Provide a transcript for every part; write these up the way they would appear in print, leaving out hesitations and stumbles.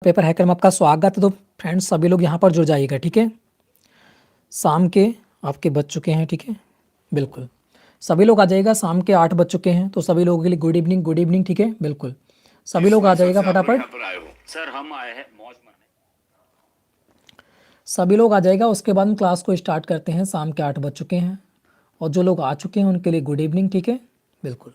Paper hacker में आपका स्वागत है। तो फ्रेंड्स सभी लोग यहाँ पर जुड़ जाइएगा, ठीक है। शाम के आपके बज चुके हैं, ठीक है, बिल्कुल सभी लोग आ जाइएगा। शाम के 8 बज चुके हैं, तो सभी लोगों के लिए गुड इवनिंग, ठीक है, बिल्कुल सभी लोग आ जाइएगा फटाफट। सर हम आए हैं मौज मारने। सभी लोग आ जाइएगा, उसके बाद हम क्लास को स्टार्ट करते हैं। शाम के 8 बज चुके हैं और जो लोग आ चुके हैं उनके लिए गुड इवनिंग, ठीक है, बिल्कुल।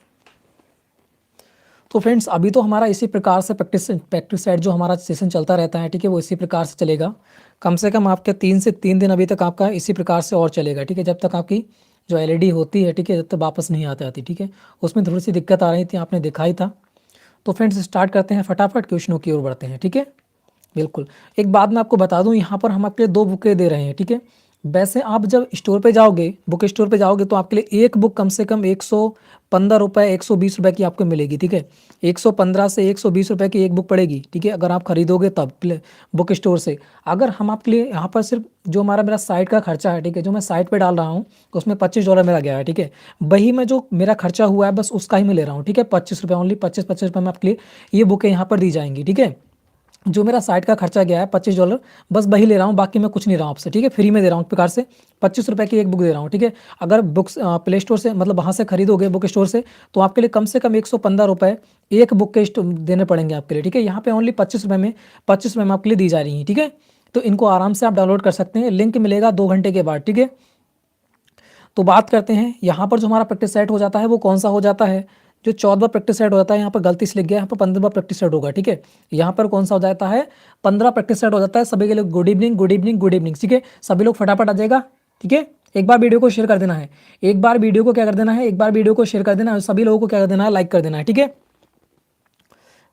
तो फ्रेंड्स अभी तो हमारा इसी प्रकार से प्रैक्टिस सेट जो हमारा सेशन चलता रहता है, ठीक है, वो इसी प्रकार से चलेगा। कम से कम आपके 3 दिन अभी तक आपका इसी प्रकार से और चलेगा, ठीक है, जब तक आपकी जो एलईडी होती है, ठीक है, जब तक वापस नहीं आती, ठीक है। उसमें थोड़ी सी दिक्कत आ रही थी, आपने देखा ही था। तो फ्रेंड्स स्टार्ट करते हैं, फटाफट क्वेश्चनों की ओर बढ़ते हैं, ठीक है, बिल्कुल। एक बात मैं आपको बता दूं, यहाँ पर हम आपके लिए 2 बुकें दे रहे हैं, ठीक है। वैसे आप जब स्टोर पे जाओगे, बुक स्टोर पे जाओगे, तो आपके लिए एक बुक कम से कम 115 रुपये 120 रुपये की आपको मिलेगी, ठीक है। 115 से 120 रुपये की एक बुक पड़ेगी, ठीक है, अगर आप खरीदोगे तब बुक स्टोर से। अगर हम आपके लिए यहाँ पर सिर्फ जो मेरा साइट का खर्चा है, ठीक है, जो मैं साइट पे डाल रहा हूँ, उसमें $25 मेरा गया है, ठीक है। वही मैं जो मेरा खर्चा हुआ है बस उसका ही मैं ले रहा हूँ, ठीक है। 25 रुपये ओनली, 25 रुपये में आपके लिए ये बुकें यहाँ पर दी जाएंगी, ठीक है। जो मेरा साइट का खर्चा गया है $25, बस वही ले रहा हूँ, बाकी मैं कुछ नहीं रहा हूँ आपसे, ठीक है, फ्री में दे रहा हूँ। एक प्रकार से 25 रुपये की एक बुक दे रहा हूँ, ठीक है। अगर बुक्स प्ले स्टोर से मतलब वहाँ से खरीदोगे बुक स्टोर से, तो आपके लिए कम से कम 115 रुपये एक बुक के देने पड़ेंगे आपके लिए, ठीक है। यहाँ पे ओनली 25 रुपये में आपके लिए दी जा रही है, ठीक है। तो इनको आराम से आप डाउनलोड कर सकते हैं, लिंक मिलेगा 2 घंटे के बाद, ठीक है। तो बात करते हैं यहाँ पर जो हमारा प्रैक्टिस सेट हो जाता है वो कौन सा हो जाता है। जो 14वां प्रैक्टिस सेट हो जाता है, यहाँ पर गलती से लिख गया, यहाँ पर 15वां प्रैक्टिस सेट होगा, ठीक है। यहाँ पर कौन सा हो जाता है, 15 प्रैक्टिस सेट हो जाता है। सभी के लिए गुड इवनिंग, ठीक है। सभी लोग फटाफट आ जाएगा, ठीक है। एक बार वीडियो को शेयर कर देना है, एक बार वीडियो को क्या कर देना है, एक बार वीडियो को शेयर कर देना है, सभी लोगों को क्या कर देना है, लाइक कर देना है, ठीक है।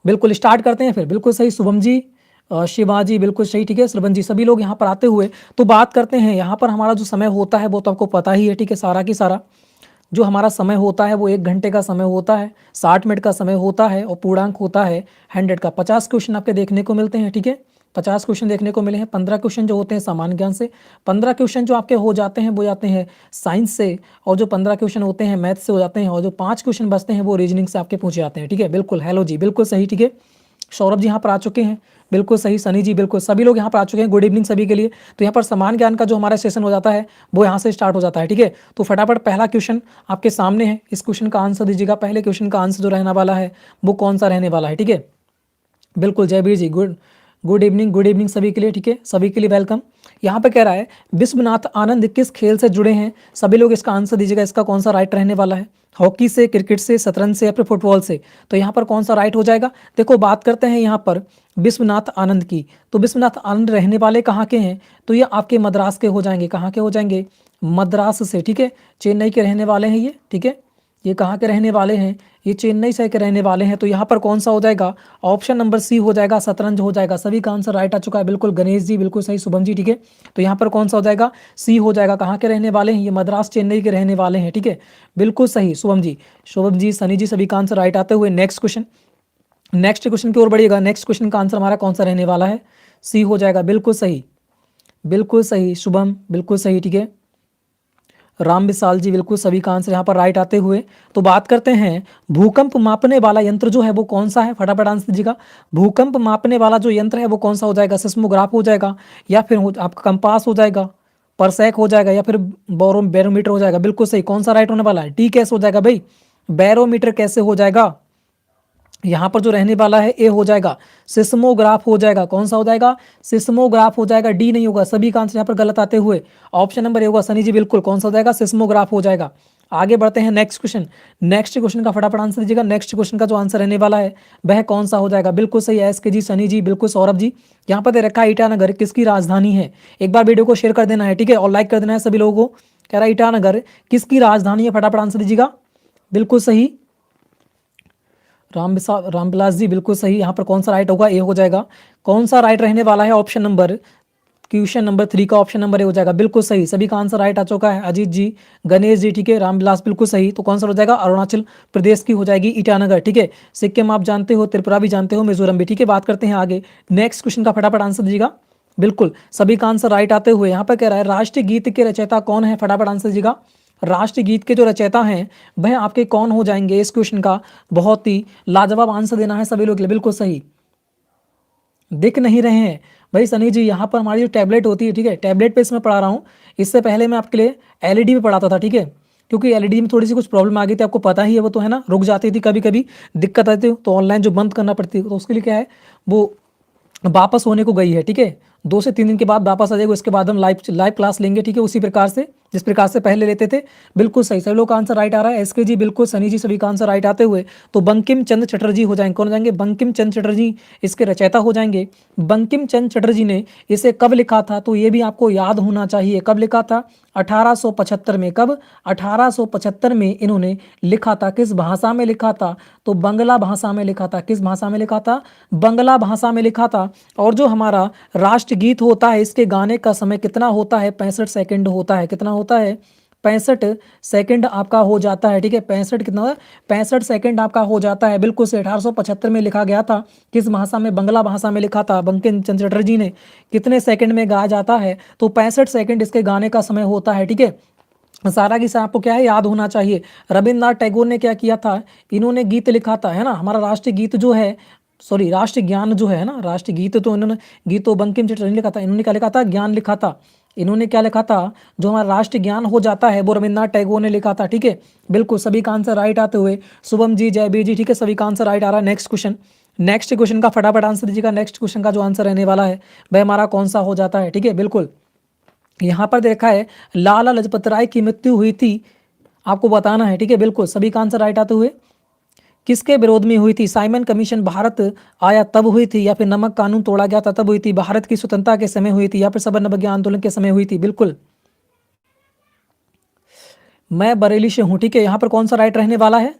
बिल्कुल स्टार्ट करते हैं फिर। बिल्कुल सही शुभम जी, शिवाजी बिल्कुल सही, ठीक है, श्रवण जी, सभी लोग यहाँ पर आते हुए। तो बात करते हैं यहाँ पर हमारा जो समय होता है वो तो आपको पता ही है, ठीक है, सारा की सारा जो हमारा समय होता है वो 1 घंटे का समय होता है, 60 मिनट का समय होता है और पूर्णांक होता है 100 का। 50 क्वेश्चन आपके देखने को मिलते हैं, ठीक है, 50 क्वेश्चन देखने को मिले हैं। 15 क्वेश्चन जो होते हैं सामान्य ज्ञान से, 15 क्वेश्चन जो आपके हो जाते हैं वो जाते हैं साइंस से, और जो 15 क्वेश्चन होते हैं मैथ से हो जाते हैं, और जो 5 क्वेश्चन बचते हैं वो रीजनिंग से आपके पूछे जाते हैं, ठीक है, बिल्कुल। हेलो जी, बिल्कुल सही, ठीक है। सौरभ जी यहाँ पर आ चुके हैं, बिल्कुल सही। सनी जी बिल्कुल, सभी लोग यहाँ पर आ चुके हैं, गुड इवनिंग सभी के लिए। तो यहाँ पर समान ज्ञान का जो हमारा सेशन हो जाता है वो यहाँ से स्टार्ट हो जाता है, ठीक है। तो फटाफट पहला क्वेश्चन आपके सामने है, इस क्वेश्चन का आंसर दीजिएगा। पहले क्वेश्चन का आंसर जो रहने वाला है वो कौन सा रहने वाला है, ठीक है, बिल्कुल। जयवीर जी गुड इवनिंग सभी के लिए, ठीक है, सभी के लिए वेलकम। यहाँ पे कह रहा है विश्वनाथ आनंद किस खेल से जुड़े हैं, सभी लोग इसका आंसर दीजिएगा। इसका कौन सा राइट रहने वाला है, हॉकी से, क्रिकेट से, शतरंज से या फिर फुटबॉल से। तो यहाँ पर कौन सा राइट हो जाएगा। देखो बात करते हैं यहाँ पर विश्वनाथ आनंद की, तो विश्वनाथ आनंद रहने वाले कहाँ के हैं, तो ये आपके मद्रास के हो जाएंगे। कहाँ के हो जाएंगे, मद्रास से, ठीक है, चेन्नई के रहने वाले हैं ये, ठीक है। ये कहाँ के रहने वाले हैं, ये चेन्नई से के रहने वाले हैं। तो यहाँ पर कौन सा हो जाएगा, ऑप्शन नंबर सी हो जाएगा, शतरंज हो जाएगा। सभी का आंसर राइट आ चुका है, बिल्कुल। गणेश जी बिल्कुल सही, शुभम जी, ठीक है। तो यहाँ पर कौन सा हो जाएगा, सी हो जाएगा। कहाँ के रहने वाले हैं, ये मद्रास चेन्नई के रहने वाले हैं, ठीक है, बिल्कुल सही शुभम जी, सनी जी, सभी का आंसर राइट आते हुए नेक्स्ट क्वेश्चन की ओर बढ़िएगा। नेक्स्ट क्वेश्चन का आंसर हमारा कौन सा रहने वाला है, सी हो जाएगा, बिल्कुल सही शुभम, बिल्कुल सही, ठीक है। राम विशाल जी बिल्कुल, सभी का आंसर यहाँ पर राइट आते हुए। तो बात करते हैं भूकंप मापने वाला यंत्र जो है वो कौन सा है, फटाफट आंसर दीजिएगा। भूकंप मापने वाला जो यंत्र है वो कौन सा हो जाएगा, सिस्मोग्राफ हो जाएगा, या फिर आपका कंपास हो जाएगा, परसैक हो जाएगा, या फिर बैरोमीटर हो जाएगा। बिल्कुल सही, कौन सा राइट होने वाला है, डी कैसे हो जाएगा भाई, बैरोमीटर कैसे हो जाएगा। यहाँ पर जो रहने वाला है ए हो जाएगा, सिस्मोग्राफ हो जाएगा। कौन सा हो जाएगा, सिस्मोग्राफ हो जाएगा, डी नहीं होगा। सभी का आंसर यहाँ पर गलत आते हुए ऑप्शन नंबर ए होगा। सनी जी बिल्कुल, कौन सा हो जाएगा, सिस्मोग्राफ हो जाएगा। आगे बढ़ते हैं नेक्स्ट क्वेश्चन का फटाफट आंसर दीजिएगा। नेक्स्ट क्वेश्चन का जो आंसर रहने वाला है वह कौन सा हो जाएगा, बिल्कुल सही, एस के जी, सनी जी बिल्कुल, सौरभ जी। यहाँ पर दे रखा है ईटानगर किसकी राजधानी है। एक बार वीडियो को शेयर कर देना है, ठीक है, और लाइक कर देना है सभी लोगों को। कह रहा है ईटानगर किसकी राजधानी है, फटाफट आंसर दीजिएगा। बिल्कुल सही रामविलास जी, बिल्कुल सही। यहाँ पर कौन सा राइट होगा, ए हो जाएगा। कौन सा राइट रहने वाला है, क्वेश्चन नंबर 3 का ऑप्शन नंबर ए हो जाएगा, बिल्कुल सही। सभी का आंसर राइट आ चुका है, अजीत जी, गणेश जी, ठीक है, रामविलास बिल्कुल सही। तो कौन सा हो जाएगा, अरुणाचल प्रदेश की हो जाएगी ईटानगर, ठीक है। सिक्किम आप जानते हो, त्रिपुरा भी जानते हो, मिजोरम भी, ठीक है। बात करते हैं आगे नेक्स्ट क्वेश्चन का, फटाफट आंसर दीजिएगा। बिल्कुल सभी का आंसर राइट आते हुए यहाँ पर कह रहा है राष्ट्रीय गीत के रचयिता कौन है, फटाफट आंसर दीजिएगा। राष्ट्रीय गीत के जो रचयिता हैं वह आपके कौन हो जाएंगे, इस क्वेश्चन का बहुत ही लाजवाब आंसर देना है सभी लोग के लिए, बिल्कुल सही। दिख नहीं रहे हैं। भाई सनी जी, यहाँ पर हमारी जो टैबलेट होती है, ठीक है, टैबलेट पे इसमें पढ़ा रहा हूँ। इससे पहले मैं आपके लिए एलईडी पे पढ़ाता था, ठीक है, क्योंकि एलईडी में थोड़ी सी कुछ प्रॉब्लम आ गई थी, आपको पता ही है वो तो, है ना, रुक जाती थी, कभी कभी दिक्कत आती थी, तो ऑनलाइन जो बंद करना पड़ती है, तो उसके लिए क्या है, वो वापस होने को गई है, ठीक है, 2 से 3 दिन के बाद वापस आ जाएगा। उसके बाद हम लाइव लाइव क्लास लेंगे, ठीक है, उसी प्रकार से जिस प्रकार से पहले लेते थे। बिल्कुल सही, सभी लोग का आंसर राइट आ रहा है। एसके जी बिल्कुल, सनी जी सभी का आंसर राइट आते हुए तो बंकिम चंद्र चटर्जी हो जाएंगे। कौन हो जाएंगे? बंकिम चंद्र चटर्जी इसके रचयिता हो जाएंगे। बंकिम चंद्र चटर्जी ने इसे कब लिखा था, तो ये भी आपको याद होना चाहिए। कब लिखा था? 1875 में। कब? 1875 में इन्होंने लिखा था। किस भाषा में लिखा था? तो बंगला भाषा में लिखा था। किस भाषा में लिखा था? बंगला भाषा में लिखा था। और जो हमारा राष्ट्रगीत होता है, इसके गाने का समय कितना होता है? 65 सेकंड होता है। कितना होता है? 65 सेकंड आपका हो जाता है, ठीक है, 65 कितना होता है? 65 सेकंड आपका हो जाता है। बिल्कुल से 1875 में लिखा गया था। किस भाषा में? बंगला भाषा में लिखा था बंकिम चंद्र चटर्जी ने। कितने सेकंड में गाया जाता है? तो 65 सेकंड इसके गाने का समय होता है, ठीक है। सारा की सारा आपको क्या है, याद होना चाहिए। रविन्द्रनाथ टैगोर ने क्या किया था? इन्होंने गीत लिखा था, है ना, हमारा राष्ट्रीय गीत जो है, सॉरी राष्ट्रीय ज्ञान जो है ना, राष्ट्रीय गीत तो इन्होंने, गीत तो बंकिम चंद्र ने लिखा था, इन्होंने क्या लिखा था? ज्ञान लिखा था। इन्होंने क्या लिखा था? जो हमारा राष्ट्रीय ज्ञान हो जाता है वो रविन्द्रनाथ टैगोर ने लिखा था, ठीक है। बिल्कुल सभी का आंसर राइट आते हुए शुभम जी, जयबीर जी, ठीक है, सभी का आंसर राइट आ रहा है। नेक्स्ट क्वेश्चन का फटाफट आंसर दीजिएगा। नेक्स्ट क्वेश्चन का जो आंसर रहने वाला है वह हमारा कौन सा हो जाता है, ठीक है। बिल्कुल यहाँ पर देखा है लाला लाजपत राय की मृत्यु हुई थी, आपको बताना है, ठीक है। बिल्कुल सभी का आंसर राइट आते हुए किसके विरोध में हुई थी? साइमन कमीशन भारत आया तब हुई थी, या फिर नमक कानून तोड़ा गया था तब हुई थी, भारत की स्वतंत्रता के समय हुई थी, या फिर सबर आंदोलन के समय हुई थी? बिल्कुल मैं बरेली से हूँ, ठीक है। यहाँ पर कौन सा राइट रहने वाला है?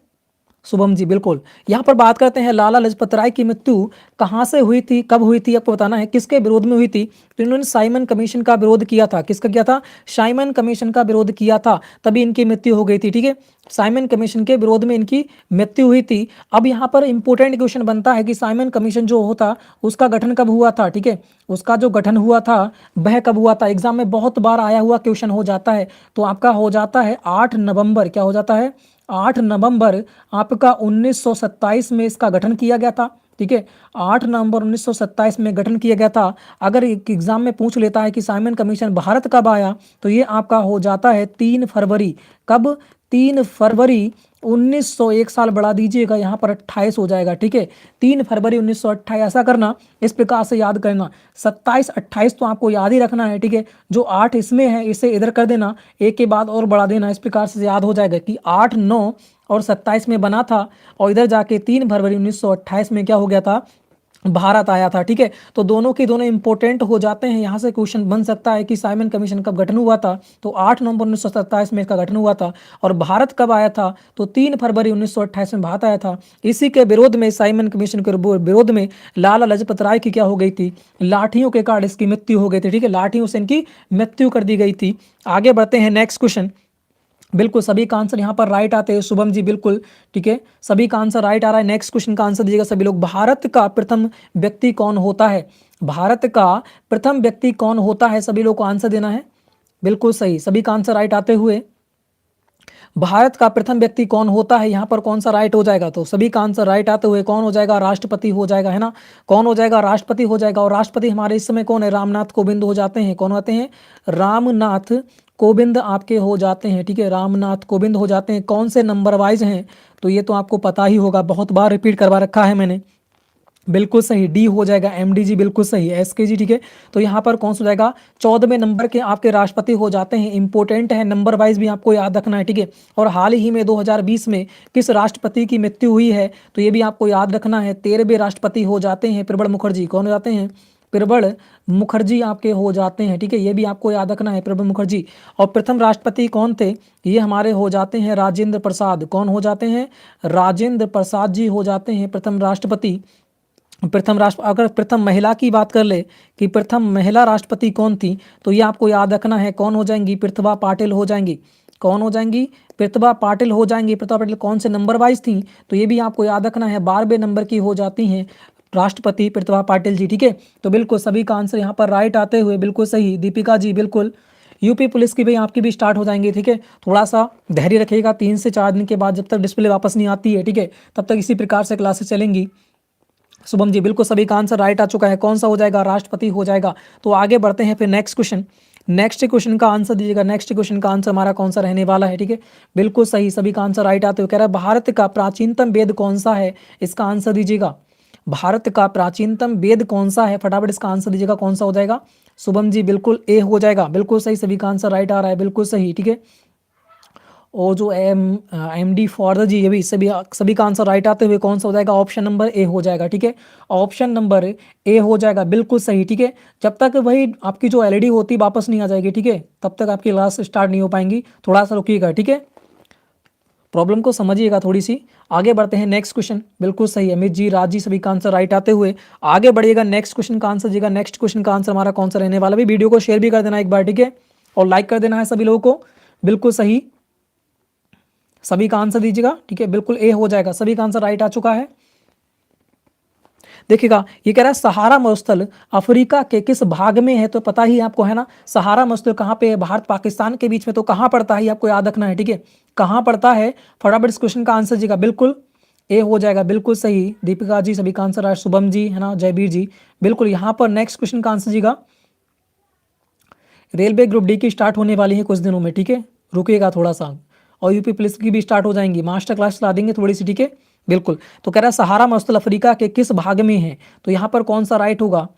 शुभम जी बिल्कुल। यहाँ पर बात करते हैं लाला लाजपत राय की मृत्यु कहाँ से हुई थी, कब हुई थी, आपको बताना है। किसके विरोध में हुई थी? तो इन्होंने साइमन कमीशन का विरोध किया था। किसका किया था? साइमन कमीशन का विरोध किया था, तभी इनकी मृत्यु हो गई थी, ठीक है। साइमन कमीशन के विरोध में इनकी मृत्यु हुई थी। अब यहाँ पर इंपॉर्टेंट क्वेश्चन बनता है कि साइमन कमीशन जो होता उसका गठन कब हुआ था, ठीक है। उसका जो गठन हुआ था वह कब हुआ था? एग्जाम में बहुत बार आया हुआ क्वेश्चन हो जाता है। तो आपका हो जाता है 8 नवंबर। क्या हो जाता है? 8 नवंबर आपका 1927 में इसका गठन किया गया था, ठीक है। 8 नवंबर 1927 में गठन किया गया था। अगर एग्जाम में पूछ लेता है कि साइमन कमीशन भारत कब आया, तो ये आपका हो जाता है 3 फरवरी। कब? 3 फरवरी 1900, एक साल बढ़ा दीजिएगा, यहाँ पर 28 हो जाएगा, ठीक है। 3 फरवरी 1928 ऐसा करना, इस प्रकार से याद करना। 27 28 तो आपको याद ही रखना है, ठीक है। जो 8 इसमें है इसे इधर कर देना, एक के बाद और बढ़ा देना, इस प्रकार से याद हो जाएगा कि 8, 9 और 27 में बना था, और इधर जाके 3 फरवरी 1928 में क्या हो गया था? भारत आया था, ठीक है। तो दोनों के दोनों इंपॉर्टेंट हो जाते हैं। यहाँ से क्वेश्चन बन सकता है कि साइमन कमीशन कब गठन हुआ था, तो 8 नवंबर 1927 में इसका गठन हुआ था। और भारत कब आया था? तो 3 फरवरी 1928 में भारत आया था। इसी के विरोध में, साइमन कमीशन के विरोध में लाला लाजपत राय की क्या हो गई थी? लाठियों के कारण इसकी मृत्यु हो गई थी, ठीक है। लाठियों से इनकी मृत्यु कर दी गई थी। आगे बढ़ते हैं नेक्स्ट क्वेश्चन। बिल्कुल सभी का आंसर यहाँ पर राइट आते हैं। शुभम जी बिल्कुल, ठीक है, सभी का आंसर राइट आ रहा है। नेक्स्ट क्वेश्चन का आंसर दीजिएगा सभी लोग। भारत का प्रथम व्यक्ति कौन होता है? भारत का प्रथम व्यक्ति कौन होता है? सभी लोग को आंसर देना है। बिल्कुल सही, सभी का आंसर राइट आते हुए भारत का प्रथम व्यक्ति कौन होता है, यहाँ पर कौन सा राइट हो जाएगा? तो सभी का आंसर राइट आते हुए कौन हो जाएगा? राष्ट्रपति हो जाएगा, है ना। कौन हो जाएगा? राष्ट्रपति हो जाएगा। और राष्ट्रपति हमारे इस समय कौन है? रामनाथ कोविंद हो जाते हैं। कौन आते हैं? रामनाथ कोविंद आपके हो जाते हैं, ठीक है। रामनाथ कोविंद हो जाते हैं। कौन से नंबर वाइज हैं? तो ये तो आपको पता ही होगा, बहुत बार रिपीट करवा रखा है मैंने। बिल्कुल सही, डी हो जाएगा। एमडी जी बिल्कुल सही, एसके जी, ठीक है। तो यहाँ पर कौन सा हो जाएगा? 14वें नंबर के आपके राष्ट्रपति हो जाते हैं। इंपॉर्टेंट है, नंबर वाइज भी आपको याद रखना है, ठीक है। और हाल ही में 2020 में किस राष्ट्रपति की मृत्यु हुई है, तो ये भी आपको याद रखना है। 13वें राष्ट्रपति हो जाते हैं प्रणब मुखर्जी। कौन हो जाते हैं? प्रणब मुखर्जी आपके हो जाते हैं, ठीक है। ये भी आपको याद रखना है, प्रणब मुखर्जी। और प्रथम राष्ट्रपति कौन थे? ये हमारे हो जाते हैं राजेंद्र प्रसाद। कौन हो जाते हैं? राजेंद्र प्रसाद जी हो जाते हैं प्रथम राष्ट्रपति। अगर प्रथम महिला की बात कर ले कि प्रथम महिला राष्ट्रपति कौन थी, तो ये आपको याद रखना है। कौन हो जाएंगी? प्रतिभा पाटिल हो जाएंगी। कौन हो जाएंगी? प्रतिभा पाटिल हो जाएंगी। प्रतिभा पाटिल कौन से नंबर वाइज थी, तो ये भी आपको याद रखना है। 12वें नंबर की हो जाती हैं राष्ट्रपति प्रतिभा पाटिल जी, ठीक है। तो बिल्कुल सभी का आंसर यहाँ पर राइट आते हुए बिल्कुल सही। दीपिका जी बिल्कुल। यूपी पुलिस की भी आपकी भी स्टार्ट हो जाएंगी, ठीक है। थोड़ा सा धैर्य रखिएगा, 3 से 4 दिन के बाद जब तक डिस्प्ले वापस नहीं आती है, ठीक है, तब तक इसी प्रकार से क्लासेस चलेंगी। शुभम जी बिल्कुल सभी का आंसर राइट आ चुका है। कौन सा हो जाएगा? राष्ट्रपति हो जाएगा। तो आगे बढ़ते हैं फिर नेक्स्ट क्वेश्चन। नेक्स्ट क्वेश्चन का आंसर दीजिएगा। नेक्स्ट क्वेश्चन का आंसर हमारा कौन सा रहने वाला है? ठीक है, बिल्कुल सही, सभी का आंसर राइट आते हुए कह रहा है भारत का प्राचीनतम वेद कौन सा है? इसका आंसर दीजिएगा। भारत का प्राचीनतम वेद कौन सा है? फटाफट इसका आंसर दीजिएगा, कौन सा हो जाएगा? शुभम जी बिल्कुल ए हो जाएगा, बिल्कुल सही, सभी का आंसर राइट आ रहा है, बिल्कुल सही। ठीक है, और जो MD फॉर जी, ये भी सभी का आंसर राइट आते हुए कौन सा हो जाएगा? ऑप्शन नंबर ए हो जाएगा। ठीक है, ऑप्शन नंबर ए हो जाएगा, बिल्कुल सही। ठीक है, जब तक वही आपकी जो LED होती वापस नहीं आ जाएगी, ठीक है, तब तक आपकी क्लास स्टार्ट नहीं हो पाएंगी। थोड़ा सा रुकिएगा, ठीक है, प्रॉब्लम को समझिएगा थोड़ी सी। आगे बढ़ते हैं नेक्स्ट क्वेश्चन। बिल्कुल सही, अमित जी, राज जी, सभी का आंसर राइट आते हुए आगे बढ़िएगा। नेक्स्ट क्वेश्चन का आंसर दीजिएगा। नेक्स्ट क्वेश्चन का आंसर हमारा कौन सा रहने वाला? भी वीडियो को शेयर भी कर देना एक बार, ठीक है, और लाइक कर देना है सभी लोगों को। बिल्कुल सही, सभी का आंसर दीजिएगा। ठीक है, बिल्कुल ए हो जाएगा, सभी का आंसर राइट आ चुका है। देखिएगा, ये कह रहा है सहारा मरुस्थल अफ्रीका के किस भाग में है? तो पता ही आपको है ना, सहारा मरुस्थल कहाँ पे है? भारत पाकिस्तान के बीच में। तो कहाँ पड़ता है, आपको याद रखना है। ठीक है, कहाँ पड़ता है? फटाफट इस क्वेश्चन का आंसर दीजिएगा। बिल्कुल ए हो जाएगा, बिल्कुल सही। दीपिका जी, सभी का आंसर है। शुभम जी, है ना, जयवीर जी, बिल्कुल। यहाँ पर नेक्स्ट क्वेश्चन का आंसर दीजिएगा। रेलवे ग्रुप डी की स्टार्ट होने वाली है कुछ दिनों में, ठीक है, रुकिएगा थोड़ा सा। और यूपी पुलिस की भी स्टार्ट हो जाएंगी, मास्टर क्लास चला देंगे थोड़ी सी, ठीक है, बिल्कुल। तो कह रहा है सहारा मरुस्थल अफ्रीका के किस भाग में है? तो यहाँ पर कौन सा राइट होगा?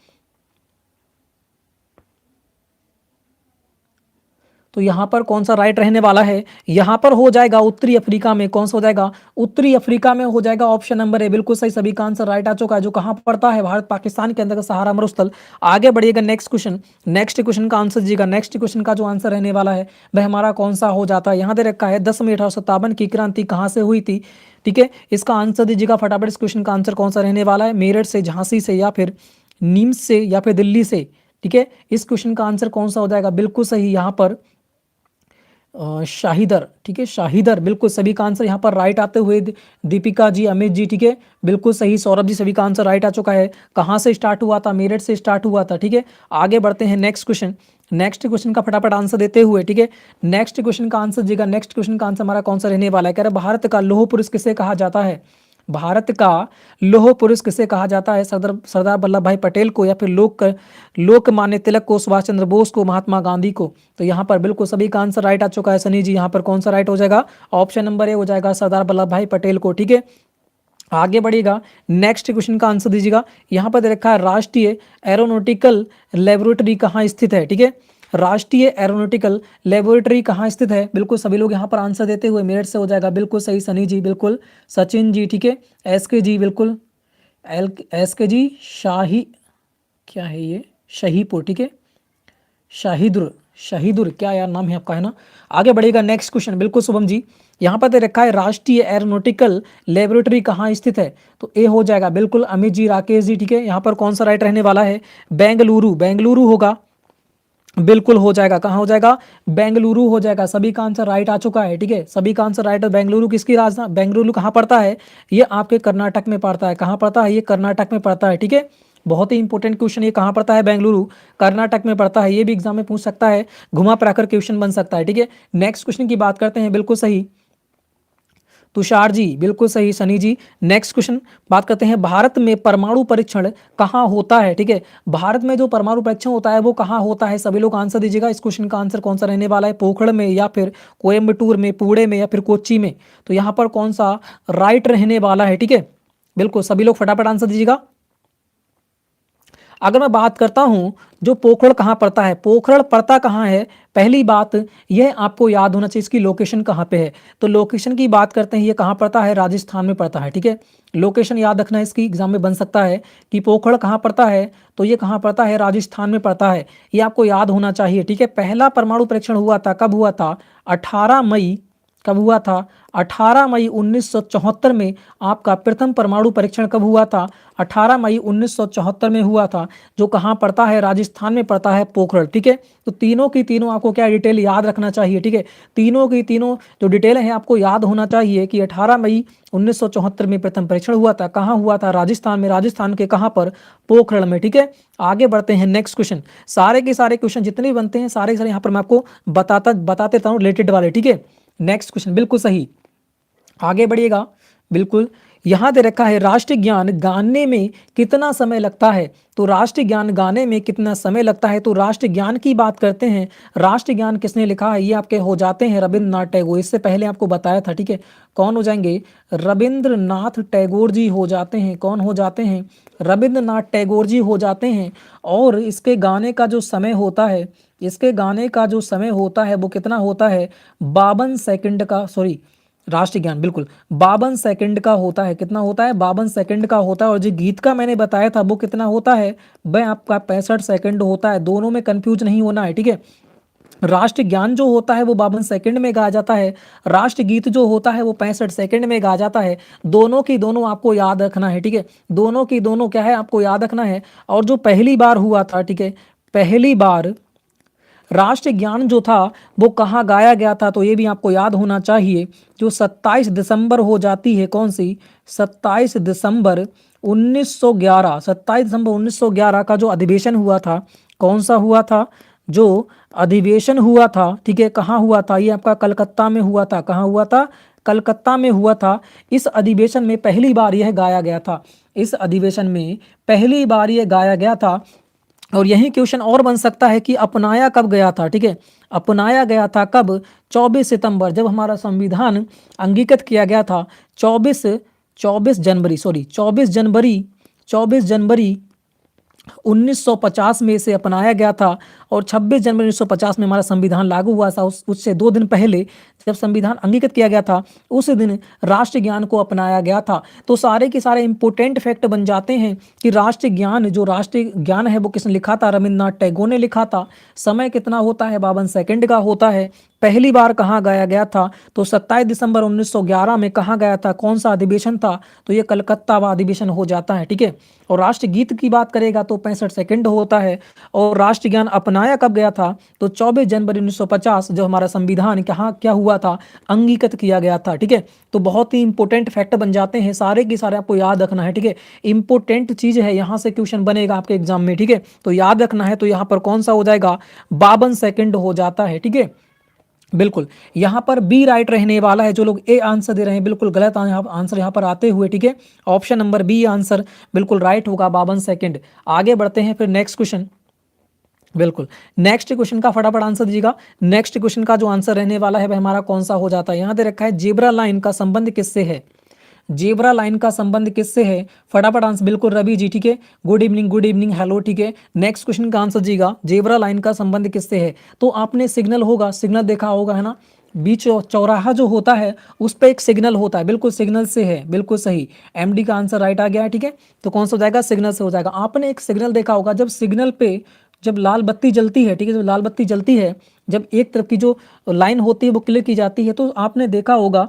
तो यहाँ पर कौन सा राइट रहने वाला है? यहाँ पर हो जाएगा उत्तरी अफ्रीका में। कौन सा हो जाएगा? उत्तरी अफ्रीका में हो जाएगा, ऑप्शन नंबर ए, बिल्कुल सही, सभी का आंसर राइट आ चुका है। जो कहाँ पड़ता है? भारत पाकिस्तान के अंदर का सहारा मरुस्थल। आगे बढ़िएगा, नेक्स्ट क्वेश्चन। नेक्स्ट क्वेश्चन का आंसर दीजिएगा। नेक्स्ट क्वेश्चन का जो आंसर रहने वाला है वह हमारा कौन सा हो जाता है? यहाँ दे रखा है 10 मई 1857 की क्रांति कहाँ से हुई थी? ठीक है, इसका आंसर दीजिएगा फटाफट। इस क्वेश्चन का आंसर कौन सा रहने वाला है? मेरठ से, झांसी से, या फिर नीमच से, या फिर दिल्ली से? ठीक है, इस क्वेश्चन का आंसर कौन सा हो जाएगा? बिल्कुल सही, यहाँ पर शाहीदर। ठीक है, शाहीदर, बिल्कुल सभी का आंसर यहाँ पर राइट आते हुए दीपिका जी, अमित जी, ठीक है, बिल्कुल सही। सौरभ जी, सभी का आंसर राइट आ चुका है। कहाँ से स्टार्ट हुआ था? मेरठ से स्टार्ट हुआ था। ठीक है, आगे बढ़ते हैं नेक्स्ट क्वेश्चन। नेक्स्ट क्वेश्चन का फटाफट आंसर देते हुए, ठीक है, नेक्स्ट क्वेश्चन का आंसर दीजिएगा। नेक्स्ट क्वेश्चन का आंसर हमारा कौन सा रहने वाला है? कह रहे भारत का लौह पुरुष किसे कहा जाता है? भारत का लौह पुरुष किसे कहा जाता है? सरदार वल्लभ भाई पटेल को, या फिर लोकमान्य तिलक को, सुभाष चंद्र बोस को, महात्मा गांधी को? तो यहाँ पर बिल्कुल सभी का आंसर राइट आ चुका है। सनी जी, यहाँ पर कौन सा राइट हो जाएगा? ऑप्शन नंबर ए हो जाएगा, सरदार वल्लभ भाई पटेल को। ठीक है, आगे बढ़िएगा, नेक्स्ट क्वेश्चन का आंसर दीजिएगा। यहाँ पर दे रखा है राष्ट्रीय एरोनॉटिकल लेबोरेटरी कहाँ स्थित है? ठीक है, राष्ट्रीय एरोनॉटिकल लेबोरेटरी कहाँ स्थित है? बिल्कुल सभी लोग यहाँ पर आंसर देते हुए मेरठ से हो जाएगा, बिल्कुल सही। सनी जी, बिल्कुल। सचिन जी, ठीक है। SK जी, बिल्कुल। SK जी, शाही, क्या है ये? शाहीपुर, ठीक है, शाहिदुर, क्या यार नाम है आपका, है ना। आगे बढ़ेगा, नेक्स्ट क्वेश्चन, बिल्कुल शुभम जी। यहाँ पर दे रखा है राष्ट्रीय एरोनॉटिकल लेबोरेटरी कहाँ स्थित है? तो ए हो जाएगा, बिल्कुल। अमित जी, राकेश जी, ठीक है, यहाँ पर कौन सा राइट रहने वाला है? बेंगलुरु होगा, बिल्कुल हो जाएगा। कहाँ हो जाएगा? बेंगलुरु हो जाएगा, सभी का आंसर राइट आ चुका है। ठीक है, सभी का आंसर राइट है। बेंगलुरु किसकी राजधानी? बेंगलुरु कहाँ पड़ता है? ये आपके कर्नाटक में पड़ता है। कहाँ पड़ता है? ये कर्नाटक में पड़ता है। ठीक है, बहुत ही इंपॉर्टेंट क्वेश्चन, ये कहाँ पड़ता है? बेंगलुरु, कर्नाटक में पड़ता है। ये भी एग्जाम में पूछ सकता है, घुमा फिराकर क्वेश्चन बन सकता है। ठीक है, नेक्स्ट क्वेश्चन की बात करते हैं, बिल्कुल सही तुषार जी, बिल्कुल सही। सनी जी, नेक्स्ट क्वेश्चन बात करते हैं, भारत में परमाणु परीक्षण कहाँ होता है? ठीक है, भारत में जो परमाणु परीक्षण होता है वो कहाँ होता है? सभी लोग आंसर दीजिएगा। इस क्वेश्चन का आंसर कौन सा रहने वाला है? पोखरण में, या फिर कोयम्बटूर में, पुणे में, या फिर कोच्चि में? तो यहाँ पर कौन सा राइट रहने वाला है? ठीक है, बिल्कुल सभी लोग फटाफट आंसर दीजिएगा। अगर मैं बात करता हूं जो पोखरण कहाँ पड़ता है, पोखरण पड़ता कहाँ है? पहली बात यह आपको याद होना चाहिए इसकी लोकेशन कहाँ पे है। तो लोकेशन की बात करते हैं, ये कहाँ पड़ता है? राजस्थान में पड़ता है। ठीक है, लोकेशन याद रखना है, इसकी एग्जाम में बन सकता है कि पोखरण कहाँ पड़ता है, तो ये कहाँ पड़ता है? राजस्थान में पड़ता है, ये आपको याद होना चाहिए। ठीक है, पहला परमाणु परीक्षण हुआ था, कब हुआ था? 18 मई, कब हुआ था? 18 मई 1974 में आपका प्रथम परमाणु परीक्षण कब हुआ था? 18 मई 1974 में हुआ था, जो कहाँ पड़ता है? राजस्थान में पड़ता है, पोखरण। ठीक है, तो तीनों की तीनों आपको क्या डिटेल याद रखना चाहिए। ठीक है, तीनों की तीनों जो डिटेल है आपको याद होना चाहिए कि 18 मई 1974 में प्रथम परीक्षण हुआ था, कहाँ हुआ था? राजस्थान में। राजस्थान के कहाँ पर? पोखरण में। ठीक है, आगे बढ़ते हैं, नेक्स्ट क्वेश्चन। सारे के सारे क्वेश्चन जितने भी बनते हैं सारे यहाँ पर मैं आपको बताते रहता हूँ रिलेटेड वाले। ठीक है, नेक्स्ट क्वेश्चन, बिल्कुल सही। आगे बढ़िएगा, बिल्कुल। यहाँ दे रखा है राष्ट्रीय ज्ञान गाने में कितना समय लगता है। तो राष्ट्रीय ज्ञान गाने में कितना समय लगता है, तो राष्ट्रीय ज्ञान की बात करते हैं। राष्ट्रीय ज्ञान किसने लिखा है, ये आपके हो जाते हैं रविंद्रनाथ टैगोर। इससे पहले आपको बताया था, ठीक है। कौन हो जाएंगे, रविंद्रनाथ टैगोर जी हो जाते हैं। कौन हो जाते हैं, रविंद्रनाथ टैगोर जी हो जाते हैं। और इसके गाने का जो समय होता है, इसके गाने का जो समय होता है वो कितना होता है, 52 सेकंड का, सॉरी राष्ट्रीय ज्ञान बिल्कुल 52 सेकंड का होता है। कितना होता है, 52 सेकंड का होता है। और जो गीत का मैंने बताया था वो कितना होता है, वह आपका 65 सेकंड होता है। दोनों में कंफ्यूज नहीं होना है, ठीक है। राष्ट्र ज्ञान जो होता है वो 52 सेकंड में गाया जाता है, राष्ट्र गीत जो होता है वो 65 सेकंड में गाया जाता है। दोनों की दोनों आपको याद रखना है, ठीक है। दोनों की दोनों क्या है, आपको याद रखना है। और जो पहली बार हुआ था, ठीक है, पहली बार राष्ट्रीय ज्ञान जो था वो कहाँ गाया गया था, तो ये भी आपको याद होना चाहिए। जो 27 दिसंबर हो जाती है, कौन सी, 27 दिसंबर 1911, 27 दिसंबर 1911 का जो अधिवेशन हुआ था, कौन सा हुआ था, जो अधिवेशन हुआ था, ठीक है, कहाँ हुआ था, ये आपका कलकत्ता में हुआ था। कहाँ हुआ था, कलकत्ता में हुआ था। इस अधिवेशन में पहली बार यह गाया गया था। इस अधिवेशन में पहली बार यह गाया गया था। और यही क्वेश्चन और बन सकता है कि अपनाया कब गया था, ठीक है। अपनाया गया था कब, 24 सितंबर, जब हमारा संविधान अंगीकृत किया गया था। 24 जनवरी, सॉरी 24 जनवरी 1950 में इसे अपनाया गया था। और 26 जनवरी 1950 में हमारा संविधान लागू हुआ था। उससे 2 दिन पहले जब संविधान अंगीकृत किया गया था, उस दिन राष्ट्रीय ज्ञान को अपनाया गया था। तो सारे के सारे इंपोर्टेंट फैक्ट बन जाते हैं कि राष्ट्रीय ज्ञान, जो राष्ट्रीय ज्ञान है वो किसने लिखा था, रविंद्रनाथ टैगोर ने लिखा था। समय कितना होता है, 52 सेकंड का होता है। पहली बार कहाँ गाया गया था, तो 27 दिसंबर 1911 में कहाँ गया था, कौन सा अधिवेशन था, तो ये कलकत्ता वा अधिवेशन हो जाता है, ठीक है। और राष्ट्रीय गीत की बात करेगा तो 65 सेकंड होता है। और राष्ट्रीय ज्ञान अपनाया कब गया था, तो 24 जनवरी 1950 जो हमारा संविधान कहाँ क्या हुआ था, अंगीकृत किया गया था, ठीक है। तो बहुत ही इंपॉर्टेंट फैक्ट बन जाते हैं, सारे के सारे आपको याद रखना है, ठीक है। इंपॉर्टेंट चीज है, यहाँ से क्वेश्चन बनेगा आपके एग्जाम में, ठीक है। तो याद रखना है। तो यहाँ पर कौन सा हो जाएगा, 52 सेकंड हो जाता है, ठीक है। बिल्कुल यहाँ पर बी राइट रहने वाला है। जो लोग ए आंसर दे रहे हैं बिल्कुल गलत आंसर यहाँ पर आते हुए, ठीक है। ऑप्शन नंबर बी आंसर बिल्कुल राइट होगा, 52 सेकंड। आगे बढ़ते हैं फिर नेक्स्ट क्वेश्चन। बिल्कुल नेक्स्ट क्वेश्चन का फटाफट आंसर दीजिएगा। नेक्स्ट क्वेश्चन का जो आंसर रहने वाला है वह हमारा कौन सा हो जाता है, यहाँ दे रखा है जेब्रा लाइन का संबंध किससे है। जेब्रा लाइन का संबंध किससे है, फटाफट आंसर, बिल्कुल रवि जी, ठीक है। गुड इवनिंग हेलो, ठीक है। नेक्स्ट क्वेश्चन का आंसर दीजिएगा, जेब्रा लाइन का संबंध किससे है। तो आपने सिग्नल होगा, सिग्नल देखा होगा, है ना। बीच चौराहा जो होता है उस पर एक सिग्नल होता है, बिल्कुल सिग्नल से है, बिल्कुल सही। एमडी का आंसर राइट आ गया है, ठीक है। तो कौन सा हो जाएगा, सिग्नल से हो जाएगा। आपने एक सिग्नल देखा होगा, जब सिग्नल पे जब लाल बत्ती जलती है, ठीक है, जब लाल बत्ती जलती है, जब एक तरफ की जो लाइन होती है वो क्लियर की जाती है, तो आपने देखा होगा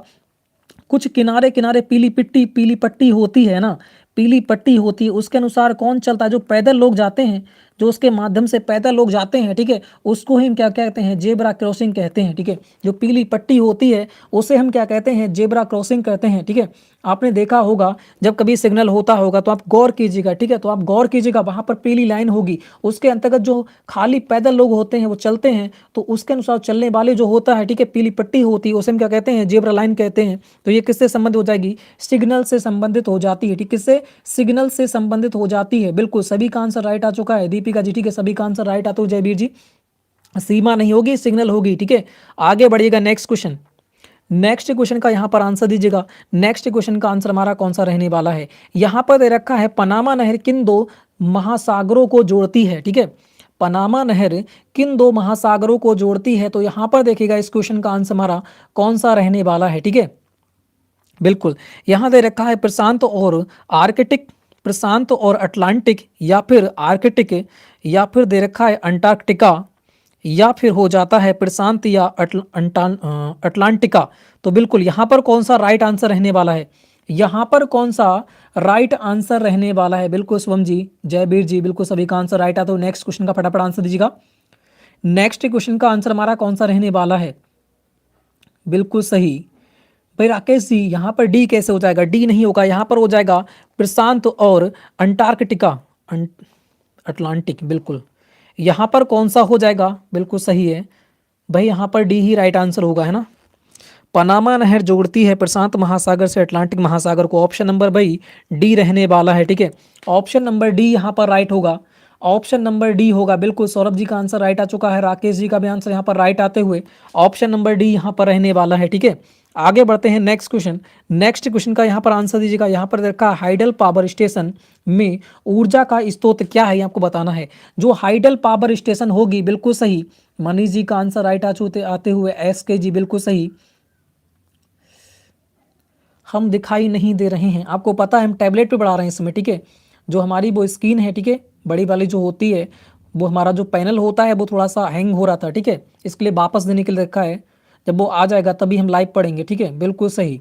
कुछ किनारे किनारे पीली पट्टी होती है ना, पीली पट्टी होती है। उसके अनुसार कौन चलता है, जो पैदल लोग जाते हैं, जो उसके माध्यम से पैदल लोग जाते हैं, ठीक है, उसको ही हम क्या कहते हैं, जेब्रा क्रॉसिंग कहते हैं, ठीक है। जो पीली पट्टी होती है उसे हम क्या कहते हैं, जेब्रा क्रॉसिंग कहते हैं, ठीक है। आपने देखा होगा जब कभी सिग्नल होता होगा तो आप गौर कीजिएगा, ठीक है। तो आप गौर कीजिएगा, वहां पर पीली लाइन होगी, उसके अंतर्गत जो खाली पैदल लोग होते हैं वो चलते हैं, तो उसके अनुसार चलने वाले जो होता है, ठीक है, पीली पट्टी होती है, उसे हम क्या कहते हैं, जेब्रा लाइन कहते हैं। तो ये किससे संबंधित हो जाएगी, सिग्नल से संबंधित हो जाती है, ठीक, किससे, सिग्नल से संबंधित हो जाती है। बिल्कुल सभी का आंसर राइट आ चुका है, दीपिका जी, ठीक है, सभी का आंसर राइट आता है। जयवीर जी, सीमा नहीं होगी, सिग्नल होगी, ठीक है। आगे बढ़िएगा, नेक्स्ट क्वेश्चन। नेक्स्ट क्वेश्चन का यहाँ पर आंसर दीजिएगा। नेक्स्ट क्वेश्चन का आंसर हमारा कौन सा रहने वाला है, यहाँ पर दे रखा है पनामा नहर किन 2 महासागरों को जोड़ती है, ठीक है। पनामा नहर किन 2 महासागरों को जोड़ती है, तो यहाँ पर देखिएगा इस क्वेश्चन का आंसर हमारा कौन सा रहने वाला है, ठीक है। बिल्कुल यहाँ दे रखा है प्रशांत और आर्कटिक, प्रशांत और अटलांटिक, या फिर आर्कटिक, या फिर दे रखा है अंटार्कटिका, या फिर हो जाता है प्रशांत या अटलांटिका। तो बिल्कुल यहाँ पर कौन सा राइट आंसर रहने वाला है, यहाँ पर कौन सा राइट आंसर रहने वाला है, बिल्कुल शुभम जी, जयवीर जी, बिल्कुल सभी का आंसर राइट आता। तो नेक्स्ट क्वेश्चन का फटाफट आंसर दीजिएगा। नेक्स्ट क्वेश्चन का आंसर हमारा कौन सा रहने वाला है, बिल्कुल सही भाई राकेश जी, यहाँ पर डी कैसे हो जाएगा, डी नहीं होगा, यहाँ पर हो जाएगा प्रशांत और अंटार्कटिका, अटलांटिक, बिल्कुल। यहाँ पर कौन सा हो जाएगा, बिल्कुल सही है भाई, यहाँ पर डी ही राइट आंसर होगा, है ना। पनामा नहर जोड़ती है प्रशांत महासागर से अटलांटिक महासागर को। ऑप्शन नंबर भाई डी रहने वाला है, ठीक है। ऑप्शन नंबर डी यहाँ पर राइट होगा, ऑप्शन नंबर डी होगा। बिल्कुल सौरभ जी का आंसर राइट आ चुका है, राकेश जी का भी आंसर यहाँ पर राइट आते हुए ऑप्शन नंबर डी यहाँ पर रहने वाला है, ठीक है। आगे बढ़ते हैं नेक्स्ट क्वेश्चन। नेक्स्ट क्वेश्चन का यहाँ पर आंसर दीजिएगा। यहाँ पर देखा हाइडल पावर स्टेशन में ऊर्जा का स्रोत क्या है, ये आपको बताना है। जो हाइडल पावर स्टेशन होगी, बिल्कुल सही, मनीष जी का आंसर राइट आते हुए एस के जी बिल्कुल सही। हम दिखाई नहीं दे रहे हैं, आपको पता है हम टैबलेट पे बढ़ा रहे हैं इस समय, ठीक है। जो हमारी वो स्क्रीन है, ठीक है, बड़ी वाली जो होती है, वो हमारा जो पैनल होता है वो थोड़ा सा हैंग हो रहा था, ठीक है। इसके लिए वापस देने के लिए रखा है, जब वो आ जाएगा तभी हम लाइव पढ़ेंगे, ठीक है। बिल्कुल सही,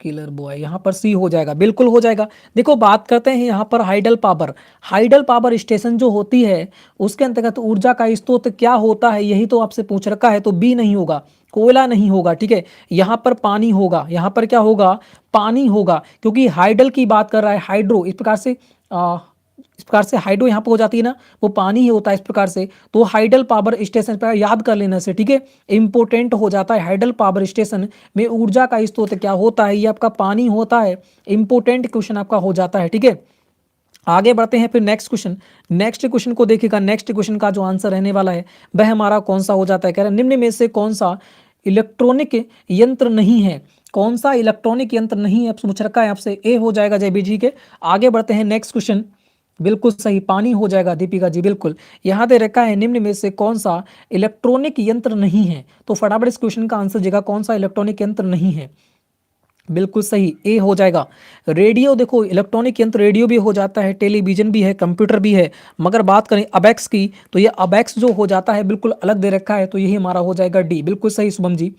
किलर बॉय यहाँ पर सी हो जाएगा, बिल्कुल हो जाएगा। देखो बात करते हैं यहाँ पर hydel power. Hydel power station जो होती है उसके अंतर्गत ऊर्जा का स्रोत क्या होता है, यही तो आपसे पूछ रखा है। तो बी नहीं होगा, कोयला नहीं होगा, ठीक है। यहाँ पर पानी होगा, यहाँ पर क्या होगा, पानी होगा, क्योंकि हाइडल की बात कर रहा है। हाइड्रो इस प्रकार से हाइड्रो यहाँ पर हो जाती है ना, वो पानी ही होता है इस प्रकार से। तो हाइडल पावर स्टेशन पर याद कर लेने से, ठीक है, इंपोर्टेंट हो जाता है। हाइडल पावर स्टेशन में ऊर्जा का स्रोत क्या होता है, ये आपका पानी होता है। इंपोर्टेंट क्वेश्चन आपका हो जाता है, ठीक है। आगे बढ़ते हैं फिर नेक्स्ट क्वेश्चन। नेक्स्ट क्वेश्चन को देखिएगा। नेक्स्ट क्वेश्चन का जो आंसर रहने वाला है वह हमारा कौन सा हो जाता है। कह रहे हैं निम्न में से कौन सा इलेक्ट्रॉनिक यंत्र नहीं है, कौन सा इलेक्ट्रॉनिक यंत्र नहीं है, पूछ रखा है आपसे। ए हो जाएगा जयबीर जी के। आगे बढ़ते हैं नेक्स्ट क्वेश्चन, बिल्कुल सही, पानी हो जाएगा दीपिका जी, बिल्कुल। यहाँ दे रखा है निम्न में से कौन सा इलेक्ट्रॉनिक यंत्र नहीं है, तो फटाफट इस क्वेश्चन का आंसर देगा कौन सा इलेक्ट्रॉनिक यंत्र नहीं है। बिल्कुल सही, ए हो जाएगा। रेडियो, देखो इलेक्ट्रॉनिक यंत्र रेडियो भी हो जाता है, टेलीविजन भी है, कंप्यूटर भी है। मगर बात करें अबैक्स की, तो ये अबैक्स जो हो जाता है बिल्कुल अलग दे रखा है, तो यही हमारा हो जाएगा डी। बिल्कुल सही शुभम जी।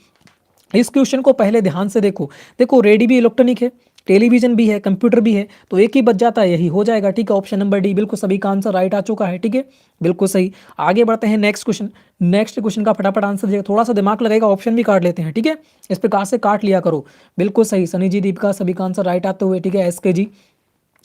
इस क्वेश्चन को पहले ध्यान से देखो। देखो रेडियो भी इलेक्ट्रॉनिक है, टेलीविजन भी है, कंप्यूटर भी है, तो एक ही बच जाता है, यही हो जाएगा, ठीक है। ऑप्शन नंबर डी बिल्कुल सभी का आंसर राइट आ चुका है, ठीक है, बिल्कुल सही। आगे बढ़ते हैं नेक्स्ट क्वेश्चन। नेक्स्ट क्वेश्चन का फटाफट आंसर दीजिएगा, थोड़ा सा दिमाग लगेगा, ऑप्शन भी काट लेते हैं, ठीक है, इस प्रकार से काट लिया करो। बिल्कुल सही, सनी जी, दीपिका, सभी का आंसर राइट आते हुए, ठीक है। एस के जी,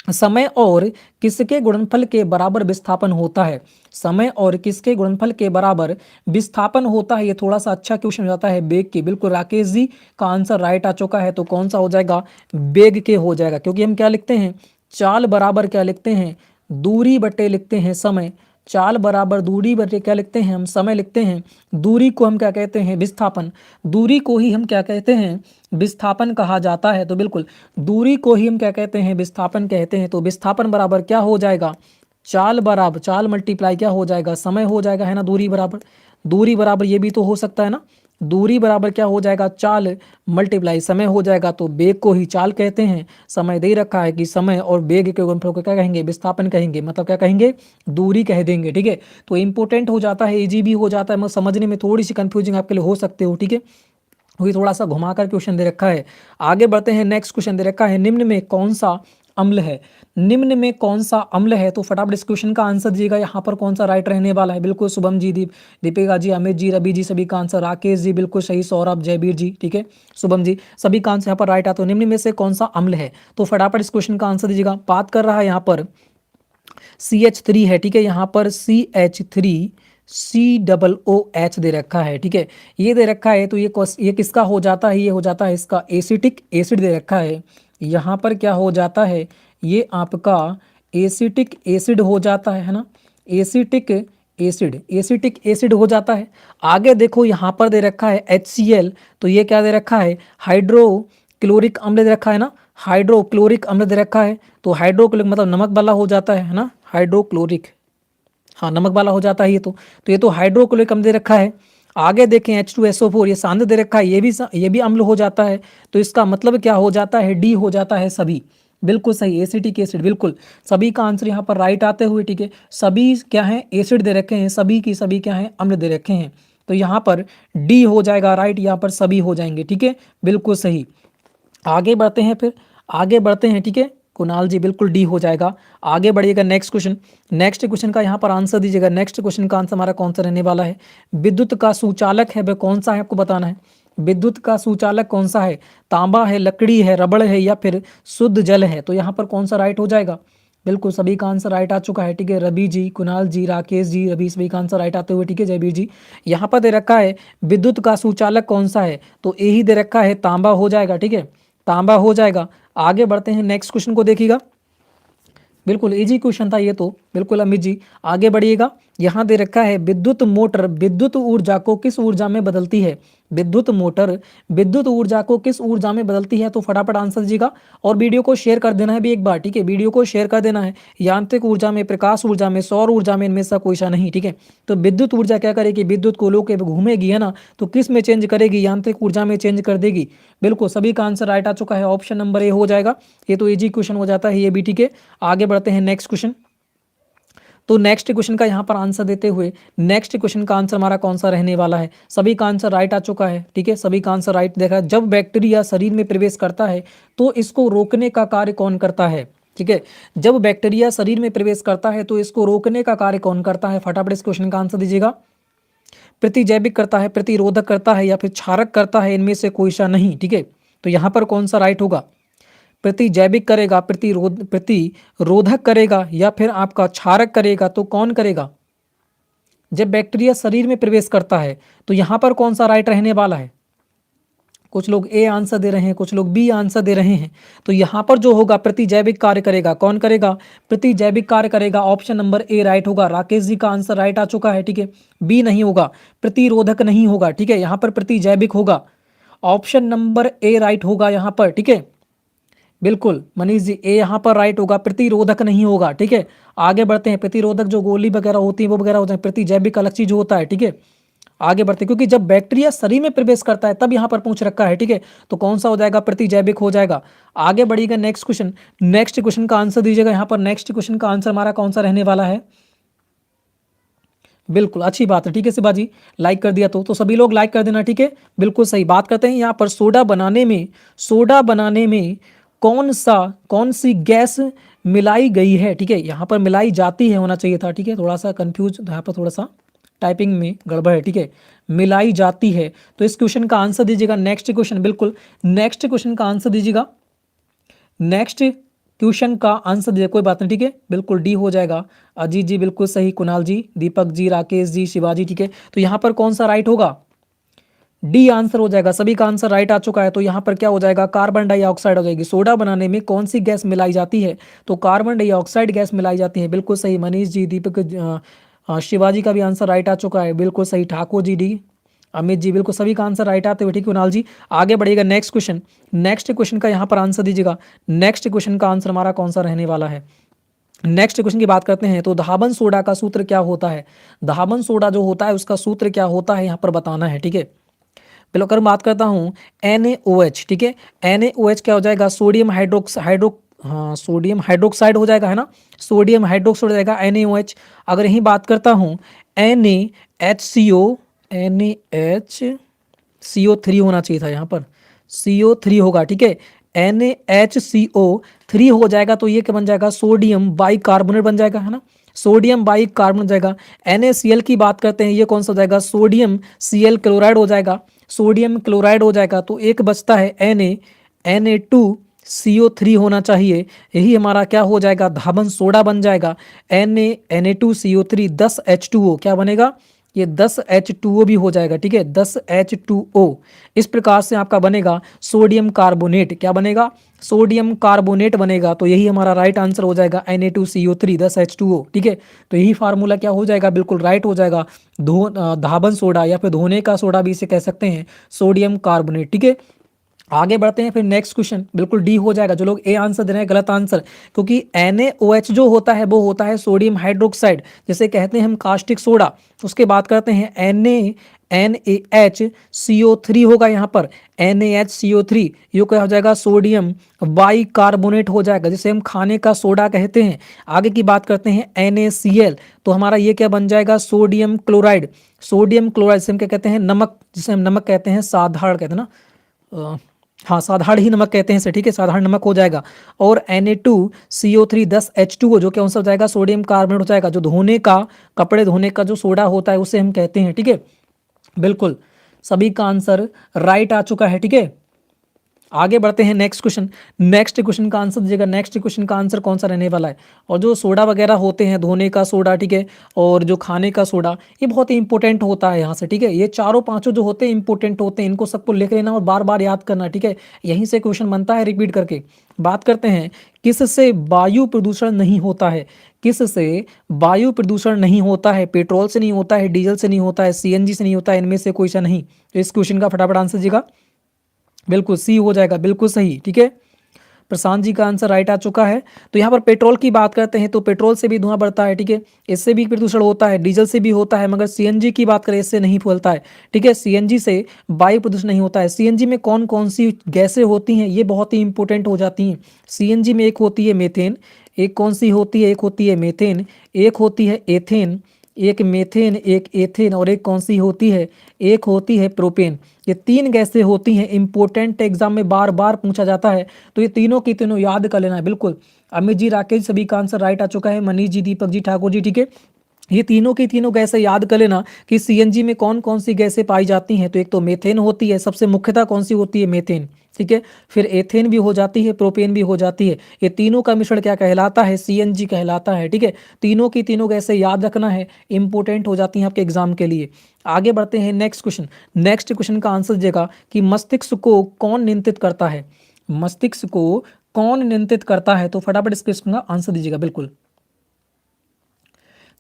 समय और किसके गुणनफल के बराबर विस्थापन होता है, समय और किसके गुणनफल के बराबर विस्थापन होता है, ये थोड़ा सा अच्छा क्वेश्चन हो जाता है बेग के। बिल्कुल राकेश जी का आंसर राइट आ चुका है, तो कौन सा हो जाएगा, बेग के हो जाएगा। क्योंकि हम क्या लिखते हैं, चाल बराबर क्या लिखते हैं, दूरी बटे लिखते हैं समय। चाल बराबर दूरी बटे क्या लिखते हैं, हम समय लिखते हैं। दूरी को हम क्या कहते हैं, विस्थापन। दूरी को ही हम क्या कहते हैं, विस्थापन कहा जाता है। तो बिल्कुल दूरी को ही हम क्या कहते हैं, विस्थापन कहते हैं। तो विस्थापन बराबर क्या हो जाएगा, चाल बराबर, चाल मल्टीप्लाई क्या हो जाएगा, समय हो जाएगा, है ना। दूरी बराबर, दूरी बराबर ये भी तो हो सकता है ना, दूरी बराबर क्या हो जाएगा, चाल मल्टीप्लाई समय हो जाएगा। तो बेग को ही चाल कहते हैं। समय दे रखा है कि समय और बेग के गुणनफल को क्या कहेंगे, विस्थापन कहेंगे, मतलब क्या कहेंगे, दूरी कह देंगे, ठीक है। तो इंपोर्टेंट हो जाता है, इजी भी हो जाता है, मतलब समझने में थोड़ी सी कंफ्यूजिंग आपके लिए हो सकते हो, ठीक है। वही थोड़ा सा घुमाकर क्वेश्चन दे रखा है। आगे बढ़ते हैं, नेक्स्ट क्वेश्चन दे रखा है निम्न में कौन सा अम्ल है, निम्न में कौन सा अम्ल है, तो फटाफट इस क्वेश्चन का आंसर दीजिएगा, यहाँ पर कौन सा राइट रहने वाला है। बिल्कुल शुभम जी, दीपिका जी, अमित जी, रवि जी, सभी का आंसर, राकेश जी बिल्कुल सही, सौरभ, जयबीर जी, ठीक है, शुभम जी, सभी का आंसर यहाँ पर राइट आता है। निम्न में से कौन सा अम्ल है, तो फटाफट इस क्वेश्चन का आंसर दीजिएगा। बात कर रहा है यहाँ पर CH3 है, ठीक है, यहाँ पर CH3 COOH दे रखा है, ठीक है, ये दे रखा है। तो ये किसका हो जाता है, ये हो जाता है इसका एसिटिक एसिड दे रखा है। यहाँ पर क्या हो जाता है, ये आपका एसिटिक एसिड हो जाता है ना, एसिटिक एसिड, एसिटिक एसिड हो जाता है। आगे देखो यहाँ पर दे रखा है HCl, तो ये क्या दे रखा है, हाइड्रोक्लोरिक अम्ल दे रखा है ना, हाइड्रोक्लोरिक अम्ल दे रखा है। तो हाइड्रोक्लोरिक मतलब नमक वाला हो जाता है ना, हाइड्रोक्लोरिक, हाँ नमक वाला हो जाता है ये तो ये तो हाइड्रोक्लोरिक अम्ल दे रखा है। आगे देखें H2SO4, ये सांद्र दे रखा है, ये भी अम्ल हो जाता है। तो इसका मतलब क्या हो जाता है, डी हो जाता है सभी। बिल्कुल सही, एसिटिक एसिड, बिल्कुल सभी का आंसर यहाँ पर राइट आते हुए, ठीक है। सभी क्या है, एसिड दे रखे हैं, सभी की सभी क्या है, अम्ल दे रखे हैं। तो यहाँ पर डी हो जाएगा राइट, यहाँ पर सभी हो जाएंगे, ठीक है, बिल्कुल सही। आगे बढ़ते हैं फिर, आगे बढ़ते हैं, ठीक है, कुणाल जी बिल्कुल डी हो जाएगा। आगे बढ़िएगा, नेक्स्ट क्वेश्चन, नेक्स्ट क्वेश्चन का यहाँ पर आंसर दीजिएगा। नेक्स्ट क्वेश्चन का आंसर हमारा कौन सा रहने वाला है, विद्युत का सुचालक है वह कौन सा है, आपको बताना है। विद्युत का सुचालक कौन सा है, तांबा है, लकड़ी है, रबड़ है, या फिर शुद्ध जल है। तो यहाँ पर कौन सा राइट हो जाएगा, बिल्कुल सभी का आंसर राइट आ चुका है, ठीक है। रवि जी, कुणाल जी, राकेश जी, रवि, सभी का आंसर राइट आते हुए, ठीक है। जयवीर जी, यहाँ पर दे रखा है विद्युत का सुचालक कौन सा है, तो ए ही दे रखा है, तांबा हो जाएगा, ठीक है, तांबा हो जाएगा। आगे बढ़ते हैं, नेक्स्ट क्वेश्चन को देखिएगा। बिल्कुल इजी क्वेश्चन था ये तो, बिल्कुल अमित जी आगे बढ़िएगा। यहाँ दे रखा है विद्युत मोटर विद्युत ऊर्जा को किस ऊर्जा में बदलती है, विद्युत मोटर विद्युत ऊर्जा को किस ऊर्जा में बदलती है, तो फटाफट आंसर दीजिएगा और वीडियो को शेयर कर देना है भी एक बार, ठीक है, वीडियो को शेयर कर देना है। यांत्रिक ऊर्जा में, प्रकाश ऊर्जा में, सौर ऊर्जा में, इनमें से कोई सा नहीं, ठीक है। तो विद्युत ऊर्जा क्या करेगी, विद्युत को लोग घूमेगी, है ना, तो किस में चेंज करेगी, यांत्रिक ऊर्जा में चेंज कर देगी। बिल्कुल सभी का आंसर राइट आ चुका है, ऑप्शन नंबर ए हो जाएगा। ये तो इजी क्वेश्चन हो जाता है ये भी, ठीक है। आगे बढ़ते हैं नेक्स्ट क्वेश्चन। तो नेक्स्ट क्वेश्चन का यहाँ पर आंसर देते हुए, नेक्स्ट क्वेश्चन का आंसर हमारा कौन सा रहने वाला है, सभी का आंसर राइट आ चुका है, ठीक है, सभी का आंसर राइट देखा है। जब बैक्टीरिया शरीर में प्रवेश करता है तो इसको रोकने का कार्य कौन करता है, ठीक है। जब बैक्टीरिया शरीर में प्रवेश करता है तो इसको रोकने का कार्य कौन करता है, फटाफट इस क्वेश्चन का आंसर दीजिएगा। प्रतिजैविक करता है, प्रतिरोधक करता है, या फिर क्षारक करता है, इनमें से कोई सा नहीं, ठीक है। तो यहाँ पर कौन सा राइट होगा, प्रतिजैविक करेगा, प्रतिरोधक करेगा, या फिर आपका क्षारक करेगा, तो कौन करेगा। जब बैक्टीरिया शरीर में प्रवेश करता है तो यहाँ पर कौन सा राइट रहने वाला है, कुछ लोग ए आंसर दे रहे हैं, कुछ लोग बी आंसर दे रहे हैं। तो यहाँ पर जो होगा प्रतिजैविक कार्य करेगा, कौन करेगा, प्रतिजैविक कार्य करेगा, ऑप्शन नंबर ए राइट होगा। राकेश जी का आंसर राइट आ चुका है, ठीक है, बी नहीं होगा, प्रतिरोधक नहीं होगा, ठीक है, यहाँ पर प्रतिजैविक होगा, ऑप्शन नंबर ए राइट होगा यहाँ पर, ठीक है। बिल्कुल मनीष जी, ए यहाँ पर राइट होगा, प्रतिरोधक नहीं होगा, ठीक है। आगे बढ़ते हैं, प्रतिरोधक जो गोली वगैरह होती है वो वगैरह होता है, प्रतिजैविक अलग चीज होता है, ठीक है। आगे बढ़ते हैं, क्योंकि जब बैक्टीरिया शरीर में प्रवेश करता है तब यहाँ पर पूछ रखा है, ठीक है, तो कौन सा हो जाएगा, प्रतिजैविक हो जाएगा। आगे बढ़िएगा, नेक्स्ट क्वेश्चन, नेक्स्ट क्वेश्चन का आंसर दीजिएगा। यहाँ पर नेक्स्ट क्वेश्चन का आंसर हमारा कौन सा रहने वाला है, बिल्कुल अच्छी बात है, ठीक है शिवाजी, लाइक कर दिया तो सभी लोग लाइक कर देना, ठीक है। बिल्कुल सही बात करते हैं, यहाँ पर सोडा बनाने में कौन सी गैस मिलाई गई है, ठीक है, यहाँ पर मिलाई जाती है होना चाहिए था, ठीक है, थोड़ा सा कंफ्यूज यहाँ पर, थोड़ा सा टाइपिंग में गड़बड़ है, ठीक है, मिलाई जाती है। तो इस क्वेश्चन का आंसर दीजिएगा। नेक्स्ट क्वेश्चन, बिल्कुल नेक्स्ट क्वेश्चन का आंसर दीजिएगा, नेक्स्ट क्वेश्चन का आंसर दीजिए, कोई बात नहीं, ठीक है, बिल्कुल डी हो जाएगा। अजीत जी बिल्कुल सही, कुणाल जी, दीपक जी, राकेश जी, शिवाजी, ठीक है। तो यहाँ पर कौन सा राइट होगा, डी आंसर हो जाएगा, सभी का आंसर राइट आ चुका है। तो यहाँ पर क्या हो जाएगा, कार्बन डाइऑक्साइड हो जाएगी। सोडा बनाने में कौन सी गैस मिलाई जाती है, तो कार्बन डाइऑक्साइड गैस मिलाई जाती है, बिल्कुल सही मनीष जी, दीपक, शिवाजी का भी आंसर राइट आ चुका है, बिल्कुल सही, ठाकुर जी, डी, अमित जी, बिल्कुल सभी का आंसर राइट आते हुए, ठीक है कुणाल जी। आगे बढ़िएगा, नेक्स्ट क्वेश्चन, नेक्स्ट क्वेश्चन का यहाँ पर आंसर दीजिएगा। नेक्स्ट क्वेश्चन का आंसर हमारा कौन सा रहने वाला है, नेक्स्ट क्वेश्चन की बात करते हैं। तो धाबन सोडा का सूत्र क्या होता है, धाबन सोडा जो होता है उसका सूत्र क्या होता है यहाँ पर बताना है, ठीक है। पहले अगर बात करता हूँ NaOH, ठीक है, NaOH क्या हो जाएगा, सोडियम सोडियम हाइड्रोक्साइड हो जाएगा, है ना, सोडियम हाइड्रोक्साइड हो जाएगा NaOH। अगर यही बात करता हूँ NaHCO होना चाहिए था, यहाँ पर CO3 होगा, ठीक है, NaHCO3 हो जाएगा, तो ये क्या बन जाएगा, सोडियम बाइकार्बोनेट बन जाएगा, है ना, सोडियम बाइकार्बोनेट जाएगा। NaCl की बात करते हैं, ये कौन सा हो जाएगा, सोडियम Cl क्लोराइड हो जाएगा, सोडियम क्लोराइड हो जाएगा। तो एक बचता है Na2CO3 होना चाहिए, यही हमारा क्या हो जाएगा, धाबन सोडा बन जाएगा। Na2CO3 10H2O क्या बनेगा, ये 10H2O भी हो जाएगा, ठीक है, 10H2O। इस प्रकार से आपका बनेगा सोडियम कार्बोनेट, क्या बनेगा, सोडियम कार्बोनेट बनेगा। तो यही हमारा राइट आंसर हो जाएगा Na2CO3 10H2O, ठीक है। तो यही फार्मूला क्या हो जाएगा, बिल्कुल राइट हो जाएगा, धाबन सोडा या फिर धोने का सोडा भी इसे कह सकते हैं, सोडियम कार्बोनेट, ठीक है। आगे बढ़ते हैं, फिर नेक्स्ट क्वेश्चन, बिल्कुल डी हो जाएगा। जो लोग ए आंसर दे रहे हैं गलत आंसर, क्योंकि NaOH जो होता है वो होता है सोडियम हाइड्रोक्साइड, जैसे कहते हैं हम कास्टिक सोडा। उसके बात करते हैं NaHCO3 होगा, यहाँ पर NaHCO3 ये क्या हो जाएगा, सोडियम बाइकार्बोनेट हो जाएगा, जिसे हम खाने का सोडा कहते हैं। आगे की बात करते हैं NaCl, तो हमारा ये क्या बन जाएगा, सोडियम क्लोराइड, सोडियम क्लोराइड से हम क्या कहते हैं, नमक, जिसे हम नमक कहते हैं, साधारण कहते हैं ना, हाँ साधारण ही नमक कहते हैं इसे, ठीक है, साधारण नमक हो जाएगा। और Na2CO3 10H2O जो क्या हो जाएगा, सोडियम कार्बोनेट हो जाएगा, जो धोने का, कपड़े धोने का जो सोडा होता है उसे हम कहते हैं, ठीक है। बिल्कुल सभी का आंसर राइट आ चुका है, ठीक है। आगे बढ़ते हैं नेक्स्ट क्वेश्चन। नेक्स्ट क्वेश्चन का आंसर दीजिएगा। नेक्स्ट क्वेश्चन का आंसर कौन सा रहने वाला है? और जो सोडा वगैरह होते हैं, धोने का सोडा, ठीक है, और जो खाने का सोडा, ये बहुत ही इंपॉर्टेंट होता है यहाँ से, ठीक है। ये चारों पांचों जो होते हैं इंपॉर्टेंट होते हैं, इनको सबको लिख लेना और बार बार याद करना, ठीक है। यहीं से क्वेश्चन बनता है रिपीट करके। बात करते हैं किससे वायु प्रदूषण नहीं होता है? किससे वायु प्रदूषण नहीं होता है? पेट्रोल से नहीं होता है, डीजल से नहीं होता है, सीएनजी से नहीं होता है, इनमें से कोई सा नहीं। तो इस क्वेश्चन का फटाफट आंसर दीजिएगा। बिल्कुल सी हो जाएगा, बिल्कुल सही, ठीक है। प्रशांत जी का आंसर राइट आ चुका है। तो यहाँ पर पेट्रोल की बात करते हैं तो पेट्रोल से भी धुआं बढ़ता है, ठीक है, इससे भी प्रदूषण होता है, डीजल से भी होता है, मगर सीएनजी की बात करें इससे नहीं फैलता है, ठीक है। सीएनजी से वायु प्रदूषण नहीं होता है। सीएनजी में कौन कौन सी गैसें होती हैं, ये बहुत ही इंपॉर्टेंट हो जाती हैं। सीएनजी में एक होती है मेथेन, एक कौन सी होती है? एक होती है मेथेन, एक होती है एथेन, एक मेथेन, एक एथेन, और एक कौन सी होती है? एक होती है प्रोपेन। ये तीन गैसें होती हैं, इंपॉर्टेंट एग्जाम में बार बार पूछा जाता है, तो ये तीनों की तीनों याद कर लेना है। बिल्कुल अमित जी, राकेश, सभी का आंसर राइट आ चुका है। मनीष जी, दीपक जी, ठाकुर जी, ठीक है। ये तीनों की तीनों गैसें याद कर लेना कि सीएनजी में कौन कौन सी गैसें पाई जाती हैं। तो एक तो मेथेन होती है, सबसे मुख्यतः कौन सी होती है? मेथेन, ठीक है। फिर एथेन भी हो जाती है, प्रोपेन भी हो जाती है। ये तीनों का मिश्रण क्या कहलाता है? सीएनजी कहलाता है, ठीक है। तीनों की तीनों गैसें याद रखना है, इंपॉर्टेंट हो जाती हैं आपके एग्जाम के लिए। आगे बढ़ते हैं नेक्स्ट क्वेश्चन। नेक्स्ट क्वेश्चन का आंसर दीजिएगा कि मस्तिष्क को कौन नियंत्रित करता है? मस्तिष्क को कौन नियंत्रित करता है? तो फटाफट इस क्वेश्चन का आंसर दीजिएगा। बिल्कुल,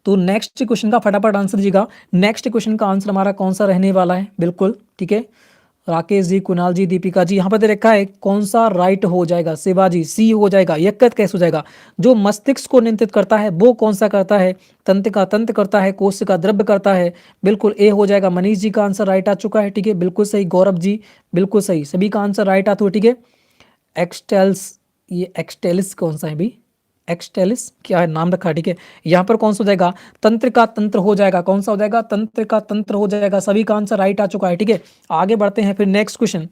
तो नेक्स्ट क्वेश्चन का फटाफट आंसर दीजिएगा। नेक्स्ट क्वेश्चन का आंसर हमारा कौन सा रहने वाला है? बिल्कुल, ठीक है। राकेश जी, कुणाल जी, दीपिका जी, यहाँ पर दे रखा है कौन सा राइट हो जाएगा? शिवाजी, सी हो जाएगा। यकृत कैसे हो जाएगा? जो मस्तिष्क को नियंत्रित करता है वो कौन सा करता है? तंत्र का तंत्र करता है, कोश का द्रव्य करता है। बिल्कुल ए हो जाएगा। मनीष जी का आंसर राइट आ चुका है, ठीक है, बिल्कुल सही। गौरव जी बिल्कुल सही, सभी का आंसर राइट आ चुका है, ठीक है। एक्सटेल्स, ये एक्सटेलिस कौन सा है भाई? एक्सटेलिस क्या है नाम रखा, ठीक है। यहाँ पर कौन सा हो जाएगा? तंत्र का तंत्र हो जाएगा। कौन सा हो जाएगा? तंत्र का तंत्र हो जाएगा। सभी का आंसर राइट आ चुका है, ठीक है। आगे बढ़ते हैं फिर नेक्स्ट क्वेश्चन।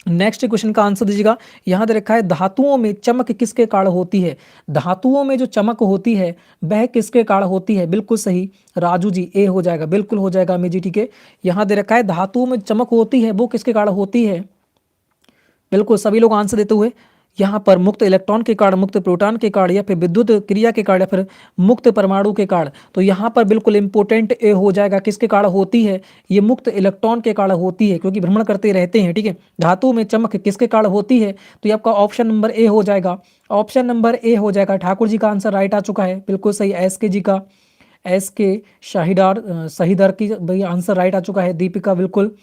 नेक्स्ट क्वेश्चन का आंसर दीजिएगा। यहाँ दे रखा है धातुओं में चमक किसके कारण होती है? धातुओं में जो चमक होती है वह किसके कारण होती है? बिल्कुल सही राजू जी, ए हो जाएगा, बिल्कुल हो जाएगा अमित जी, ठीक है। यहाँ दे रखा है धातुओं में चमक होती है वो किसके कारण होती है? बिल्कुल सभी लोग आंसर देते हुए यहाँ पर मुक्त इलेक्ट्रॉन के कारण, मुक्त प्रोटॉन के कारण, या फिर विद्युत क्रिया के कारण, या फिर मुक्त परमाणु के कारण। तो यहाँ पर बिल्कुल इंपॉर्टेंट ए हो जाएगा। किसके कारण होती है? ये मुक्त इलेक्ट्रॉन के कारण होती है, क्योंकि भ्रमण करते रहते हैं, ठीक है। धातु में चमक किसके कारण होती है? तो ये आपका ऑप्शन नंबर ए हो जाएगा। ऑप्शन नंबर ए हो जाएगा। ठाकुर जी का आंसर राइट आ चुका है, बिल्कुल सही। एस के जी का, एस के शाहीदार, शहीदार की भाई आंसर राइट आ चुका है। दीपिका बिल्कुल,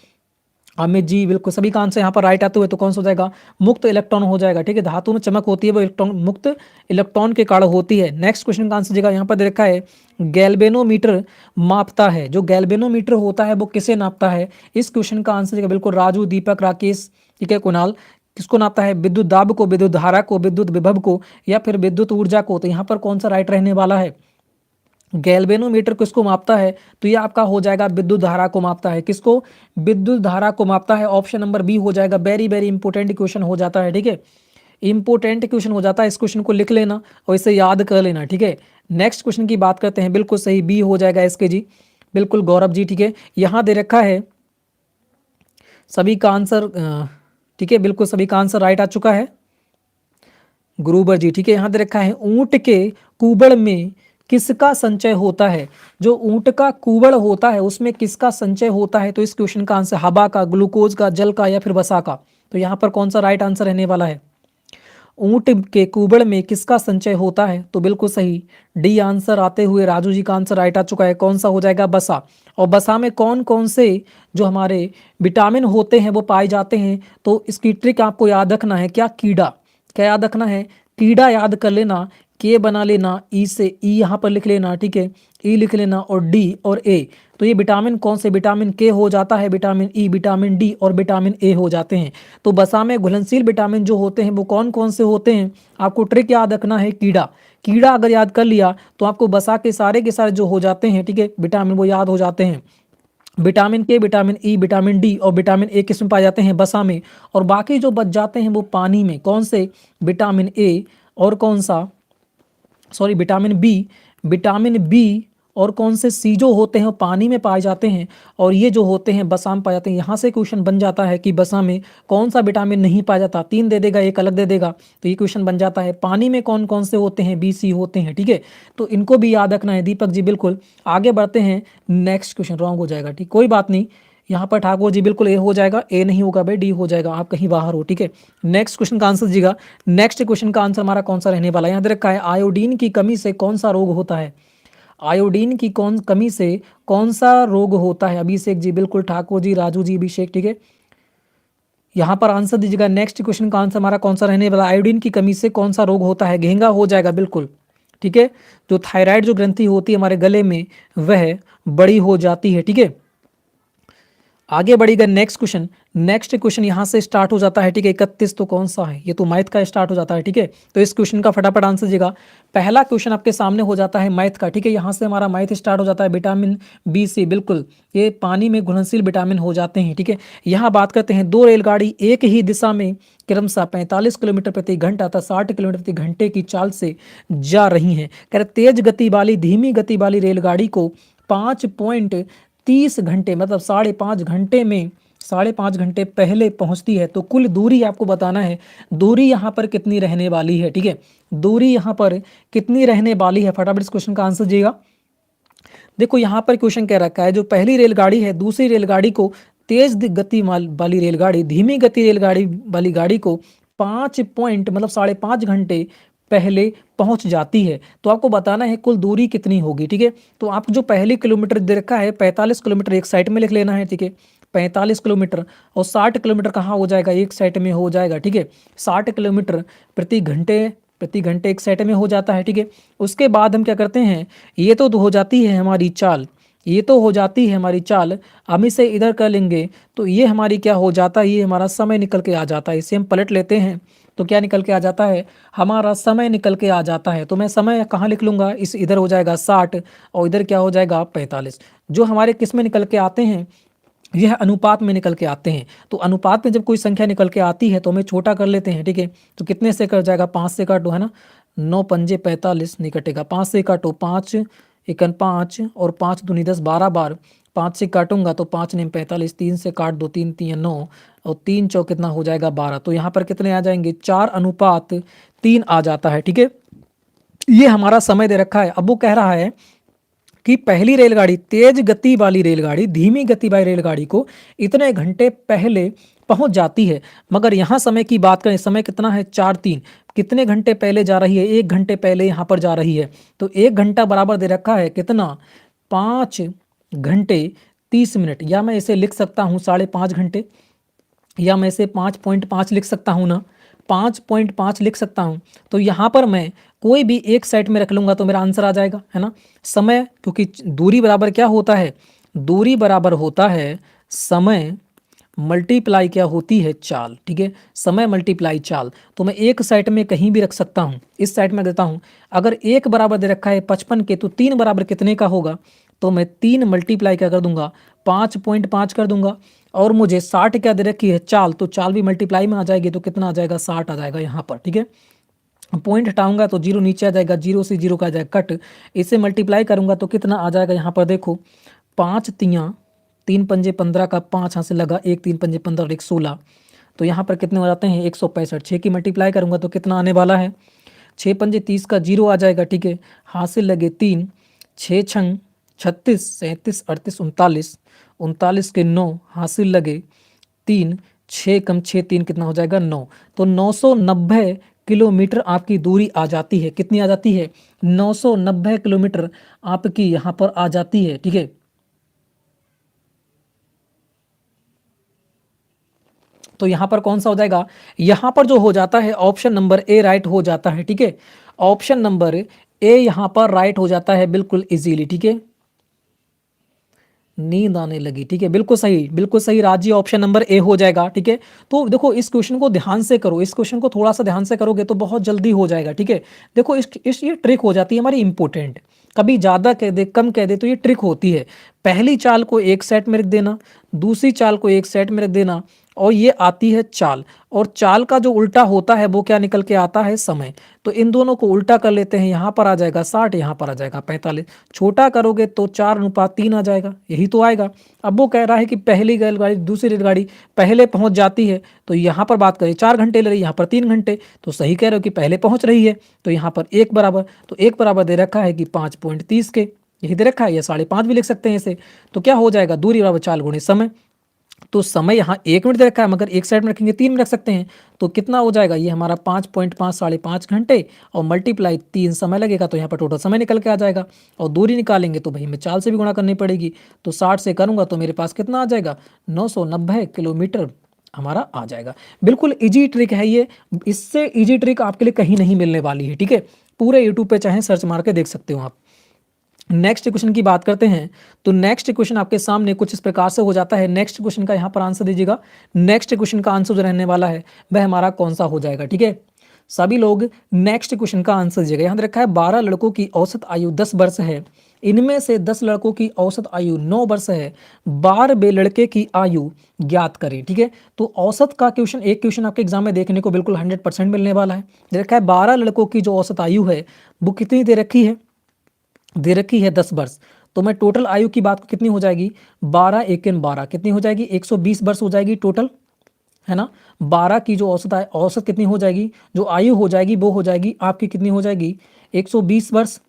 अमित जी बिल्कुल, सभी का आंसर यहाँ पर राइट आते हुए तो कौन सा हो जाएगा? मुक्त इलेक्ट्रॉन हो जाएगा, ठीक है। धातु में चमक होती है वो इलेक्ट्रॉन, मुक्त इलेक्ट्रॉन के कारण होती है। नेक्स्ट क्वेश्चन का आंसर यहाँ पर दे रखा है गैल्वेनोमीटर मापता है। जो गैल्वेनोमीटर होता है वो किसे नापता है? इस क्वेश्चन का आंसर बिल्कुल राजू, दीपक, राकेश, ठीक है, कुणाल। किसको नापता है? विद्युत दाब को, विद्युत धारा को, विद्युत विभव को, या फिर विद्युत ऊर्जा को। तो यहाँ पर कौन सा राइट रहने वाला है? गैल्वेनोमीटर किसको मापता है? तो ये आपका हो जाएगा विद्युत धारा को मापता है। किसको? विद्युत धारा को मापता है। ऑप्शन नंबर बी हो जाएगा। वेरी वेरी इंपॉर्टेंट क्वेश्चन हो जाता है, ठीक है। इंपॉर्टेंट क्वेश्चन हो जाता है, इस क्वेश्चन को लिख लेना और इसे याद कर लेना, ठीक है। नेक्स्ट क्वेश्चन की बात करते हैं। बिल्कुल सही, बी हो जाएगा एसके जी, बिल्कुल गौरव जी, ठीक है। यहाँ दे रखा है सभी का आंसर, ठीक है, बिल्कुल सभी का आंसर राइट आ चुका है। गुरुबर जी, ठीक है। यहाँ दे रखा है ऊंट के कुबड़ में किसका संचय होता है? जो ऊंट का कुबड़ होता है उसमें किसका संचय होता है? तो इस क्वेश्चन का आंसर हवा का, ग्लूकोज का, जल का, या फिर वसा का। तो यहाँ पर कौन सा राइट आंसर रहने वाला है? ऊंट के कुबड़ में किसका संचय होता है? तो बिल्कुल सही डी आंसर आते हुए राजू जी का आंसर राइट आ चुका है। कौन सा हो जाएगा? वसा। और वसा में कौन कौन से जो हमारे विटामिन होते हैं वो पाए जाते हैं? तो इसकी ट्रिक आपको याद रखना है। क्या? कीड़ा। क्या याद रखना है? कीड़ा याद कर लेना, के बना लेना, ई से, ई यहाँ पर लिख लेना, ठीक है, ई लिख लेना, और डी और ए। तो ये विटामिन कौन से? विटामिन के हो जाता है, विटामिन ई, विटामिन डी और विटामिन ए हो जाते हैं। तो वसा में घुलनशील विटामिन जो होते हैं वो कौन कौन से होते हैं? आपको ट्रिक याद रखना है, कीड़ा। कीड़ा अगर याद कर लिया तो आपको वसा के सारे जो हो जाते हैं, ठीक है, विटामिन, वो याद हो जाते हैं। विटामिन के, विटामिन ई, विटामिन डी और विटामिन ए किस में पाए जाते हैं? वसा में। और बाकी जो बच जाते हैं वो पानी में। कौन से? विटामिन ए और कौन सा, sorry, vitamin B, vitamin B और कौन से सी जो होते हैं वो पानी में पाए जाते हैं और ये जो होते हैं बसा में पाए जाते हैं। यहाँ से क्वेश्चन बन जाता है कि बसा में कौन सा विटामिन नहीं पाया जाता, 3 दे देगा, एक अलग दे देगा, तो ये क्वेश्चन बन जाता है। पानी में कौन कौन से होते हैं, बी सी होते हैं, ठीक है, तो इनको भी याद रखना है दीपक जी। बिल्कुल, आगे बढ़ते हैं। नेक्स्ट क्वेश्चन रॉन्ग हो जाएगा, ठीक, कोई बात नहीं, यहाँ पर ठाकुर जी बिल्कुल ए हो जाएगा, ए नहीं होगा भाई, डी हो जाएगा, आप कहीं बाहर हो, ठीक है। नेक्स्ट क्वेश्चन का आंसर दीजिएगा। नेक्स्ट क्वेश्चन का आंसर हमारा कौन सा रहने वाला है, यहाँ दे रखा है आयोडीन की कमी से कौन सा रोग होता है। आयोडीन की कमी से कौन सा रोग होता है, अभिषेक जी बिल्कुल, ठाकुर जी, राजू जी, अभिषेक, ठीक है, यहाँ पर आंसर दीजिएगा। नेक्स्ट क्वेश्चन का आंसर हमारा कौन सा रहने वाला, आयोडीन की कमी से कौन सा रोग होता है, घेंगा हो जाएगा बिल्कुल, ठीक है। जो थायराइड जो ग्रंथि होती है हमारे गले में वह बड़ी हो जाती है, ठीक है। आगे बढ़ेगा नेक्स्ट क्वेश्चन। नेक्स्ट क्वेश्चन यहाँ से स्टार्ट हो जाता है, ठीक है। 31 तो कौन सा है, ये तो मैथ का स्टार्ट हो जाता है, ठीक है। तो इस क्वेश्चन का फटाफट आंसर दीजिएगा। पहला क्वेश्चन आपके सामने हो जाता है मैथ का, ठीक है। यहाँ से हमारा मैथ स्टार्ट हो जाता है, विटामिन बी सी, बिल्कुल, ये पानी में घुलनशील विटामिन हो जाते हैं, ठीक है। यहाँ बात करते हैं, 2 रेलगाड़ी एक ही दिशा में क्रमशः 45 किलोमीटर प्रति घंटा तथा 60 किलोमीटर प्रति घंटे की चाल से जा रही हैं। कह रहे तेज गति वाली धीमी गति वाली रेलगाड़ी को 5.30 घंटे मतलब 5.5 घंटे में 5.5 घंटे पहले पहुंचती है। तो कुल दूरी आपको बताना है, दूरी यहाँ पर कितनी रहने वाली है, ठीक है, दूरी यहाँ पर कितनी रहने वाली है, फटाफट इस क्वेश्चन का आंसर दीजिएगा। देखो यहाँ पर क्वेश्चन कह रखा है, जो पहली रेलगाड़ी है दूसरी रेलगाड़ी को तेज गति वाली रेलगाड़ी धीमी गति रेलगाड़ी वाली गाड़ी को 5.5 घंटे पहले पहुंच जाती है। तो आपको बताना है कुल दूरी कितनी होगी, ठीक है। तो आपको जो पहली किलोमीटर दे रखा है 45 किलोमीटर एक साइड में लिख लेना है, ठीक है, 45 किलोमीटर, और 60 किलोमीटर कहाँ हो जाएगा, एक साइड में हो जाएगा, ठीक है। 60 किलोमीटर प्रति घंटे एक सेट में हो जाता है, ठीक है। उसके बाद हम क्या करते हैं, ये तो हो जाती है हमारी चाल, ये तो हो जाती है हमारी चाल, हम इसे इधर कर लेंगे तो ये हमारी क्या हो जाता है, ये हमारा समय निकल के आ जाता है। इसे हम पलट लेते हैं तो क्या निकल के आ जाता है, हमारा समय निकल के आ जाता है। तो मैं समय कहाँ लिख लूँगा, इस इधर हो जाएगा 60 और इधर क्या हो जाएगा 45। जो हमारे किस में निकल के आते हैं, यह अनुपात में निकल के आते हैं। तो अनुपात में जब कोई संख्या निकल के आती है तो हमें छोटा कर लेते हैं, ठीक है। तो कितने से कट जाएगा, 5 से काटो, है ना, 9 पंजे 45 नहीं कटेगा, 5 से काटो, 5 एकन 5 और 5 दूनी 10, 12 बार 5 से काटूंगा तो 5 ने 45, 3 से काट दो, 3 3 9 और 3 चौक कितना हो जाएगा 12। तो यहाँ पर कितने आ जाएंगे, 4:3 आ जाता है, ठीक है। ये हमारा समय दे रखा है। अब वो कह रहा है कि पहली रेलगाड़ी तेज गति वाली रेलगाड़ी धीमी गति वाली रेलगाड़ी को इतने घंटे पहले पहुंच जाती है। मगर यहाँ समय की बात करें, समय कितना है 4:3, कितने घंटे पहले जा रही है, 1 घंटे पहले यहाँ पर जा रही है। तो 1 घंटा बराबर दे रखा है कितना, 5 घंटे 30 मिनट, या मैं इसे लिख सकता हूँ 5.5 घंटे, या मैं इसे 5.5 लिख सकता हूँ ना, 5.5 लिख सकता हूँ। तो यहाँ पर मैं कोई भी एक साइड में रख लूँगा तो मेरा आंसर आ जाएगा, है ना। समय, क्योंकि दूरी बराबर क्या होता है, दूरी बराबर होता है समय मल्टीप्लाई क्या होती है, चाल, ठीक है, समय मल्टीप्लाई चाल। तो मैं एक साइड में कहीं भी रख सकता हूँ, इस साइड में देता हूँ। अगर 1 बराबर दे रखा है 55 के, तो 3 बराबर कितने का होगा, तो मैं 3 मल्टीप्लाई क्या कर दूंगा, 5.5 कर दूंगा। और मुझे 60 क्या दे रखी है, चाल, तो चाल भी मल्टीप्लाई में आ जाएगी, तो कितना आ जाएगा 60 आ जाएगा यहाँ पर, ठीक है। पॉइंट हटाऊंगा तो 0 नीचे आ जाएगा, 0 से 0 का आ जाएगा कट, इसे मल्टीप्लाई करूंगा तो कितना आ जाएगा यहाँ पर देखो, 5 3 पंजे 15 का 5 यहाँ से लगा, 1 3 पंजे 15 और 1 16, तो यहाँ पर कितने हो जाते हैं 165। 6 की मल्टीप्लाई करूंगा तो कितना आने वाला है, 6 पंजे 30 का 0 आ जाएगा, ठीक है, हासिल लगे 3, 6 छंग 36, 37 38 39, 39 के 9 हासिल लगे 3, 6 कम 6 3 कितना हो जाएगा 9। तो 990 किलोमीटर आपकी दूरी आ जाती है, कितनी आ जाती है, 990 किलोमीटर आपकी यहाँ पर आ जाती है, ठीक है। तो यहाँ पर कौन सा हो जाएगा, यहाँ पर जो हो जाता है ऑप्शन नंबर ए राइट हो जाता है, ठीक है। ऑप्शन नंबर ए यहाँ पर राइट हो जाता है बिल्कुल इजीली, ठीक है। नींद आने लगी, ठीक है, बिल्कुल सही, बिल्कुल सही राजी, ऑप्शन नंबर ए हो जाएगा, ठीक है। तो देखो इस क्वेश्चन को ध्यान से करो, इस क्वेश्चन को थोड़ा सा ध्यान से करोगे तो बहुत जल्दी हो जाएगा, ठीक है। देखो इस ये ट्रिक हो जाती है हमारी इंपॉर्टेंट, कभी ज़्यादा कह दे कम कह दे तो ये ट्रिक होती है। पहली चाल को एक सेट में रख देना, दूसरी चाल को एक सेट में रख देना, और ये आती है चाल, और चाल का जो उल्टा होता है वो क्या निकल के आता है, समय। तो इन दोनों को उल्टा कर लेते हैं, यहाँ पर आ जाएगा 60, यहाँ पर आ जाएगा 45। छोटा करोगे तो 4:3 आ जाएगा, यही तो आएगा। अब वो कह रहा है कि पहली रेलगाड़ी दूसरी रेलगाड़ी पहले पहुंच जाती है, तो यहाँ पर बात करें 4 घंटे ले रही है, यहाँ पर 3 घंटे, तो सही कह रहे हो कि पहले पहुंच रही है। तो यहाँ पर 1 बराबर, तो 1 बराबर दे रखा है कि 5.30 के, यही दे रखा है, या 5.5 भी लिख सकते हैं इसे। तो क्या हो जाएगा, दूरी बराबर चाल गुणे समय। तो समय यहाँ 1 मिनट दे रखा है, मगर एक साइड में रखेंगे 3 मिनट रख सकते हैं, तो कितना हो जाएगा, ये हमारा 5.5 5.5 घंटे, और मल्टीप्लाई 3 समय लगेगा, तो यहाँ पर टोटल समय निकल के आ जाएगा। और दूरी निकालेंगे तो भाई हमें चाल से भी गुणा करनी पड़ेगी, तो 60 से करूँगा तो मेरे पास कितना आ जाएगा, 990 किलोमीटर हमारा आ जाएगा। बिल्कुल इजी ट्रिक है ये, इससे इजी ट्रिक आपके लिए कहीं नहीं मिलने वाली है, ठीक है। पूरे यूट्यूब पे चाहे सर्च मार के देख सकते हो आप। नेक्स्ट क्वेश्चन की बात करते हैं, तो नेक्स्ट क्वेश्चन आपके सामने कुछ इस प्रकार से हो जाता है। नेक्स्ट क्वेश्चन का यहाँ पर आंसर दीजिएगा। नेक्स्ट क्वेश्चन का आंसर जो रहने वाला है वह हमारा कौन सा हो जाएगा, ठीक है। सभी लोग नेक्स्ट क्वेश्चन का आंसर दीजिएगा। यहाँ रखा है 12 लड़कों की औसत आयु 10 वर्ष है, इनमें से 10 लड़कों की औसत आयु 9 वर्ष है, 12वें लड़के की आयु ज्ञात करें, ठीक है। तो औसत का क्वेश्चन, एक क्वेश्चन आपके एग्जाम में देखने को बिल्कुल 100% मिलने वाला है। दे रखा है 12 लड़कों की जो औसत आयु है वो कितनी दे रखी है, दे रखी है 10 वर्ष। तो मैं टोटल आयु की बात कितनी हो जाएगी, 12 1 12 कितनी हो जाएगी, 120 वर्ष हो जाएगी टोटल, है ना। 12 की जो औसत कितनी हो जाएगी, जो आयु हो जाएगी वो हो जाएगी आपकी कितनी हो जाएगी, 120 वर्ष।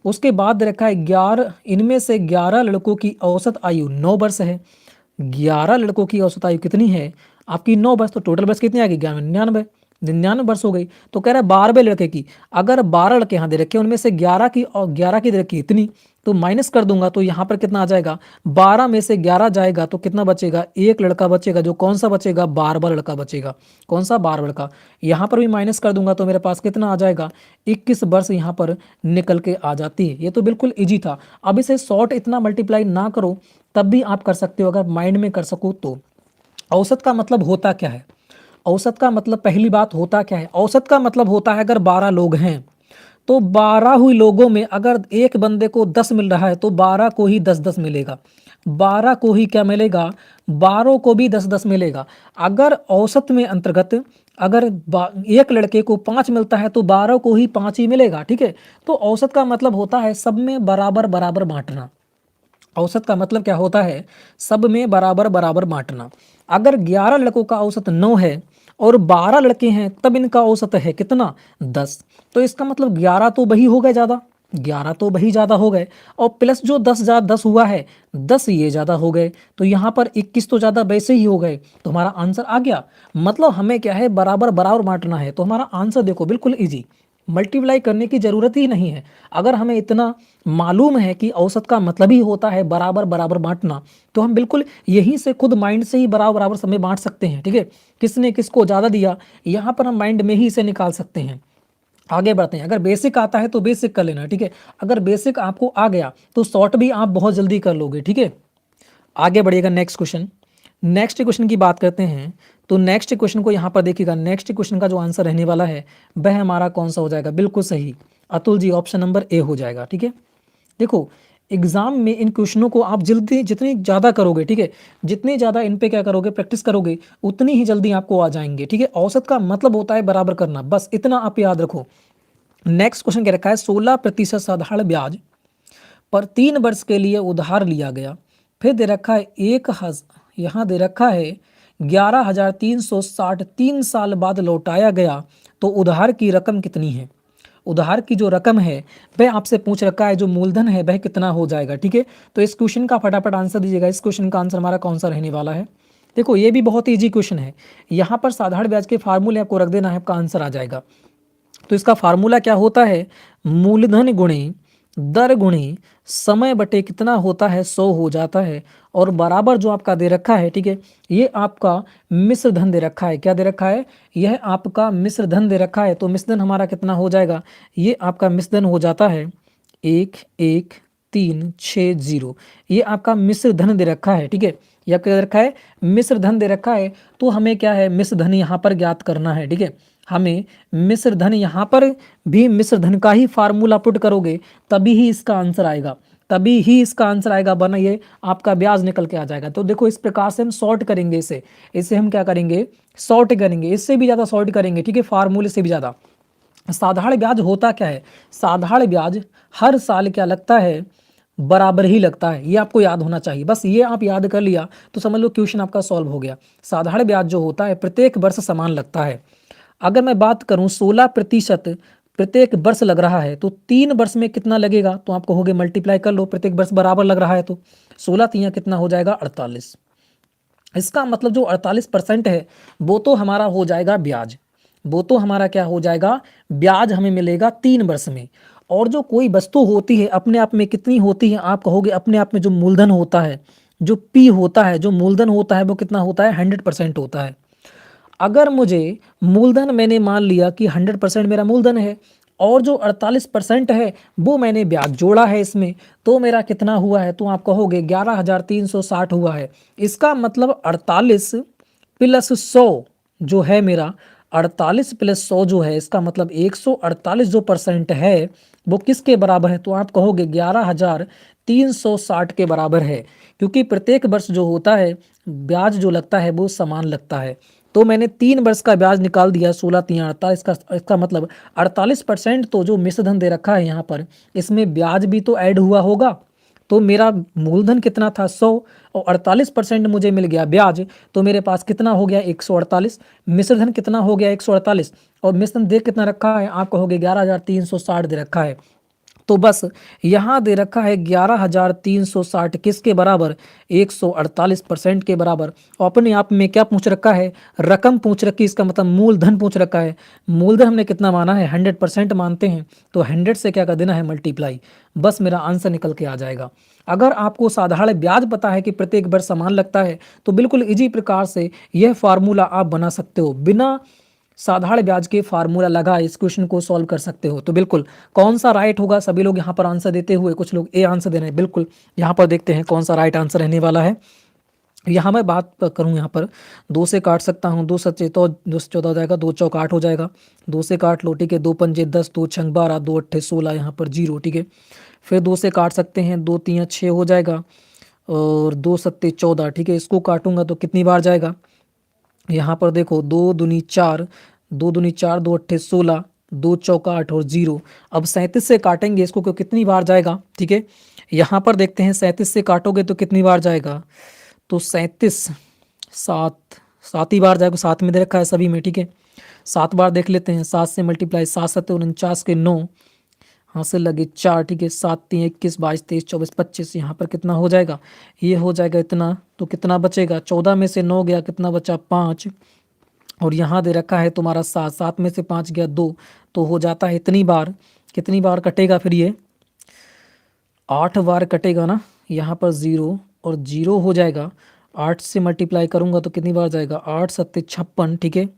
उसके बाद रखा है 11, इनमें से 11 लड़कों की औसत आयु 9 वर्ष है। 11 लड़कों की औसत आयु कितनी है आपकी, 9 वर्ष। तो टोटल वर्ष कितनी आ गई, 99 वर्ष हो गई। तो कह रहा है 12वें लड़के की, अगर 12 लड़के यहाँ दे रखे उनमें से 11 की, और 11 की दे रखी इतनी, तो माइनस कर दूंगा तो यहाँ पर कितना आ जाएगा, 12 में से 11 जाएगा तो कितना बचेगा, एक लड़का बचेगा, जो कौन सा बचेगा, 12वां लड़का बचेगा। कौन सा, 12वां लड़का। यहाँ पर भी माइनस कर दूंगा तो मेरे पास कितना आ जाएगा, 21 वर्ष यहाँ पर निकल के आ जाती है। ये तो बिल्कुल ईजी था। अब इसे शॉर्ट इतना मल्टीप्लाई ना करो, तब भी आप कर सकते हो, अगर माइंड में कर सको तो। औसत का मतलब होता क्या है, औसत का मतलब पहली बात होता क्या है, औसत का मतलब होता है अगर 12 लोग हैं तो 12 हुई लोगों में अगर एक बंदे को 10 मिल रहा है तो 12 को ही 10 10 मिलेगा, 12 को ही क्या मिलेगा, 12 को भी 10 10 मिलेगा। अगर औसत में अंतर्गत अगर एक लड़के को 5 मिलता है तो 12 को ही 5 ही मिलेगा, ठीक है। तो औसत का मतलब होता है सब में बराबर बराबर बांटना। औसत का मतलब क्या होता है, सब में बराबर बराबर बांटना। अगर 11 लड़कों का औसत 9 है और 12 लड़के हैं तब इनका औसत है कितना, 10। तो इसका मतलब 11 तो वही हो गए ज़्यादा, 11 तो वही ज़्यादा हो गए, और प्लस जो 10 हुआ है, 10 ये ज़्यादा हो गए, तो यहाँ पर 21 तो ज़्यादा वैसे ही हो गए। तो हमारा आंसर आ गया। मतलब हमें क्या है, बराबर बराबर बांटना है। तो हमारा आंसर देखो बिल्कुल ईजी, मल्टीप्लाई करने की ज़रूरत ही नहीं है। अगर हमें इतना मालूम है कि औसत का मतलब ही होता है बराबर बराबर बांटना, तो हम बिल्कुल यहीं से खुद माइंड से ही बराबर बराबर समय बांट सकते हैं, ठीक है। किसने किसको ज़्यादा दिया, यहाँ पर हम माइंड में ही इसे निकाल सकते हैं। आगे बढ़ते हैं। अगर बेसिक आता है तो बेसिक कर लेना, ठीक है। अगर बेसिक आपको आ गया तो शॉर्ट भी आप बहुत जल्दी कर लोगे, ठीक है। आगे बढ़िएगा। नेक्स्ट क्वेश्चन, नेक्स्ट क्वेश्चन की बात करते हैं। तो नेक्स्ट क्वेश्चन को यहाँ पर देखिएगा, नेक्स्ट क्वेश्चन का जो आंसर रहने वाला है वह हमारा कौन सा हो जाएगा, बिल्कुल सही Atul ji, option number A हो जाएगा, ठीक है। देखो एग्जाम में इन क्वेश्चनों को आप जल्दी जितनी ज़्यादा करोगे, ठीक है, जितनी ज़्यादा इन पे क्या करोगे, प्रैक्टिस करोगे, उतनी ही जल्दी आपको आ जाएंगे, ठीक है। औसत का मतलब होता है बराबर करना, बस इतना आप याद रखो। नेक्स्ट क्वेश्चन क्या रखा है, 16% साधारण ब्याज पर 3 वर्ष के लिए उधार लिया गया। फिर दे रखा है यहाँ दे रखा है 11,360 3 साल बाद लौटाया गया, तो उधार की रकम कितनी है। उधार की जो रकम है वह आपसे पूछ रखा है, जो मूलधन है वह कितना हो जाएगा, ठीक है। तो इस क्वेश्चन का फटाफट आंसर दीजिएगा। इस क्वेश्चन का आंसर हमारा कौन सा रहने वाला है। देखो ये भी बहुत ईजी क्वेश्चन है। यहाँ पर साधारण ब्याज के फार्मूले आपको रख देना है, आपका आंसर आ जाएगा। तो इसका फार्मूला क्या होता है, मूलधन गुणे दर गुणे समय बटे कितना होता है, 100 हो जाता है, और बराबर जो आपका दे रखा है, ठीक है, ये आपका मिश्र धन दे रखा है। क्या दे रखा है, यह आपका मिश्र धन दे रखा है। तो मिश्र धन हमारा कितना हो जाएगा, ये आपका मिश्र धन हो जाता है 11,360। ये आपका मिश्र धन दे रखा है, ठीक है। यह क्या दे रखा है, मिश्र धन दे रखा है। तो हमें क्या है, मिश्र धन यहाँ पर ज्ञात करना है, ठीक है। हमें मिश्र धन यहाँ पर भी मिश्र धन का ही फार्मूला पुट करोगे तभी ही इसका आंसर आएगा। तभी ही इसका आंसर आएगा, वरना ये आपका ब्याज निकल के आ जाएगा। तो देखो इस प्रकार से हम सॉर्ट करेंगे इसे हम क्या करेंगे, सॉर्ट करेंगे, इससे भी ज़्यादा सॉर्ट करेंगे, ठीक है, फार्मूले से भी ज़्यादा। साधारण ब्याज होता क्या है, साधारण ब्याज हर साल क्या लगता है, बराबर ही लगता है। ये आपको याद होना चाहिए, बस ये आप याद कर लिया तो समझ लो क्वेश्चन आपका सॉल्व हो गया। साधारण ब्याज जो होता है प्रत्येक वर्ष समान लगता है। अगर मैं बात करूं 16% प्रत्येक वर्ष लग रहा है तो 3 वर्ष में कितना लगेगा, तो आप कहोगे मल्टीप्लाई कर लो, प्रत्येक वर्ष बराबर लग रहा है तो 16 तियां कितना हो जाएगा 48। इसका मतलब जो 48% है वो तो हमारा हो जाएगा ब्याज, वो तो हमारा क्या हो जाएगा, ब्याज हमें मिलेगा 3 वर्ष में। और जो कोई वस्तु होती है अपने आप में कितनी होती है, आप कहोगे अपने आप में जो मूलधन होता है, जो पी होता है, जो मूलधन होता है वो कितना होता है, 100% होता है। अगर मुझे मूलधन मैंने मान लिया कि 100% मेरा मूलधन है और जो 48% है वो मैंने ब्याज जोड़ा है इसमें, तो मेरा कितना हुआ है, तो आप कहोगे 11,360 हुआ है। इसका मतलब 48 प्लस 100 जो है मेरा, 48 प्लस 100 जो है, इसका मतलब 148 जो परसेंट है वो किसके बराबर है, तो आप कहोगे 11,360 के बराबर है। क्योंकि प्रत्येक वर्ष जो होता है ब्याज जो लगता है वो समान लगता है। तो मैंने 3 वर्ष का ब्याज निकाल दिया, 16 तियां 48, इसका मतलब 48% तो जो मिश्रधन दे रखा है यहाँ पर, इसमें ब्याज भी तो ऐड हुआ होगा। तो मेरा मूलधन कितना था 100 और 48% मुझे मिल गया ब्याज, तो मेरे पास कितना हो गया 148। मिश्रधन कितना हो गया 148, और मिश्रधन दे कितना रखा है, आप कहोगे 11,360 दे रखा है। तो बस यहाँ दे रखा है 11,360 किसके बराबर, 148% के बराबर। और अपने आप में क्या पूछ रखा है, रकम पूछ रखी, इसका मतलब मूलधन पूछ रखा है। मूलधन हमने कितना माना है, 100% मानते हैं, तो 100 से क्या कर देना है मल्टीप्लाई, बस मेरा आंसर निकल के आ जाएगा। अगर आपको साधारण ब्याज पता है कि प्रत्येक वर्ष समान लगता है तो बिल्कुल इजी प्रकार से यह फार्मूला आप बना सकते हो, बिना साधारण ब्याज के फार्मूला लगा इस क्वेश्चन को सॉल्व कर सकते हो। तो बिल्कुल कौन सा राइट होगा, सभी लोग यहाँ पर आंसर देते हुए, कुछ लोग ए आंसर दे रहे हैं, बिल्कुल यहाँ पर देखते हैं कौन सा राइट आंसर रहने वाला है। यहाँ मैं बात करूँ, यहाँ पर 2 से काट सकता हूँ, 2 सच्चे तो 2 से 14 हो जाएगा, 2 चौक 8 हो जाएगा, 2 से काट लो, ठीक है, 2 पंजे 10, 2 छंग 12, 2 अट्ठे 16, यहाँ पर 0, ठीक है। फिर 2 से काट सकते हैं, 2 तियां 6 हो जाएगा, और 2 सत्ते 14, ठीक है। इसको काटूंगा तो कितनी बार जाएगा, यहाँ पर देखो 2 दूनी 4, 2 दूनी 4, 2 अट्ठे 16, 2 चौका 8 और 0। अब 37 से काटेंगे इसको, क्यों कितनी बार जाएगा, ठीक है। यहाँ पर देखते हैं 37 से काटोगे तो कितनी बार जाएगा, तो 37 सात ही बार जाएगा, 7 में दे रखा है सभी में, ठीक है। 7 बार देख लेते हैं, 7 से मल्टीप्लाई, 7 7 49 के 9, हाँ से लगे 4, ठीक है। 7 3 21 22 23 24 25, यहाँ पर कितना हो जाएगा, ये हो जाएगा इतना, तो कितना बचेगा, 14 में से 9 गया, कितना बचा 5, और यहाँ दे रखा है तुम्हारा 7, 7 में से 5 गया 2, तो हो जाता है इतनी बार। कितनी बार कटेगा फिर ये, 8 बार कटेगा ना, यहाँ पर 0 और 0 हो जाएगा। 8 से मल्टीप्लाई करूँगा तो कितनी बार जाएगा, 8 सत्ते 56, ठीक है।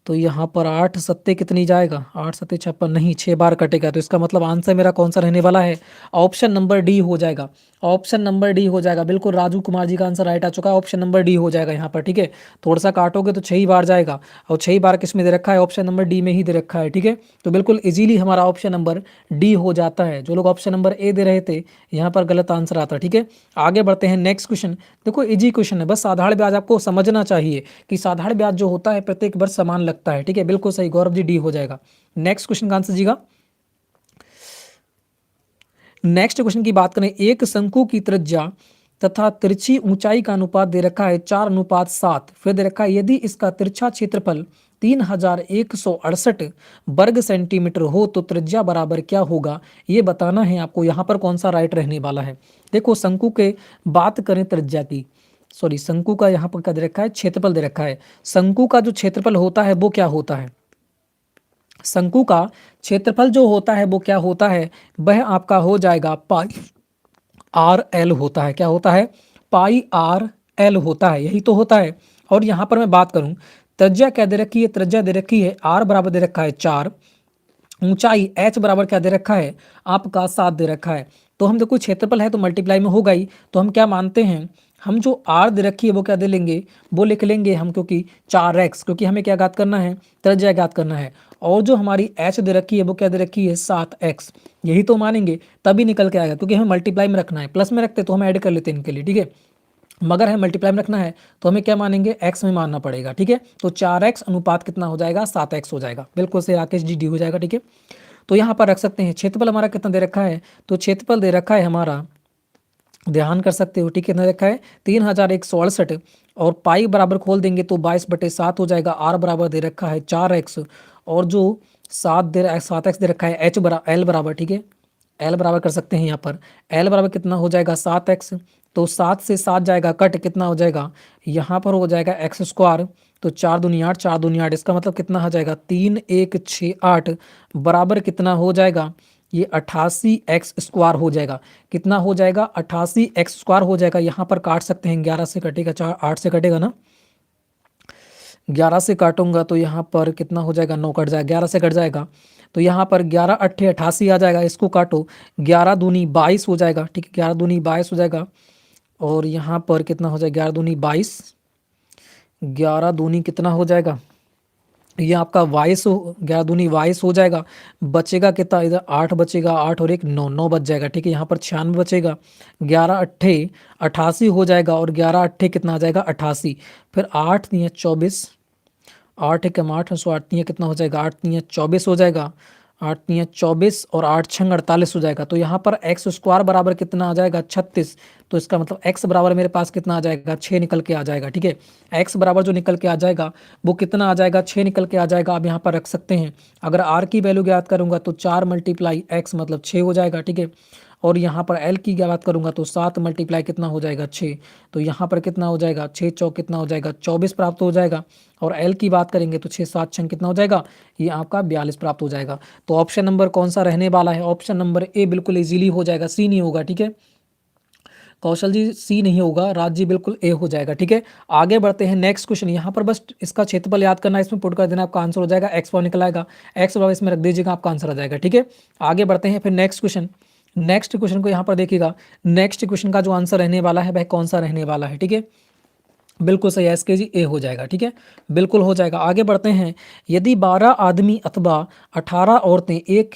तो यहाँ पर 8 सत्ते कितनी जाएगा, 8 सत्ते 56 नहीं, 6 बार कटेगा। तो इसका मतलब आंसर मेरा कौन सा रहने वाला है, ऑप्शन नंबर डी हो जाएगा, ऑप्शन नंबर डी हो जाएगा। बिल्कुल राजू कुमार जी का आंसर राइट आ चुका है, ऑप्शन नंबर डी हो जाएगा यहाँ पर, ठीक है। थोड़ा सा काटोगे तो 6 ही बार जाएगा, और 6 ही बार किस में दे रखा है, ऑप्शन नंबर डी में ही दे रखा है, ठीक है। तो बिल्कुल इजीली हमारा ऑप्शन नंबर डी हो जाता है। जो लोग ऑप्शन नंबर ए दे रहे थे यहाँ पर गलत आंसर आता, ठीक है। आगे बढ़ते हैं, नेक्स्ट क्वेश्चन देखो, इजी क्वेश्चन है, बस साधारण ब्याज आपको समझना चाहिए कि साधारण ब्याज जो होता है प्रत्येक वर्ष समान लगता है, ठीक है। बिल्कुल सही गौरव जी, डी हो जाएगा। नेक्स्ट क्वेश्चन का आंसर जीगा। नेक्स्ट क्वेश्चन की बात करें, एक शंकु की त्रिज्या तथा तिरछी ऊंचाई का अनुपात दे रखा है 4:7, फिर दे रखा है यदि इसका तिरछा क्षेत्रफल 3168 वर्ग सेंटीमीटर हो तो त्रिज्या बराबर क्या होगा, ये बताना है आपको। यहाँ पर कौन सा राइट रहने वाला है, देखो शंकु के बात करें त्रिज्या की, सॉरी शंकु का यहाँ पर क्या दे रखा है, क्षेत्रफल दे रखा है। शंकु का जो क्षेत्रफल होता है वो क्या होता है, शंकु का क्षेत्रफल जो होता है वो क्या होता है, वह आपका हो जाएगा पाई आर एल होता है। क्या होता है, पाई आर एल होता है, यही तो होता है। और यहाँ पर मैं बात करूँ, त्रिज्या क्या दे रखी है, त्रिज्या दे रखी है आर बराबर दे रखा है 4, ऊंचाई एच बराबर क्या दे रखा है आपका 7 दे रखा है। तो हम देखो क्षेत्रफल है तो मल्टीप्लाई में होगा ही, तो हम क्या मानते हैं, हम जो आर दे रखी है वो क्या दे लेंगे, वो लिख लेंगे हम, क्योंकि 4x, क्योंकि हमें क्या ज्ञात करना है, त्रिज्या ज्ञात करना है। और जो हमारी h दे रखी है वो क्या दे रखी है, 7x। यही तो मानेंगे तभी निकल के आएगा, क्योंकि हमें मल्टीप्लाई में रखना है। प्लस में रखते तो हम ऐड कर लेते हैं इनके लिए, ठीक है। मगर हमें मल्टीप्लाई में रखना है तो हमें क्या मानेंगे, x में मानना पड़ेगा, ठीक है। तो 4x अनुपात कितना हो जाएगा, 7x हो जाएगा। बिल्कुल से राकेश जी, डी हो जाएगा, ठीक है। तो यहाँ पर रख सकते हैं। क्षेत्रफल हमारा कितना दे रखा है, तो क्षेत्रफल दे रखा है हमारा, ध्यान कर सकते हो, ठीक है, कितना रखा है, 3168। और पाई बराबर खोल देंगे तो 22/7 हो जाएगा। आर बराबर दे रखा है 4x, और जो 7x दे रखा है, एल बराबर, ठीक है, एल बराबर कर सकते हैं यहाँ पर। एल बराबर कितना हो जाएगा, 7x। तो 7 से 7 जाएगा कट, कितना हो जाएगा, यहाँ पर हो जाएगा एक्स स्क्वायर। तो 4 दूनी 8, 4 दूनी 8, इसका मतलब कितना हो जाएगा, 3168 बराबर कितना हो जाएगा, ये 88x स्क्वायर हो जाएगा। कितना हो जाएगा, 88x स्क्वायर हो जाएगा। यहाँ पर काट सकते हैं, 11 से कटेगा, 4 8 से कटेगा ना, 11 से काटूंगा तो यहाँ पर कितना हो जाएगा, 9 कट जाएगा, 11 से कट जाएगा। तो यहाँ पर 11 अट्ठे 88 आ जाएगा, इसको काटो, 11 दूनी 22 हो जाएगा, ठीक है, 11 दूनी 22 हो जाएगा। और यहाँ पर कितना हो जाएगा, 11 दूनी 22, 11 दूनी कितना हो जाएगा, ये आपका 22 हो, 11 दूनी 22 हो जाएगा। बचेगा कितना, इधर 8 बचेगा, 8 और 1 9, 9 बच जाएगा, ठीक है। यहाँ पर 96 बचेगा, 11 अट्ठे 88 हो जाएगा, और 11 अट्ठे कितना आ जाएगा, 88। फिर 8 तिया 24, 8 एकम 8, 8 तिया कितना हो जाएगा, 8 तिया 24 हो जाएगा, 8 तिया 24 और 8 छंग 48 हो जाएगा। तो यहाँ पर एक्स स्क्वायर बराबर कितना आ जाएगा, 36। तो इसका मतलब x बराबर मेरे पास कितना आ जाएगा, 6 निकल के आ जाएगा, ठीक है। x बराबर जो निकल के आ जाएगा वो कितना आ जाएगा, 6 निकल के आ जाएगा। आप यहाँ पर रख सकते हैं। अगर r की वैल्यू ज्ञात करूंगा तो 4 × x मतलब 6 हो जाएगा, ठीक है। और यहाँ पर l की बात करूंगा तो 7 × कितना हो जाएगा, 6। तो यहाँ पर कितना हो जाएगा, 6 चौक कितना हो जाएगा, 24 प्राप्त हो जाएगा। और l की बात करेंगे तो 6 7 छंग कितना हो जाएगा, ये आपका 42 प्राप्त हो जाएगा। तो ऑप्शन नंबर कौन सा रहने वाला है, ऑप्शन नंबर ए बिल्कुल इजीली हो जाएगा, सी नहीं होगा, ठीक है। कौशल जी सी नहीं होगा, राज जी बिल्कुल ए हो जाएगा, ठीक है। आगे बढ़ते हैं, नेक्स्ट क्वेश्चन। यहाँ पर बस इसका क्षेत्रफल याद करना है, इसमें पुट कर देना, आपका आंसर हो जाएगा, एक्स पावर निकल आएगा, एक्स बराबर इसमें रख दीजिएगा, आपका आंसर आ जाएगा, ठीक है। आगे बढ़ते हैं फिर नेक्स्ट क्वेश्चन। नेक्स्ट क्वेश्चन को यहाँ पर देखिएगा, नेक्स्ट क्वेश्चन का जो आंसर रहने वाला है वह कौन सा रहने वाला है, ठीक है। बिल्कुल सही है, एस के जी ए हो जाएगा, ठीक है, बिल्कुल हो जाएगा। आगे बढ़ते हैं। यदि 12 आदमी अथवा 18 औरतें एक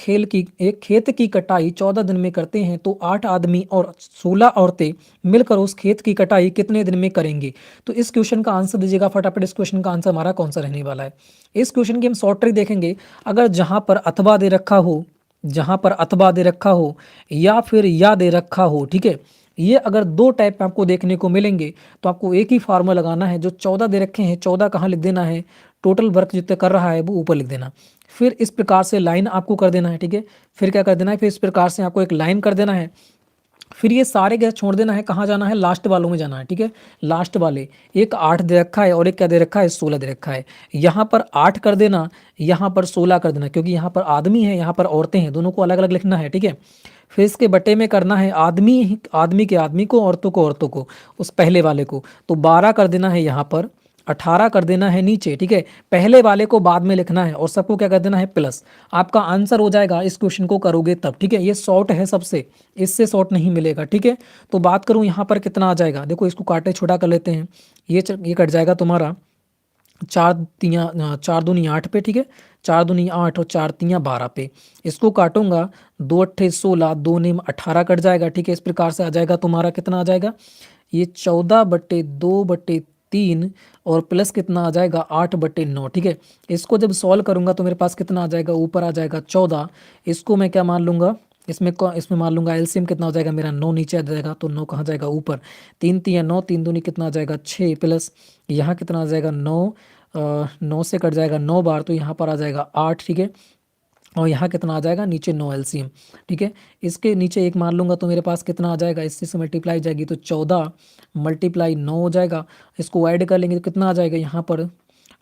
खेत की कटाई 14 दिन में करते हैं तो 8 आदमी और 16 औरतें मिलकर उस खेत की कटाई कितने दिन में करेंगे। तो इस क्वेश्चन का आंसर दीजिएगा फटाफट। इस क्वेश्चन का आंसर हमारा कौन सा रहने वाला है। इस क्वेश्चन की हम शॉर्ट ट्रिक देखेंगे। अगर जहाँ पर अथवा दे रखा हो, जहाँ पर अथवा दे रखा हो या फिर या दे रखा हो, ठीक है, ये अगर दो टाइप में आपको देखने को मिलेंगे तो आपको एक ही फार्मूला लगाना है। जो 14 दे रखे हैं, 14 कहाँ लिख देना है, टोटल वर्क जितने कर रहा है वो ऊपर लिख देना। फिर इस प्रकार से लाइन आपको कर देना है, ठीक है। फिर क्या कर देना है, फिर इस प्रकार से आपको एक लाइन कर देना है। फिर ये सारे गैस छोड़ देना है, कहाँ जाना है, लास्ट वालों में जाना है, ठीक है। लास्ट वाले, एक 8 दे रखा है और एक क्या दे रखा है, 16 दे रखा है। यहाँ पर 8 कर देना, यहाँ पर 16 कर देना, क्योंकि यहाँ पर आदमी है, यहाँ पर औरतें हैं, दोनों को अलग अलग लिखना है, ठीक है। फिर इसके बटे में करना है आदमी के आदमी को, औरतों को औरतों को, उस पहले वाले को। तो 12 कर देना है यहाँ पर, 18 कर देना है नीचे, ठीक है। पहले वाले को बाद में लिखना है और सबको क्या कर देना है, प्लस। आपका आंसर हो जाएगा इस क्वेश्चन को करोगे तब, ठीक है। ये शॉर्ट है सबसे, इससे शॉर्ट नहीं मिलेगा, ठीक है। तो बात करूँ यहाँ पर कितना आ जाएगा, देखो इसको काटे छोटा कर लेते हैं। ये कट जाएगा तुम्हारा 4 दूनी 8 पे, ठीक है, 4 दूनी 8 और 4 तियाँ 12 पे। इसको काटूंगा, 2 अट्ठे 16, 2 नेम 18 कट जाएगा, ठीक है। इस प्रकार से आ जाएगा तुम्हारा, कितना आ जाएगा, ये 14/2/3 और प्लस कितना आ जाएगा, 8/9, ठीक है। इसको जब सॉल्व करूंगा तो मेरे पास कितना आ जाएगा, ऊपर आ जाएगा 14। इसको मैं क्या मान लूंगा, इसमें मान लूंगा एलसीएम कितना हो जाएगा मेरा, 9 नीचे आ जाएगा, तो 9 कहाँ जाएगा, ऊपर। 3 तिया 9, 3 दूनी कितना आ जाएगा, 6, प्लस यहाँ कितना आ जाएगा, 9 से कट जाएगा 9 बार, तो यहाँ पर आ जाएगा 8, ठीक है। और यहाँ कितना आ जाएगा, नीचे 9 एलसीएम, ठीक है। इसके नीचे एक मान लूंगा तो मेरे पास कितना आ जाएगा, इससे से मल्टीप्लाई जाएगी तो 14 × 9 हो जाएगा। इसको ऐड कर लेंगे तो कितना आ जाएगा, यहाँ पर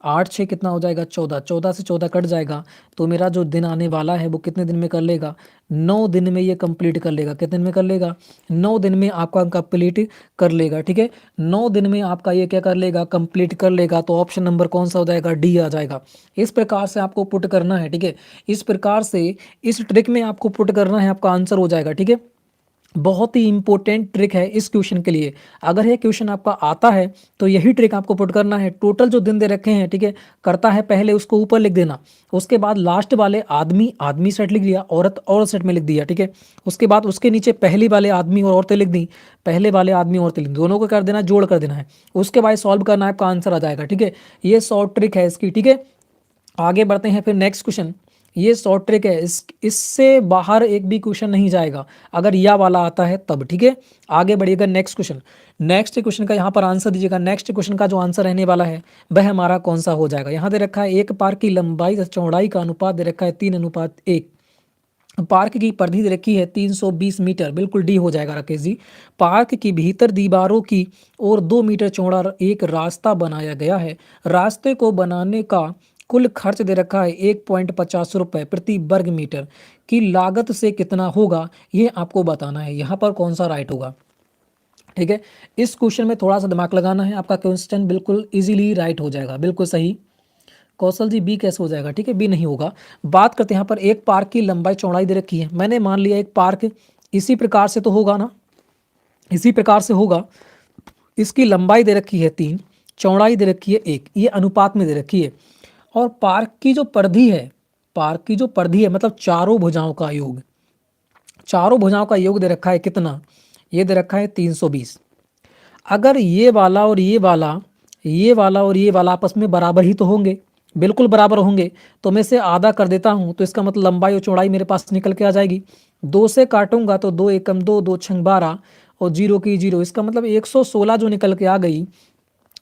8 6 कितना हो जाएगा, 14, 14 से 14 कट जाएगा। तो मेरा जो दिन आने वाला है वो कितने दिन में कर लेगा, 9 दिन में ये कंप्लीट कर लेगा। कितने दिन में कर लेगा, 9 दिन में आपका कंप्लीट कर लेगा, ठीक है। 9 दिन में आपका ये क्या कर लेगा, कंप्लीट कर लेगा। तो ऑप्शन नंबर कौन सा हो जाएगा, डी आ जाएगा। इस प्रकार से आपको पुट करना है, ठीक है। इस प्रकार से इस ट्रिक में आपको पुट करना है, आपका आंसर हो जाएगा, ठीक है। बहुत ही इंपॉर्टेंट ट्रिक है इस क्वेश्चन के लिए। अगर ये क्वेश्चन आपका आता है तो यही ट्रिक आपको पुट करना है। टोटल जो दिन दे रखे हैं, ठीक है, करता है पहले उसको ऊपर लिख देना, उसके बाद लास्ट वाले आदमी आदमी सेट लिख दिया, औरत औरत सेट में लिख दिया, ठीक है। उसके बाद उसके नीचे पहले वाले आदमी और औरतें लिख दी, पहले वाले आदमी औरतें लिख दी, दोनों को कर देना, जोड़ कर देना है। उसके बाद सॉल्व करना है, आपका आंसर आ जाएगा, ठीक है। ये शॉर्ट ट्रिक है इसकी, ठीक है। आगे बढ़ते हैं फिर नेक्स्ट क्वेश्चन। ये शॉर्ट ट्रिक है, इससे बाहर एक भी क्वेश्चन नहीं जाएगा अगर या वाला आता है तब, ठीक है। आगे बढ़िएगा नेक्स्ट क्वेश्चन। नेक्स्ट क्वेश्चन का यहाँ पर आंसर दीजिएगा। नेक्स्ट क्वेश्चन का जो आंसर रहने वाला है वह हमारा कौन सा हो जाएगा। यहाँ दे रखा है एक पार्क की लंबाई तथा चौड़ाई का अनुपात दे रखा है 3:1। पार्क की परिधि दे रखी है 320 मीटर, बिल्कुल डी हो जाएगा राकेश जी। पार्क की भीतर दीवारों की और 2 मीटर चौड़ा एक रास्ता बनाया गया है। रास्ते को बनाने का कुल खर्च दे रखा है 1.50 रुपये प्रति वर्ग मीटर की लागत से कितना होगा, ये आपको बताना है। यहाँ पर कौन सा राइट होगा, ठीक है। इस क्वेश्चन में थोड़ा सा दिमाग लगाना है, आपका क्वेश्चन बिल्कुल इजीली राइट हो जाएगा, बिल्कुल सही। कौशल जी बी कैसे हो जाएगा, ठीक है, बी नहीं होगा। बात करते हैं यहाँ पर एक पार्क की लंबाई चौड़ाई दे रखी है। मैंने मान लिया एक पार्क इसी प्रकार से तो होगा ना, इसी प्रकार से होगा। इसकी लंबाई दे रखी है 3, चौड़ाई दे रखी है 1, ये अनुपात में दे रखी है। और पार्क की जो परिधि है, पार्क की जो परिधि है मतलब चारों भुजाओं का योग, चारों भुजाओं का योग दे रखा है कितना, ये दे रखा है 320। अगर ये वाला और ये वाला, ये वाला और ये वाला आपस में बराबर ही तो होंगे, बिल्कुल बराबर होंगे, तो मैं इसे आधा कर देता हूँ, तो इसका मतलब लंबाई और चौड़ाई मेरे पास निकल के आ जाएगी। 2 से काटूंगा तो 2 एकम 2, 2 छंग 12 और 0 की 0, इसका मतलब 116 जो निकल के आ गई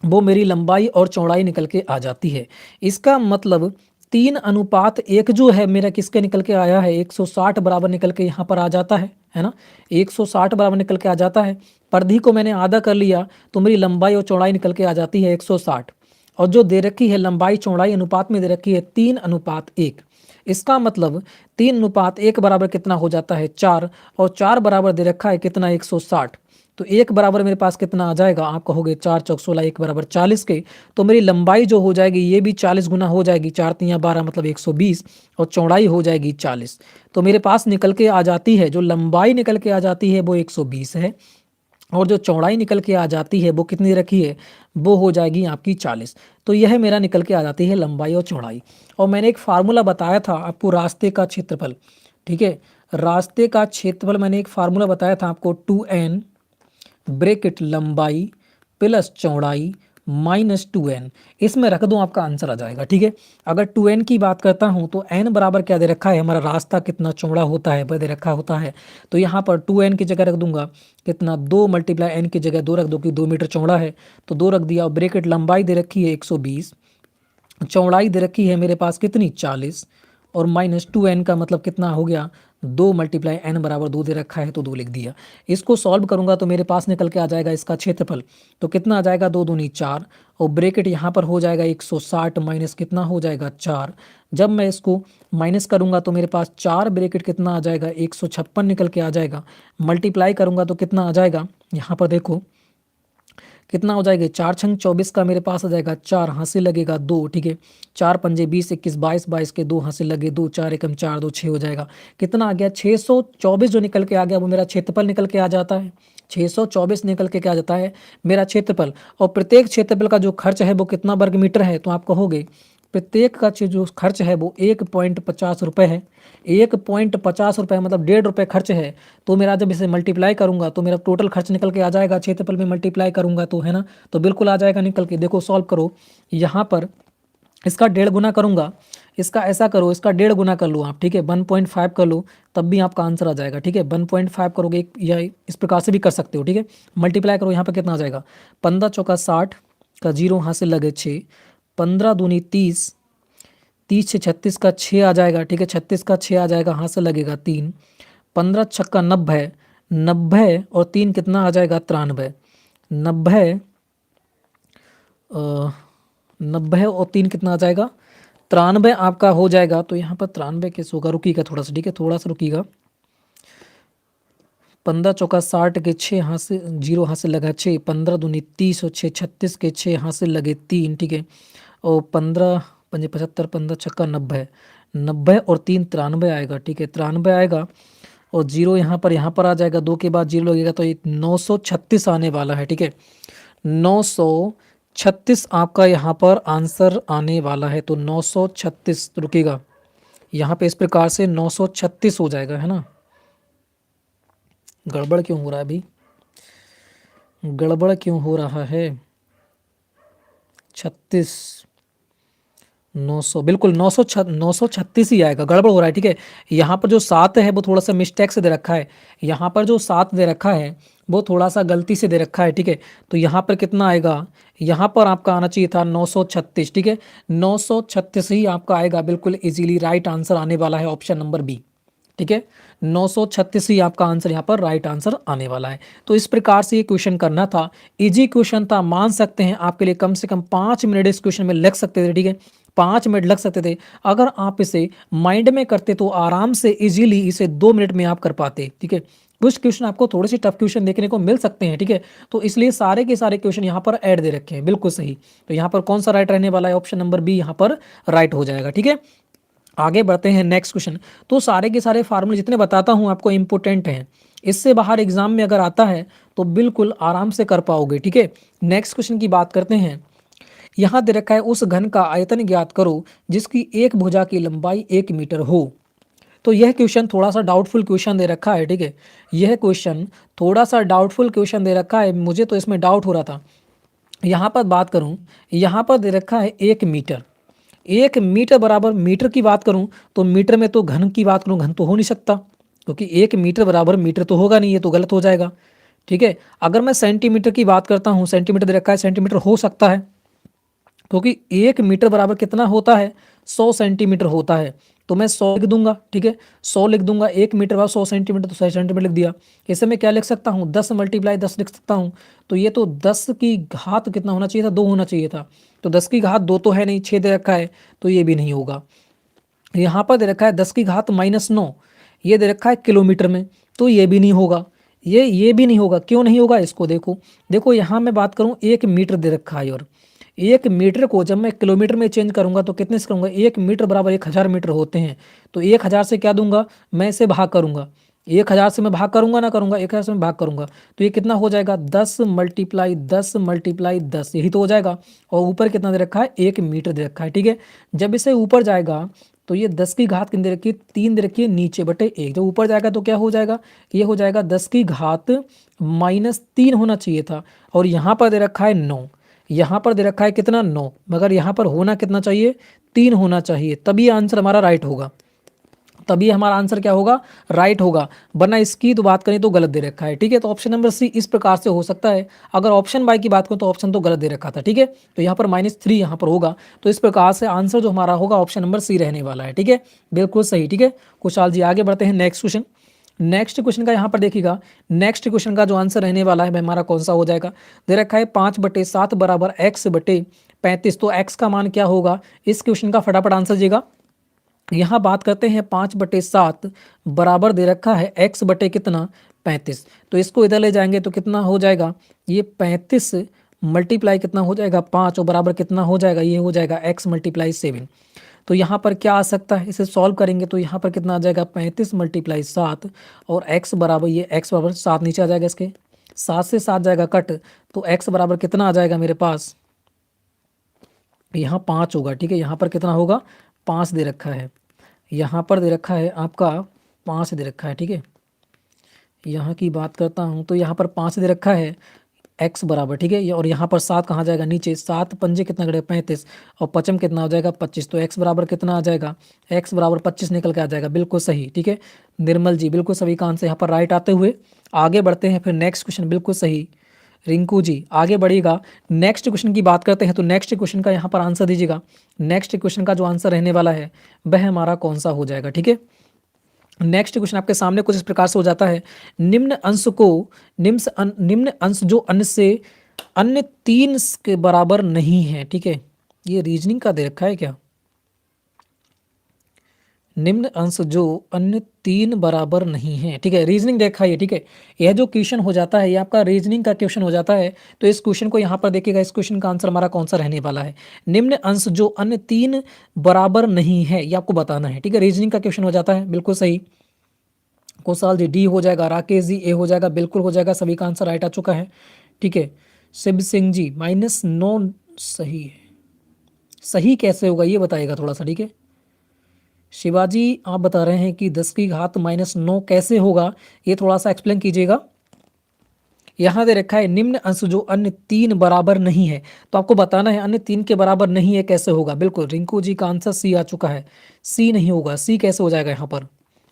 वो मेरी लंबाई और चौड़ाई निकल के आ जाती है। इसका मतलब 3:1 जो है मेरा किसके निकल के आया है, 160 बराबर निकल के यहाँ पर आ जाता है ना, 160 बराबर निकल के आ जाता है। परिधि को मैंने आधा कर लिया तो मेरी लंबाई और चौड़ाई निकल के आ जाती है 160। और जो दे रखी है लंबाई चौड़ाई अनुपात में दे रखी है 3:1। इसका मतलब 3:1 बराबर कितना हो जाता है 4, और 4 बराबर दे रखा है कितना 160। तो 1 बराबर मेरे पास कितना आ जाएगा, आप कहोगे 4 चौक 16, 1 बराबर 40 के, तो मेरी लंबाई जो हो जाएगी ये भी 40 गुना हो जाएगी, 4 3 12 मतलब 120, और चौड़ाई हो जाएगी 40। तो मेरे पास निकल के आ जाती है, जो लंबाई निकल के आ जाती है वो 120 है, और जो चौड़ाई निकल के आ जाती है वो कितनी रखी है, वो हो जाएगी आपकी 40। तो यह मेरा निकल के आ जाती है लंबाई और चौड़ाई। और मैंने एक फार्मूला बताया था आपको रास्ते का क्षेत्रफल, ठीक है, रास्ते का क्षेत्रफल मैंने एक फार्मूला बताया था आपको, 2n ब्रैकेट लंबाई प्लस चौड़ाई माइनस 2n, इसमें रख दूं आपका आंसर आ जाएगा, ठीक है। अगर 2n की बात करता हूं तो n बराबर क्या दे रखा है, हमारा रास्ता कितना चौड़ा होता है वह दे रखा होता है। तो यहाँ पर 2n की जगह रख दूंगा कितना, 2 × n की जगह 2 रख दो कि 2 मीटर चौड़ा है, तो 2 रख दिया। और ब्रैकेट लंबाई दे रखी है 120, चौड़ाई दे रखी है मेरे पास कितनी 40, और माइनस 2n का मतलब कितना हो गया, 2 × n बराबर 2 दे रखा है तो 2 लिख दिया। इसको सॉल्व करूंगा तो मेरे पास निकल के आ जाएगा इसका क्षेत्रफल, तो कितना आ जाएगा 2 दूनी 4, और ब्रैकेट यहाँ पर हो जाएगा 160 माइनस कितना हो जाएगा 4। जब मैं इसको माइनस करूंगा तो मेरे पास 4 ब्रैकेट कितना आ जाएगा 156 निकल के आ जाएगा। मल्टीप्लाई करूंगा तो कितना आ जाएगा, यहाँ पर देखो कितना हो जाएगा, 4 छंग 24 का मेरे पास आ जाएगा 4, हासिल लगेगा 2, ठीक है। 4 पंजे 20, 21 22, 22 के 2 हासिल लगे 2, 4 एकम 4, 2 6 हो जाएगा। कितना आ गया 624 जो निकल के आ गया वो मेरा क्षेत्रफल निकल के आ जाता है। 624 निकल के क्या जाता है मेरा क्षेत्रफल। और प्रत्येक क्षेत्रफल का जो खर्च है वो कितना वर्ग मीटर है, तो आप कहोगे प्रत्येक का जो खर्च है वो 1.50 रुपये है। 1.50 रुपये मतलब 1.5 रुपये खर्च है। तो मेरा जब इसे मल्टीप्लाई करूंगा तो मेरा टोटल खर्च निकल के आ जाएगा, क्षेत्रफल में मल्टीप्लाई करूंगा तो, है ना, तो बिल्कुल आ जाएगा निकल के। देखो सॉल्व करो, यहाँ पर इसका 1.5 गुना करूंगा, इसका ऐसा करो, इसका 1.5 गुना कर लो आप, ठीक है, 1.5 कर लो, तब भी आपका आंसर आ जाएगा, ठीक है। 1.5 करोगे या इस प्रकार से भी कर सकते हो, ठीक है। मल्टीप्लाई करो, यहाँ पर कितना आ जाएगा, 15 चौका 60 का 0 हासिल लगे 6, 15 दूनी 30, 30 से 36 का 6 आ जाएगा, ठीक है, 36 का 6 आ जाएगा, हासिल लगेगा 3, 15 छक्का 90, 90 और 3 कितना आ जाएगा 93, 90 90 और 3 कितना आ जाएगा 93 आपका हो जाएगा। तो यहाँ पर 93 कैसे होगा, रुकीगा थोड़ा सा, ठीक है, थोड़ा सा रुकीगा। 15 चौका 60 के 6 हासिल 0 हासिल लगा 6, 15 दूनी 30 और 6 36 के 6 हासिल लगे 3, ठीक है। और 15 पंजे 75, 15 छक्का 90, 90 और 3 93 आएगा, ठीक है, 93 आएगा। और जीरो यहाँ पर आ जाएगा, 2 के बाद जीरो लगेगा तो ये 936 आने वाला है। ठीक है, 936 आपका यहाँ पर आंसर आने वाला है। तो 936 रुकेगा यहाँ पे, इस प्रकार से 936 हो जाएगा, है ना। गड़बड़ क्यों हो रहा है अभी, गड़बड़ क्यों हो रहा है। 36 900, बिल्कुल 936 ही आएगा, गड़बड़ हो रहा है। ठीक है, यहाँ पर जो 7 है वो थोड़ा सा मिस्टेक से दे रखा है, यहाँ पर जो 7 दे रखा है वो थोड़ा सा गलती से दे रखा है। ठीक है, तो यहाँ पर कितना आएगा, यहाँ पर आपका आना चाहिए था 936। ठीक है, 936 ही आपका आएगा, बिल्कुल इजीली राइट आंसर आने वाला है ऑप्शन नंबर बी। ठीक है, 936 ही आपका आंसर यहाँ पर राइट आंसर आने वाला है। तो इस प्रकार से ये क्वेश्चन करना था, इजी क्वेश्चन था, मान सकते हैं आपके लिए कम से कम 5 मिनट इस क्वेश्चन में लग सकते थे। ठीक है, 5 मिनट लग सकते थे। अगर आप इसे माइंड में करते तो आराम से इजीली इसे 2 मिनट में आप कर पाते। ठीक है, कुछ क्वेश्चन आपको थोड़े से टफ क्वेश्चन देखने को मिल सकते हैं। ठीक है, तो इसलिए सारे के सारे क्वेश्चन यहाँ पर ऐड दे रखे हैं, बिल्कुल सही। तो यहाँ पर कौन सा राइट रहने वाला है, ऑप्शन नंबर बी यहाँ पर राइट हो जाएगा। ठीक है, आगे बढ़ते हैं नेक्स्ट क्वेश्चन। तो सारे के सारे फार्मूले जितने बताता हूं आपको इंपॉर्टेंट हैं, इससे बाहर एग्जाम में अगर आता है तो बिल्कुल आराम से कर पाओगे। ठीक है, नेक्स्ट क्वेश्चन की बात करते हैं। यहाँ दे रखा है उस घन का आयतन ज्ञात करो जिसकी एक भुजा की लंबाई 1 मीटर हो। तो यह क्वेश्चन थोड़ा सा डाउटफुल क्वेश्चन दे रखा है। ठीक है, यह क्वेश्चन थोड़ा सा डाउटफुल क्वेश्चन दे रखा है, मुझे तो इसमें डाउट हो रहा था। यहाँ पर बात करूँ, यहाँ पर दे रखा है 1 मीटर, 1 मीटर बराबर, मीटर की बात करूं तो मीटर में तो घन की बात करूं, घन तो हो नहीं सकता, क्योंकि 1 मीटर बराबर मीटर तो होगा नहीं, ये तो गलत हो जाएगा। ठीक है, अगर मैं सेंटीमीटर की बात करता हूं, सेंटीमीटर दे रखा है, सेंटीमीटर हो सकता है, क्योंकि 1 मीटर बराबर कितना होता है, 100 सेंटीमीटर होता है। तो मैं 100 लिख दूंगा। ठीक है, 100 लिख दूंगा, 1 मीटर बराबर 100 सेंटीमीटर, तो 100 सेंटीमीटर लिख दिया। इसे मैं क्या लिख सकता हूँ, 10 × 10 लिख सकता हूँ। तो ये तो 10 की घात कितना होना चाहिए था, 2 होना चाहिए था। तो 10 की घात 2 तो है नहीं, 6 दे रखा है, तो ये भी नहीं होगा। यहाँ पर दे रखा है 10 की घात -9, ये दे रखा है किलोमीटर में, तो ये भी नहीं होगा, ये भी नहीं होगा। क्यों नहीं होगा, इसको देखो, देखो यहाँ मैं बात करूँ 1 मीटर दे रखा है, और 1 मीटर को जब मैं किलोमीटर में चेंज करूंगा तो कितने से करूंगा, 1 मीटर बराबर 1000 मीटर होते हैं। तो 1000 से क्या दूंगा, मैं इसे भाग करूंगा, 1000 से मैं भाग करूंगा ना करूंगा, 1000 से मैं भाग करूंगा, तो ये कितना हो जाएगा, 10 × 10 × 10, यही तो हो जाएगा। और ऊपर कितना दे रखा है, 1 मीटर दे रखा है। ठीक है, जब इसे ऊपर जाएगा तो ये 10 की घात कितनी दे रखी है, 3 दे रखी है नीचे बटे 1। जब ऊपर जाएगा तो क्या हो जाएगा, ये हो जाएगा 10 की घात -3 होना चाहिए था, और यहाँ पर दे रखा है 9, यहाँ पर दे रखा है कितना, 9, मगर यहाँ पर होना कितना चाहिए, 3 होना चाहिए, तभी आंसर हमारा राइट होगा, तभी हमारा आंसर क्या होगा, राइट होगा। वरना इसकी तो बात करें तो गलत दे रखा है। ठीक है, तो ऑप्शन नंबर सी इस प्रकार से हो सकता है। अगर ऑप्शन बाई की बात करें तो ऑप्शन तो गलत दे रखा था। ठीक है, तो यहाँ पर -3 यहाँ पर होगा, तो इस प्रकार से आंसर जो हमारा होगा ऑप्शन नंबर सी रहने वाला है। ठीक है, बिल्कुल सही। ठीक है, कुशाल जी आगे बढ़ते हैं नेक्स्ट क्वेश्चन। नेक्स्ट क्वेश्चन का यहाँ पर देखिएगा, नेक्स्ट क्वेश्चन का जो आंसर रहने वाला है हमारा कौन सा हो जाएगा, दे रखा है 5/7 बराबर x/35। तो x का मान क्या होगा, इस क्वेश्चन का फटाफट आंसर दीजिएगा। यहाँ बात करते हैं 5/7 बराबर दे रखा है x बटे कितना, 35। तो इसको इधर ले जाएंगे तो कितना हो जाएगा, ये 35 मल्टीप्लाई कितना हो जाएगा, 5, और बराबर कितना हो जाएगा, ये हो जाएगा x × 7। तो यहाँ पर क्या आ सकता है, इसे सॉल्व करेंगे तो यहाँ पर कितना आ जाएगा, 35 × 7, और x बराबर, ये x बराबर 7 नीचे आ जाएगा, इसके 7 से 7 जाएगा कट, तो x बराबर कितना आ जाएगा मेरे पास, यहाँ 5 होगा। ठीक है, यहाँ पर कितना होगा, 5 दे रखा है, यहाँ पर दे रखा है आपका 5 दे रखा है। ठीक है, यहाँ की बात करता हूँ तो यहाँ पर 5 दे रखा है x बराबर। ठीक है, और यहाँ पर 7 कहाँ जाएगा, नीचे, 7 पंजे कितना करेगा, 35, और पचम कितना हो जाएगा, 25। तो x बराबर कितना आ जाएगा, x बराबर 25 निकल के आ जाएगा, बिल्कुल सही। ठीक है, निर्मल जी बिल्कुल सभी का आंसर यहाँ पर राइट आते हुए आगे बढ़ते हैं फिर नेक्स्ट क्वेश्चन, बिल्कुल सही रिंकू जी आगे बढ़िएगा। नेक्स्ट क्वेश्चन की बात करते हैं, तो नेक्स्ट क्वेश्चन का यहाँ पर आंसर दीजिएगा। नेक्स्ट क्वेश्चन का जो आंसर रहने वाला है वह हमारा कौन सा हो जाएगा। ठीक है, नेक्स्ट क्वेश्चन आपके सामने कुछ इस प्रकार से हो जाता है, निम्न अंश जो अन्य से अन्य 3 के बराबर नहीं है। ठीक है, ये रीजनिंग का दे रखा है क्या, निम्न अंश जो अन्य 3 बराबर नहीं है। ठीक है, रीजनिंग देखा है। ठीक है, यह जो क्वेश्चन हो जाता है ये आपका रीजनिंग का क्वेश्चन हो जाता है। तो इस क्वेश्चन को यहाँ पर देखिएगा, इस क्वेश्चन का आंसर हमारा कौन सा रहने वाला है, निम्न अंश जो अन्य 3 बराबर नहीं है, ये आपको बताना है। ठीक है, रीजनिंग का क्वेश्चन हो जाता है, बिल्कुल सही। कौशल जी डी हो जाएगा, राकेश जी ए हो जाएगा, बिल्कुल हो जाएगा, सभी का आंसर राइट आ चुका है। ठीक है, शिव सिंह जी -9 सही है, सही कैसे होगा ये बताइएगा थोड़ा सा। ठीक है, शिवाजी आप बता रहे हैं कि 10 की घात -9 कैसे होगा, ये थोड़ा सा एक्सप्लेन कीजिएगा। यहाँ दे रखा है निम्न अंश जो अन्य 3 बराबर नहीं है, तो आपको बताना है अन्य 3 के बराबर नहीं है कैसे होगा। बिल्कुल रिंकू जी का आंसर सी आ चुका है, सी नहीं होगा, सी कैसे हो जाएगा यहाँ पर।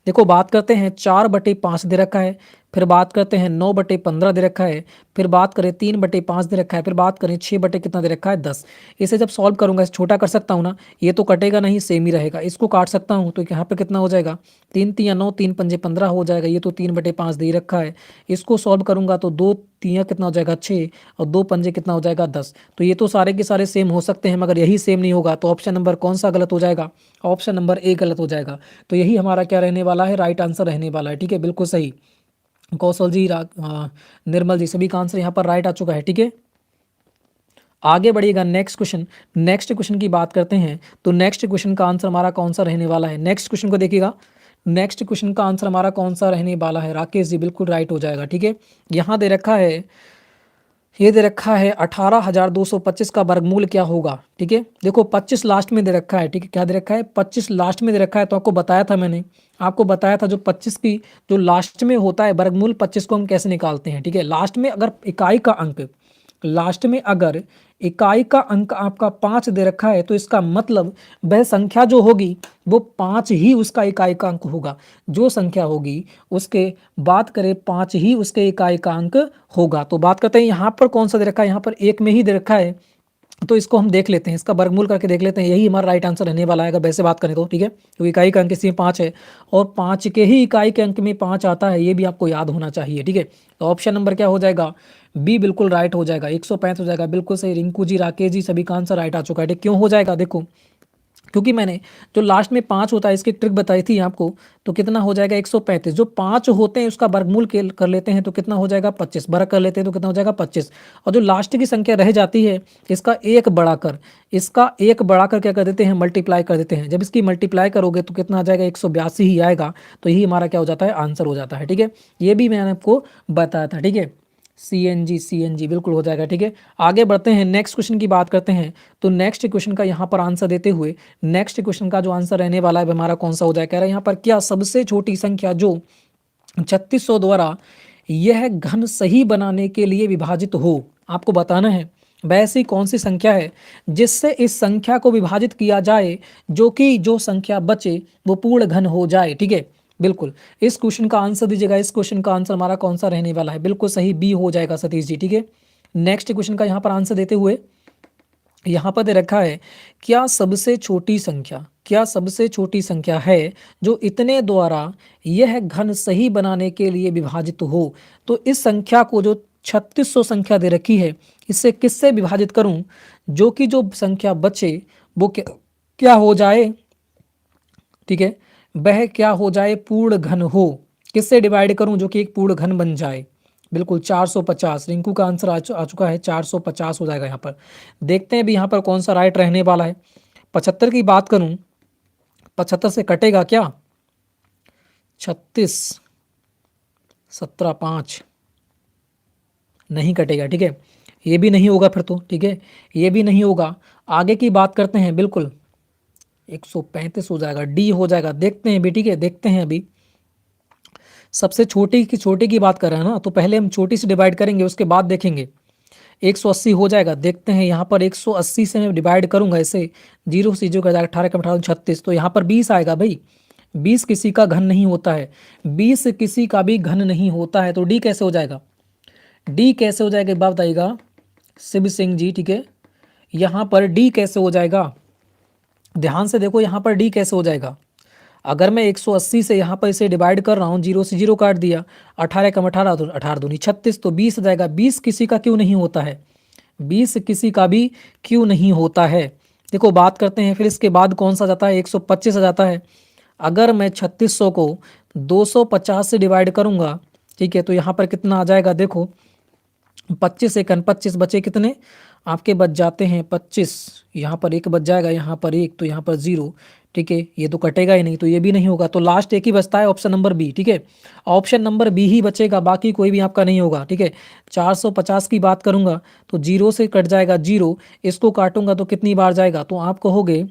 देखो बात करते हैं 4/5 दे रखा है, फिर बात करते हैं 9/15 दे रखा है, फिर बात करें 3/5 दे रखा है, फिर बात करें 6 बटे कितना दे रखा है 10। इसे जब सॉल्व करूंगा इसे छोटा कर सकता हूँ ना, ये तो कटेगा नहीं, सेम ही रहेगा। इसको काट सकता हूँ तो यहाँ पे कितना हो जाएगा, 3 3 9, 3 पंजे 15 हो जाएगा। ये तो 3/5 दे ही रखा है। इसको सॉल्व करूंगा तो 2 3 कितना हो जाएगा 6 और 2 पंजे कितना हो जाएगा 10। तो ये तो सारे के सारे सेम हो सकते हैं, मगर यही सेम नहीं होगा। तो ऑप्शन नंबर कौन सा गलत हो जाएगा, ऑप्शन नंबर ए गलत हो जाएगा। तो यही हमारा क्या रहने वाला है, राइट आंसर रहने वाला है। ठीक है, बिल्कुल सही। कौशल जी निर्मल जी सभी का आंसर यहाँ पर राइट आ चुका है। ठीक है, आगे बढ़िएगा। नेक्स्ट क्वेश्चन की बात करते हैं। तो नेक्स्ट क्वेश्चन का आंसर हमारा कौन सा रहने वाला है, नेक्स्ट क्वेश्चन को देखिएगा। नेक्स्ट क्वेश्चन का आंसर हमारा कौन सा रहने वाला है, राकेश जी बिल्कुल राइट हो जाएगा। ठीक है, यहाँ दे रखा है, ये दे रखा है 18,225 का वर्गमूल क्या होगा। ठीक है, देखो 25 लास्ट में दे रखा है। ठीक है, क्या दे रखा है, 25 लास्ट में दे रखा है। तो आपको बताया था मैंने, आपको बताया था जो 25 की जो लास्ट में होता है वर्गमूल 25 को हम कैसे निकालते हैं। ठीक है, लास्ट में अगर इकाई का अंक, लास्ट में अगर इकाई का अंक आपका 5 दे रखा है, तो इसका मतलब वह संख्या जो होगी वो 5 ही उसका इकाई का अंक होगा। जो संख्या होगी उसके बात करें 5 ही उसके इकाई का अंक होगा। तो बात करते हैं यहाँ पर कौन सा दे रखा है, यहाँ पर 1 में ही दे रखा है। तो इसको हम देख लेते हैं, इसका वर्गमूल करके देख लेते हैं, यही हमारा राइट आंसर रहने वाला है अगर वैसे बात करें तो। ठीक है, तो इकाई का अंक इसमें 5 है और 5 के ही इकाई के अंक में 5 आता है, ये भी आपको याद होना चाहिए। ठीक है, तो ऑप्शन नंबर क्या हो जाएगा, बी बिल्कुल राइट हो जाएगा, 135 हो जाएगा। बिल्कुल सही, रिंकू जी राकेश जी सभी का आंसर राइट आ चुका है। क्यों हो जाएगा, देखो क्योंकि मैंने जो लास्ट में 5 होता है इसकी ट्रिक बताई थी आपको। तो कितना हो जाएगा 135, जो 5 होते हैं उसका वर्गमूल कर लेते हैं तो कितना हो जाएगा 25, वर्ग कर लेते हैं तो कितना हो जाएगा 25। और जो लास्ट की संख्या रह जाती है इसका एक बढ़ाकर, इसका एक बढ़ाकर क्या कर देते हैं, मल्टीप्लाई कर देते हैं। जब इसकी मल्टीप्लाई करोगे तो कितना आ जाएगा 182 ही आएगा। तो यही हमारा क्या हो जाता है, आंसर हो जाता है। ठीक है, ये भी मैंने आपको बताया था। ठीक है, CNG बिल्कुल हो जाएगा। ठीक है, आगे बढ़ते हैं, नेक्स्ट क्वेश्चन की बात करते हैं। तो नेक्स्ट क्वेश्चन का यहाँ पर आंसर देते हुए, नेक्स्ट क्वेश्चन का जो आंसर रहने वाला है हमारा कौन सा हो जाएगा, कह रहा है यहाँ पर क्या सबसे छोटी संख्या जो 3600 द्वारा यह घन सही बनाने के लिए विभाजित हो, आपको बताना है वैसी कौन सी संख्या है जिससे इस संख्या को विभाजित किया जाए, जो कि जो संख्या बचे वो पूर्ण घन हो जाए। ठीक है, बिल्कुल इस क्वेश्चन का आंसर दीजिएगा। इस क्वेश्चन का आंसर हमारा कौन सा रहने वाला है, बिल्कुल सही बी हो जाएगा सतीश जी। ठीक है, नेक्स्ट क्वेश्चन का यहाँ पर आंसर देते हुए यहाँ पर दे रखा है क्या सबसे छोटी संख्या, क्या सबसे छोटी संख्या है जो इतने द्वारा यह घन सही बनाने के लिए विभाजित हो। तो इस संख्या को जो 3600 संख्या दे रखी है, इससे किससे विभाजित करूं जो कि जो संख्या बचे वो क्या हो जाए। ठीक है, वह क्या हो जाए, पूर्ण घन हो। किससे डिवाइड करूं जो कि एक पूर्ण घन बन जाए, बिल्कुल 450। रिंकू का आंसर आ चुका है, 450 हो जाएगा। यहाँ पर देखते हैं भी यहाँ पर कौन सा राइट रहने वाला है। 75 की बात करूं, 75 से कटेगा क्या, 36 17 5 नहीं कटेगा। ठीक है, ये भी नहीं होगा फिर तो। ठीक है, ये भी नहीं होगा। आगे की बात करते हैं, बिल्कुल 135 हो जाएगा, डी हो जाएगा। देखते हैं भी, ठीक है, देखते हैं अभी सबसे छोटी की बात कर रहे हैं ना, तो पहले हम छोटी से डिवाइड करेंगे उसके बाद देखेंगे। 180 हो जाएगा, देखते हैं यहाँ पर 180 से मैं डिवाइड करूंगा इसे, 0 से 0 कर जाएगा, 18 का 18 36, तो यहाँ पर 20 आएगा भाई। 20 किसी का घन नहीं होता है, 20 किसी का भी घन नहीं होता है। तो डी कैसे हो जाएगा, डी कैसे हो जाएगा एक बात बताइएगा शिव सिंह जी। ठीक है, यहाँ पर डी कैसे हो जाएगा, ध्यान से देखो यहाँ पर डी कैसे हो जाएगा। अगर मैं 180 से यहाँ पर इसे डिवाइड कर रहा हूँ, 0 से 0 काट दिया, 18 कम 18 तो 18 दूनी 36, तो 20 आ जाएगा। 20 किसी का क्यों नहीं होता है, 20 किसी का भी क्यों नहीं होता है। देखो बात करते हैं, फिर इसके बाद कौन सा जाता है, 125 आ जाता है। अगर मैं 3600 को 250 से डिवाइड करूँगा, ठीक है, तो यहाँ पर कितना आ जाएगा, देखो 25 सेकंड 25 बचे कितने आपके बच जाते हैं 25, यहाँ पर एक बच जाएगा, यहाँ पर एक, तो यहाँ पर 0, ठीक है, ये तो कटेगा ही नहीं, तो ये भी नहीं होगा, तो लास्ट एक ही बचता है ऑप्शन नंबर बी। ठीक है, ऑप्शन नंबर बी ही बचेगा, बाकी कोई भी आपका नहीं होगा। ठीक है, 450 की बात करूंगा तो जीरो से कट जाएगा जीरो, इसको काटूंगा तो कितनी बार जाएगा, तो आप कहोगे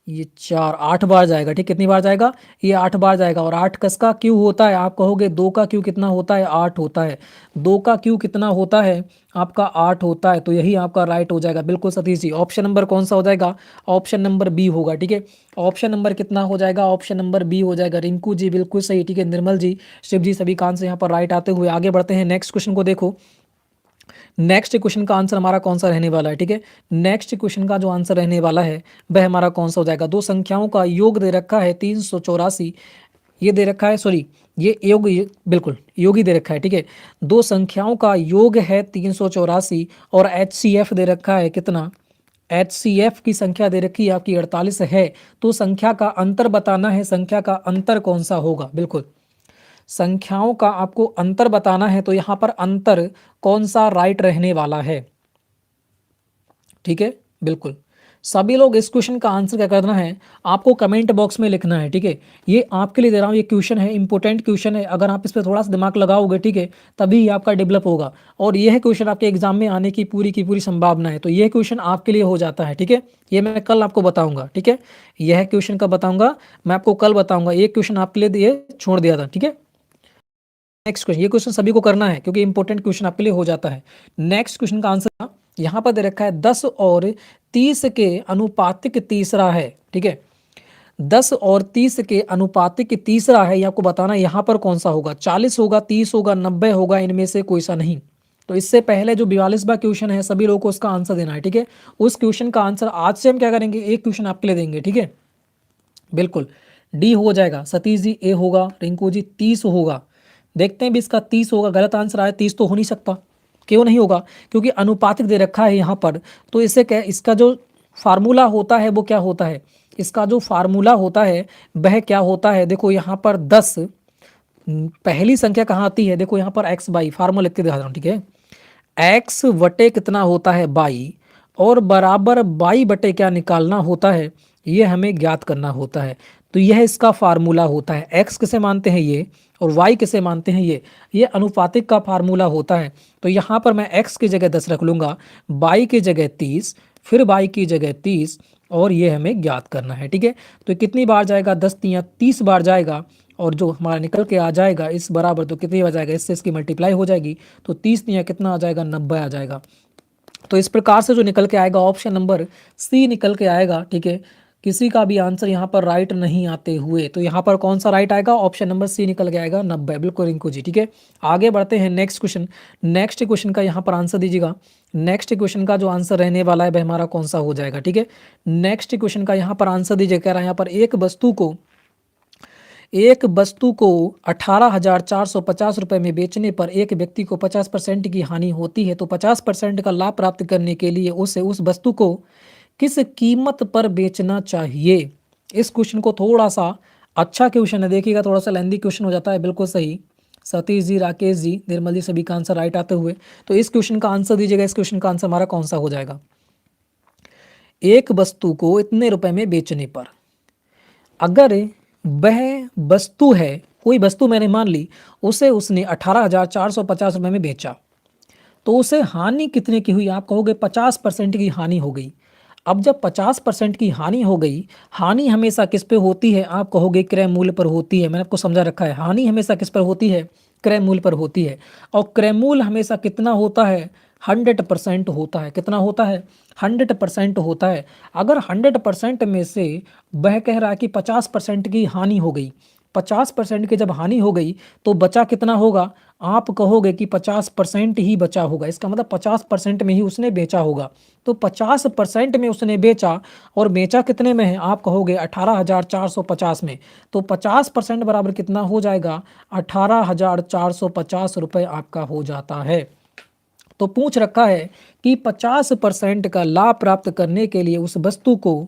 ये 8 बार जाएगा। ठीक, कितनी बार जाएगा, ये 8 बार जाएगा। और 8 कसका क्यू होता है, आप कहोगे 2 का क्यू कितना होता है, 8 होता है। 2 का क्यू कितना होता है आपका, 8 होता है, तो यही आपका राइट हो जाएगा। बिल्कुल सतीश जी, ऑप्शन नंबर कौन सा हो जाएगा, ऑप्शन नंबर बी होगा। ठीक है, ऑप्शन नंबर कितना हो जाएगा, ऑप्शन नंबर बी हो जाएगा। रिंकू जी बिल्कुल सही। ठीक है, निर्मल जी, शिव जी, सभी कान से यहाँ पर राइट आते हुए आगे बढ़ते हैं। नेक्स्ट क्वेश्चन को देखो, नेक्स्ट क्वेश्चन का आंसर हमारा कौन सा रहने वाला है। ठीक है, नेक्स्ट क्वेश्चन का जो आंसर रहने वाला है वह हमारा कौन सा हो जाएगा। दो संख्याओं का योग दे रखा है 384, ये दे रखा है, सॉरी ये योग, बिल्कुल योग ही दे रखा है। ठीक है, दो संख्याओं का योग है 384 और HCF दे रखा है कितना, HCF की संख्या दे रखी है आपकी 48 है, तो संख्या का अंतर बताना है, संख्या का अंतर कौन सा होगा। बिल्कुल, संख्याओं का आपको अंतर बताना है, तो यहाँ पर अंतर कौन सा राइट रहने वाला है। ठीक है, बिल्कुल सभी लोग इस क्वेश्चन का आंसर क्या करना है, आपको कमेंट बॉक्स में लिखना है। ठीक है, ये आपके लिए दे रहा हूँ, ये क्वेश्चन है, इंपॉर्टेंट क्वेश्चन है, अगर आप इस पर थोड़ा सा दिमाग लगाओगे, ठीक है, तभी आपका डेवलप होगा। और यह क्वेश्चन आपके एग्जाम में आने की पूरी संभावना है, तो यह क्वेश्चन आपके लिए हो जाता है। ठीक है, ये मैं कल आपको बताऊंगा। ठीक है, यह क्वेश्चन कब बताऊंगा, मैं आपको कल बताऊंगा। ये क्वेश्चन आपके लिए ये छोड़ दिया था। ठीक है, नेक्स्ट क्वेश्चन, ये क्वेश्चन सभी को करना है क्योंकि इंपॉर्टेंट क्वेश्चन आपके लिए हो जाता है। नेक्स्ट क्वेश्चन का आंसर यहाँ पर दे रखा है 10 और 30 के अनुपातिक तीसरा है। ठीक है, 10 और 30 के अनुपातिक तीसरा है, ये आपको बताना है यहाँ पर कौन सा होगा, 40 होगा, 30 होगा, 90 होगा, इनमें से कोई सा नहीं। तो इससे पहले जो 42वां क्वेश्चन है सभी लोगों को उसका आंसर देना है। ठीक है, उस क्वेश्चन का आंसर आज से हम क्या करेंगे, एक क्वेश्चन आपके लिए देंगे। ठीक है, बिल्कुल डी हो जाएगा, सतीश जी ए होगा, रिंकू जी 30 होगा। देखते हैं भी इसका 30 होगा, गलत आंसर आया, 30 तो हो नहीं सकता। क्यों नहीं होगा, क्योंकि अनुपातिक दे रखा है यहाँ पर, तो इससे क्या, इसका जो फार्मूला होता है वो क्या होता है, इसका जो फार्मूला होता है वह क्या होता है। देखो यहाँ पर 10 पहली संख्या कहाँ आती है, देखो यहाँ पर एक्स बाई, फार्मूला लिख के दिखा रहा हूँ। ठीक है, एक्स बटे कितना होता है बाई, और बराबर बाई बटे क्या निकालना होता है, ये हमें ज्ञात करना होता है। तो यह इसका फार्मूला होता है। एक्स किसे मानते हैं ये, और वाई किसे मानते हैं ये अनुपातिक का फार्मूला होता है। तो यहाँ पर मैं एक्स की जगह 10 रख लूँगा, बाई की जगह 30, फिर बाई की जगह 30, और ये हमें ज्ञात करना है। ठीक है, तो कितनी बार जाएगा, 10 तियाँ 30 बार जाएगा, और जो हमारा निकल के आ जाएगा इस बराबर, तो कितनी बार जाएगा, इससे इसकी मल्टीप्लाई हो जाएगी, तो 30 तियाँ कितना आ जाएगा, 90 आ जाएगा। तो इस प्रकार से जो निकल के आएगा ऑप्शन नंबर सी निकल के आएगा। ठीक है, किसी का भी आंसर यहाँ पर राइट नहीं आते हुए, तो यहाँ पर कौन सा राइट आएगा, ऑप्शन नंबर सी निकल के आएगा, 90। बिल्कुल रिंकू जी। ठीक है, आगे बढ़ते हैं नेक्स्ट क्वेश्चन। नेक्स्ट क्वेश्चन का यहाँ पर आंसर दीजिएगा। नेक्स्ट क्वेश्चन का जो आंसर रहने वाला है वह हमारा कौन सा हो जाएगा। ठीक है, नेक्स्ट क्वेश्चन का यहाँ पर आंसर दीजिए, कह रहा है यहाँ पर एक वस्तु को 18,450 रुपये में बेचने पर एक व्यक्ति को 50% की हानि होती है, तो 50% का लाभ प्राप्त करने के लिए उसे उस वस्तु को किस कीमत पर बेचना चाहिए। इस क्वेश्चन को थोड़ा सा अच्छा क्वेश्चन है, देखिएगा थोड़ा सा लेंदी क्वेश्चन हो जाता है। बिल्कुल सही, सतीश जी, राकेश जी, निर्मल जी, सभी का आंसर राइट आते हुए। तो इस क्वेश्चन का आंसर दीजिएगा, इस क्वेश्चन का आंसर हमारा कौन सा हो जाएगा। एक वस्तु को इतने रुपए में बेचने पर, अगर वह वस्तु है, कोई वस्तु मैंने मान ली, उसे उसने 18,450 रुपये में बेचा, तो उसे हानि कितने की हुई, आप कहोगे 50% की हानि हो गई। अब जब 50% की हानि हो गई, हानि हमेशा किस पे होती है, आप कहोगे क्रय मूल्य पर होती है। मैंने आपको समझा रखा है, हानि हमेशा किस पर होती है, क्रय मूल्य पर होती है। और क्रय मूल्य हमेशा कितना होता है, 100% होता है। कितना होता है, 100% होता है। अगर 100% में से वह कह रहा है कि 50% की हानि हो गई, 50% की जब हानि हो गई तो बचा कितना होगा, आप कहोगे कि 50% ही बचा होगा। इसका मतलब 50% में ही उसने बेचा होगा। तो 50% में उसने बेचा, और बेचा कितने में है, आप कहोगे 18,450 में। तो 50% बराबर कितना हो जाएगा, 18,450 रुपये आपका हो जाता है। तो पूछ रखा है कि 50% का लाभ प्राप्त करने के लिए उस वस्तु को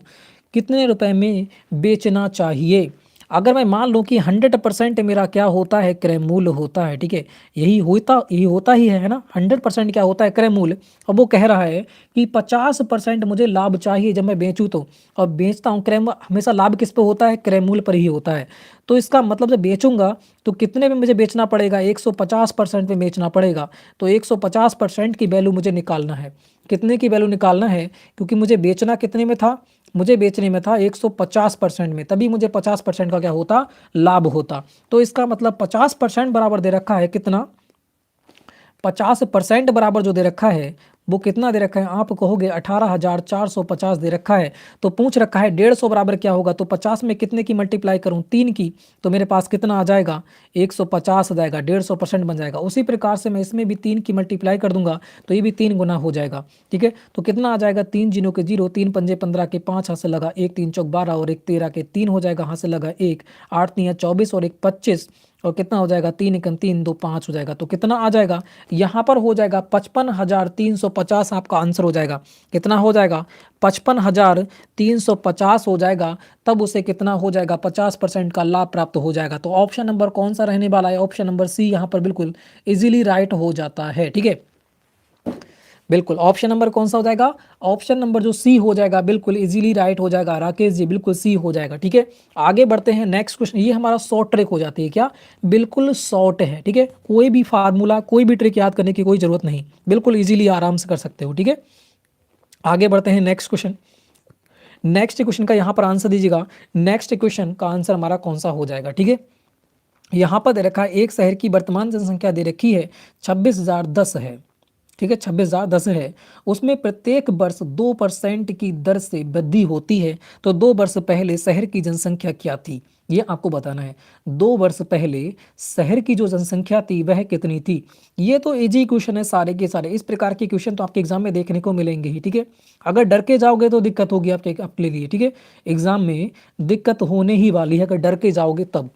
कितने रुपए में बेचना चाहिए। अगर मैं मान लूँ कि 100% मेरा क्या होता है, क्रय मूल्य होता है, ठीक है, यही होता ही है ना, 100% क्या होता है, क्रय मूल्य। अब वो कह रहा है कि 50% मुझे लाभ चाहिए जब मैं बेचूँ तो, और बेचता हूँ हमेशा लाभ किस पे होता है, क्रय मूल्य पर ही होता है। तो इसका मतलब जब बेचूंगा तो कितने में मुझे बेचना पड़ेगा, 150% में बेचना पड़ेगा। तो 150% की वैल्यू मुझे निकालना है। कितने की वैल्यू निकालना है, क्योंकि मुझे बेचना कितने में था, मुझे बेचने में था 150% में, तभी मुझे 50% का क्या होता, लाभ होता। तो इसका मतलब 50% बराबर दे रखा है कितना, 50% बराबर जो दे रखा है वो कितना दे रखा है, आप कहोगे 18,450 दे रखा है। तो पूछ रखा है 150 बराबर क्या होगा, तो 50 में कितने की मल्टीप्लाई करूं, 3 की, तो मेरे पास कितना आ जाएगा, 150 आ जाएगा, 150% बन जाएगा। उसी प्रकार से मैं इसमें भी 3 की मल्टीप्लाई कर दूंगा तो ये भी 3 गुना हो जाएगा, ठीक है। तो कितना आ जाएगा, 3 जीरो के 0, 3 पंजे 15 के 5, हाथ से लगा 1, 3 चौक 12 और 1 13 के 3 हो जाएगा, हाथ से लगा 1, 8 3 24 और 1 25, और कितना हो जाएगा, 3 एकम 3 2 5 हो जाएगा। तो कितना आ जाएगा, यहाँ पर हो जाएगा 55,350 आपका आंसर हो जाएगा। कितना हो जाएगा, 55,350 हो जाएगा। तब उसे कितना हो जाएगा, 50% का लाभ प्राप्त हो जाएगा। तो ऑप्शन नंबर कौन सा रहने वाला है, ऑप्शन नंबर सी यहाँ पर बिल्कुल इजीली राइट हो जाता है, ठीक है। बिल्कुल ऑप्शन नंबर कौन सा हो जाएगा, ऑप्शन नंबर जो सी हो जाएगा, बिल्कुल इजीली राइट हो जाएगा राकेश जी, बिल्कुल सी हो जाएगा, ठीक है। आगे बढ़ते हैं नेक्स्ट क्वेश्चन। ये हमारा शॉर्ट ट्रिक हो जाती है, क्या, बिल्कुल शॉर्ट है, ठीक है। कोई भी फार्मूला, कोई भी ट्रिक याद करने की कोई जरूरत नहीं, बिल्कुल इजीली आराम से कर सकते हो, ठीक है। आगे बढ़ते हैं नेक्स्ट क्वेश्चन। नेक्स्ट क्वेश्चन का यहाँ पर आंसर दीजिएगा। नेक्स्ट क्वेश्चन का आंसर हमारा कौन सा हो जाएगा, ठीक है। यहाँ पर दे रखा है एक शहर की वर्तमान जनसंख्या दे रखी है 26,010 है, ठीक है, 26,010 है। उसमें प्रत्येक वर्ष 2% की दर से वृद्धि होती है। तो 2 वर्ष पहले शहर की जनसंख्या क्या थी, ये आपको बताना है। 2 वर्ष पहले शहर की जो जनसंख्या थी वह कितनी थी। ये तो इजी क्वेश्चन है सारे के सारे, इस प्रकार के क्वेश्चन तो आपके एग्जाम में देखने को मिलेंगे ही, ठीक है। अगर डर के जाओगे तो दिक्कत होगी आपके लिए, ठीक है। एग्जाम में दिक्कत होने ही वाली है अगर डर के जाओगे तब।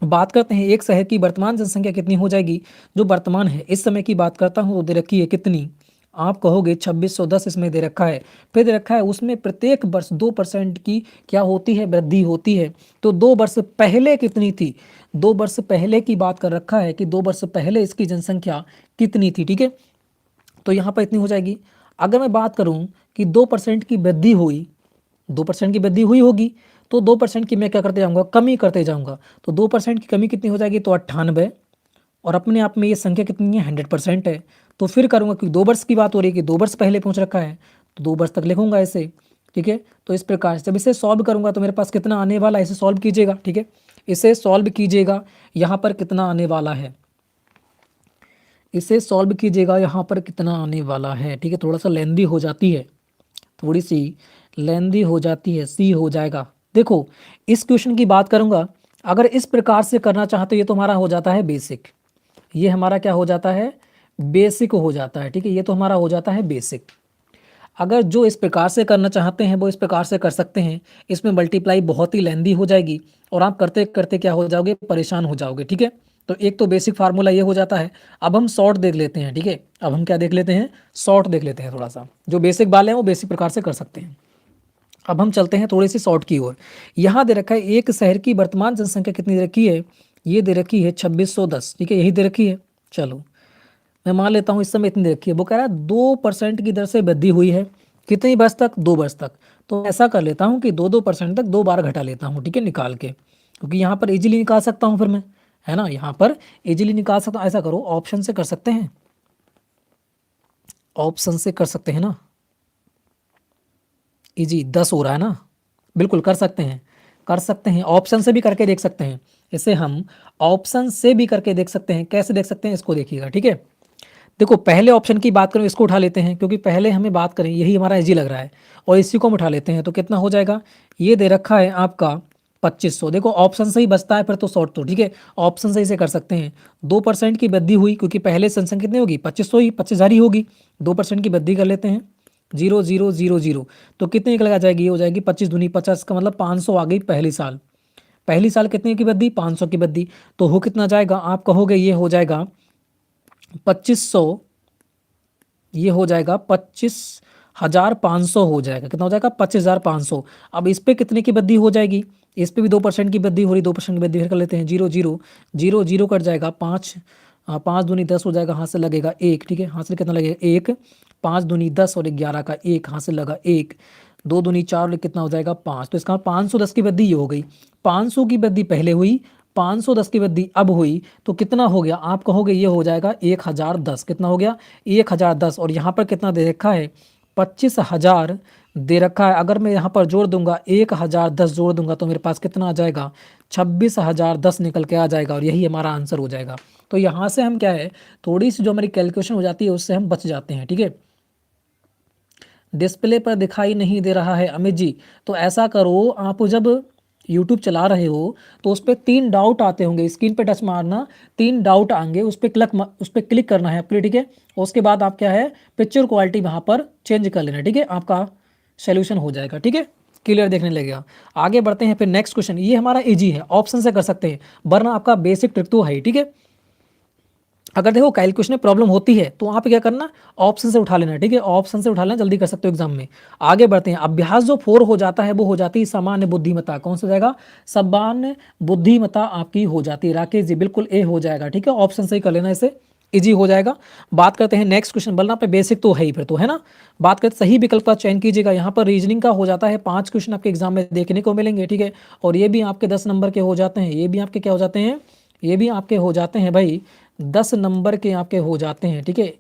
बात करते हैं एक शहर की वर्तमान जनसंख्या कितनी हो जाएगी, जो वर्तमान है इस समय की बात करता हूँ, तो दे रखी है कितनी, आप कहोगे 2610 इसमें दे रखा है। फिर दे रखा है उसमें प्रत्येक वर्ष 2% की क्या होती है, वृद्धि होती है। तो 2 वर्ष पहले कितनी थी, 2 वर्ष पहले की बात कर रखा है कि 2 वर्ष पहले इसकी जनसंख्या कितनी थी, ठीक है। तो यहाँ पर इतनी हो जाएगी। अगर मैं बात करूँ कि 2% की वृद्धि हुई, 2% की वृद्धि हुई होगी, तो 2% की मैं क्या करते जाऊंगा, कमी करते जाऊंगा। तो 2% की कमी कितनी हो जाएगी, तो 98, और अपने आप में ये संख्या कितनी है, 100% है। तो फिर करूंगा क्योंकि 2 वर्ष की बात हो रही है कि 2 वर्ष पहले पहुंच रखा है, तो 2 वर्ष तक लिखूंगा इसे, ठीक है। तो इस प्रकार से जब इसे सॉल्व करूंगा तो मेरे पास कितना आने वाला है, इसे सॉल्व कीजिएगा, ठीक है। इसे सॉल्व कीजिएगा, यहाँ पर कितना आने वाला है, इसे सॉल्व कीजिएगा, यहाँ पर कितना आने वाला है, ठीक है। थोड़ा सा लेंदी हो जाती है, थोड़ी सी लेंदी हो जाती है, सी हो जाएगा। देखो इस क्वेश्चन की बात करूंगा, अगर इस प्रकार से करना चाहते हो ये तो हमारा हो जाता है बेसिक, ये हमारा क्या हो जाता है, बेसिक हो जाता है, ठीक है। ये तो हमारा हो जाता है बेसिक। अगर जो इस प्रकार से करना चाहते हैं वो इस प्रकार से कर सकते हैं। इसमें मल्टीप्लाई बहुत ही लेंदी हो जाएगी और आप करते करते क्या हो जाओगे, परेशान हो जाओगे, ठीक है। तो एक तो बेसिक फार्मूला ये हो जाता है। अब हम शॉर्ट देख लेते हैं, ठीक है। अब हम क्या देख लेते हैं, शॉर्ट देख लेते हैं थोड़ा सा। जो बेसिक वाले हैं वो बेसिक प्रकार से कर सकते हैं। अब हम चलते हैं थोड़ी सी शॉर्ट की ओर। यहाँ दे रखा है एक शहर की वर्तमान जनसंख्या कितनी दे रखी है, ये दे रखी है 2610, ठीक है, यही दे रखी है। चलो मैं मान लेता हूँ इस समय इतनी दे रखी है। वो कह रहा है 2% की दर से वृद्धि हुई है, कितनी वर्ष तक, 2 वर्ष तक। तो ऐसा कर लेता हूँ कि 2% तक 2 बार घटा लेता हूँ, ठीक है, निकाल के, क्योंकि यहाँ पर इजीली निकाल सकता हूँ फिर मैं, है ना, यहाँ पर इजीली निकाल सकता हूँ। ऐसा करो ऑप्शन से कर सकते हैं, ऑप्शन से कर सकते हैं ना, इजी 10 हो रहा है ना, बिल्कुल कर सकते हैं, कर सकते हैं, ऑप्शन से भी करके देख सकते हैं। इसे हम ऑप्शन से भी करके देख सकते हैं। कैसे देख सकते हैं इसको देखिएगा, ठीक है। देखो पहले ऑप्शन की बात करें, इसको उठा लेते हैं क्योंकि पहले हमें बात करें यही हमारा इजी लग रहा है, और इसी को हम उठा लेते हैं। तो कितना हो जाएगा, ये दे रखा है आपका 2500। देखो ऑप्शन से ही बचता है फिर तो शॉर्ट, तो ठीक है, ऑप्शन से इसे कर सकते हैं। 2% की वृद्धि हुई क्योंकि पहले जनसंख्या कितनी होगी, 2500 ही, 25,000 ही होगी। 2% की वृद्धि कर लेते हैं, 0000, तो कितने निकल आ जाएगी, ये हो जाएगी 25 दूनी 50 का मतलब 500 आ गई पहली साल। पहली साल कितने की वृद्धि, 500 की वृद्धि। तो हो कितना जाएगा, आप कहोगे ये हो जाएगा 2500, ये हो जाएगा 25 2500 हो जाएगा। कितना हो जाएगा? 25,500। अब इस पे कितने की वृद्धि हो जाएगी? इस पे भी 2% की वृद्धि हो रही, 2% की वृद्धि फिर कर लेते हैं। 0 0 0 0 कट जाएगा। 5 5 दूनी 10 हो जाएगा, हाथ से लगेगा 1, ठीक है। हाथ से कितना लगेगा? 1। 5 दूनी 10 और 11 का 1, हाथ से लगा 1। 2 दूनी 4 और कितना हो जाएगा? 5। तो इसका 510 की वृद्धि ये हो गई। 500 की वृद्धि पहले हुई, 510 की वृद्धि अब हुई, तो कितना हो गया? आप कहोगे ये हो जाएगा 1010। कितना हो गया? 1010। और यहाँ पर कितना दे रखा है? 25,000 दे रखा है। अगर मैं यहाँ पर जोड़ दूंगा 1010 जोड़ दूंगा तो मेरे पास कितना आ जाएगा? 26,010 निकल के आ जाएगा और यही हमारा आंसर हो जाएगा। तो यहाँ से हम क्या है, थोड़ी सी जो हमारी कैलकुलेशन हो जाती है उससे हम बच जाते हैं, ठीक है। डिस्प्ले पर दिखाई नहीं दे रहा है अमित जी। तो ऐसा करो, आप जब YouTube चला रहे हो तो उस पर 3 डाउट आते होंगे, स्क्रीन पे टच मारना, 3 डाउट आएंगे, उस पर क्लिक करना है अपने, ठीक है। और उसके बाद आप क्या है, पिक्चर क्वालिटी वहाँ पर चेंज कर लेना, ठीक है। आपका सोल्यूशन हो जाएगा, ठीक है, क्लियर देखने लगेगा। आगे बढ़ते हैं फिर नेक्स्ट क्वेश्चन। ये हमारा इजी है, ऑप्शन से कर सकते हैं, वरना आपका बेसिक ट्रिक तो है ही, ठीक है। अगर देखो कैलकुलेशन में प्रॉब्लम होती है तो वहाँ पे क्या करना, ऑप्शन से उठा लेना, ठीक है। ऑप्शन से उठा लेना, जल्दी कर सकते हो एग्जाम में। आगे बढ़ते हैं। अभ्यास जो 4 हो जाता है वो हो जाती है सामान्य बुद्धिमत्ता। कौन सा हो जाएगा? सामान्य बुद्धिमत्ता आपकी हो जाती है। राकेश जी बिल्कुल ए हो जाएगा, ठीक है। ऑप्शन से ही कर लेना, इसे इजी हो जाएगा। बात करते हैं नेक्स्ट क्वेश्चन। बोलना पे बेसिक तो है ही फिर तो, है ना। बात करते सही विकल्प का चयन कीजिएगा। यहाँ पर रीजनिंग का हो जाता है, 5 क्वेश्चन आपके एग्जाम में देखने को मिलेंगे, ठीक है। और ये भी आपके 10 नंबर के हो जाते हैं, ये भी आपके क्या हो जाते हैं, ये भी आपके हो जाते हैं भाई 10 नंबर के आपके हो जाते हैं, ठीक है।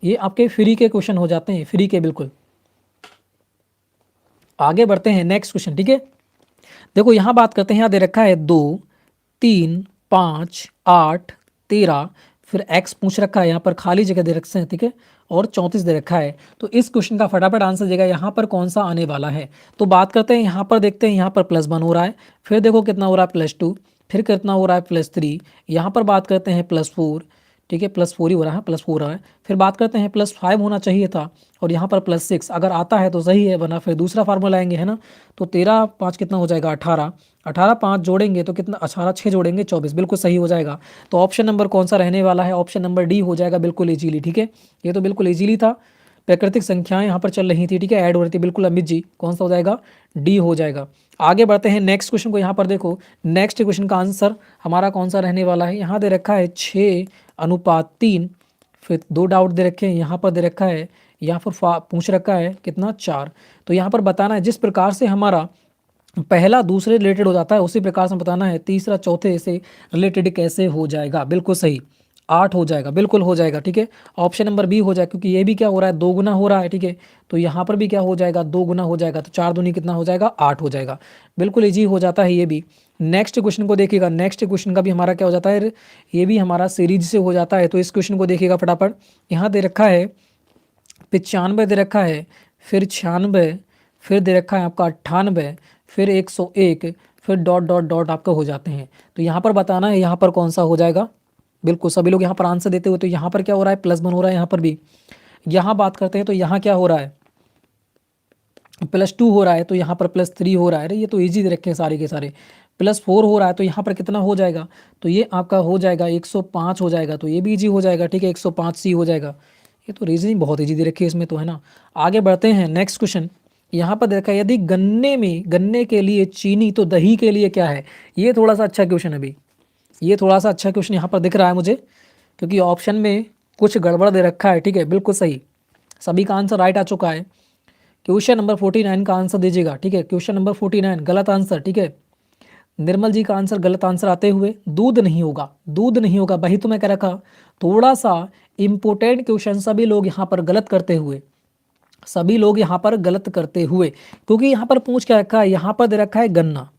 ये आपके फ्री के क्वेश्चन हो जाते हैं, फ्री के बिल्कुल। आगे बढ़ते हैं नेक्स्ट क्वेश्चन, ठीक है। देखो यहाँ बात करते हैं, यहाँ दे रखा है 2 3 5 8 13, फिर x पूछ रखा है, यहाँ पर खाली जगह दे रखे हैं, ठीक है, और 34 दे रखा है। तो इस क्वेश्चन का फटाफट आंसर देगा यहाँ पर कौन सा आने वाला है। तो बात करते हैं, यहाँ पर देखते हैं, यहाँ पर +1 हो रहा है, फिर देखो कितना हो रहा है +2, फिर कितना हो रहा है +3, यहाँ पर बात करते हैं +4, ठीक है, +4 ही हो रहा है, +4 हो रहा है। फिर बात करते हैं +5 होना चाहिए था, और यहाँ पर +6 अगर आता है तो सही है, वरना फिर दूसरा फार्मूला आएंगे, है ना। तो 13 5 कितना हो जाएगा? 18, 18 5 जोड़ेंगे तो कितना, 18 6 जोड़ेंगे 24, बिल्कुल सही हो जाएगा। तो ऑप्शन नंबर कौन सा रहने वाला है? ऑप्शन नंबर डी हो जाएगा, बिल्कुल इजीली, ठीक है। ये तो बिल्कुल इजीली था, प्राकृतिक संख्याएं यहाँ पर चल रही थी, ठीक है, ऐड हो रही थी, बिल्कुल अमित जी कौन सा हो जाएगा? डी हो जाएगा। आगे बढ़ते हैं नेक्स्ट क्वेश्चन को। यहाँ पर देखो नेक्स्ट क्वेश्चन का आंसर हमारा कौन सा रहने वाला है। यहाँ दे रखा है 6:3, फिर 2 डाउट दे रखे हैं, यहाँ पर दे रखा है, यहाँ पर पूछ रखा है कितना? 4। तो यहाँ पर बताना है जिस प्रकार से हमारा पहला दूसरे रिलेटेड हो जाता है उसी प्रकार से बताना है तीसरा चौथे से रिलेटेड कैसे हो जाएगा। बिल्कुल सही, 8 हो जाएगा, बिल्कुल हो जाएगा, ठीक है। ऑप्शन नंबर बी हो जाएगा, क्योंकि ये भी क्या हो रहा है? 2 गुना हो रहा है, ठीक है। तो यहाँ पर भी क्या हो जाएगा? 2 गुना हो जाएगा, तो 4 दूनी कितना हो जाएगा? 8 हो जाएगा, बिल्कुल ईजी हो जाता है ये भी। नेक्स्ट क्वेश्चन को देखिएगा, नेक्स्ट क्वेश्चन का भी हमारा क्या हो जाता है? ये भी हमारा सीरीज से हो जाता है। तो इस क्वेश्चन को देखिएगा फटाफट। यहाँ दे रखा है 95 दे रखा है, फिर 96, फिर दे रखा है आपका 98, फिर 101, फिर डॉट डॉट डॉट आपका हो जाते हैं। तो यहाँ पर बताना है यहाँ पर कौन सा हो जाएगा। बिल्कुल सभी लोग यहाँ पर आंसर देते हुए, तो यहाँ पर क्या हो रहा है? +1 हो रहा है, यहाँ पर भी। यहाँ बात करते हैं तो यहाँ क्या हो रहा है? +2 हो रहा है, तो यहाँ पर +3 हो रहा है। अरे ये तो ईजी दे रखे हैं सारे के सारे। +4 हो रहा है, तो यहाँ पर कितना हो जाएगा? तो ये आपका हो जाएगा 105 हो जाएगा, तो ये भी ईजी हो जाएगा, ठीक है, 105 सी हो जाएगा। ये तो रीजनिंग बहुत ईजी दे रखी है इसमें तो, है ना। आगे बढ़ते हैं नेक्स्ट क्वेश्चन। यहाँ पर देखा, यदि गन्ने के लिए चीनी तो दही के लिए क्या है? ये थोड़ा सा अच्छा क्वेश्चन है अभी, ये थोड़ा सा अच्छा क्वेश्चन यहाँ पर दिख रहा है मुझे, क्योंकि ऑप्शन में कुछ गड़बड़ दे रखा है, ठीक है, बिल्कुल सही, सभी का आंसर राइट आ चुका है। क्वेश्चन नंबर 49 का आंसर दीजिएगा, ठीक है। क्वेश्चन नंबर 49 गलत आंसर, ठीक है। निर्मल जी का आंसर गलत आंसर आते हुए दूध नहीं होगा, दूध नहीं होगा, वही तो मैं कह रखा। थोड़ा सा इंपोर्टेंट क्वेश्चन सभी लोग यहाँ पर गलत करते हुए, सभी लोग यहाँ पर गलत करते हुए, क्योंकि यहाँ पर पूछ क्या रखा है? यहाँ पर दे रखा है गन्ना,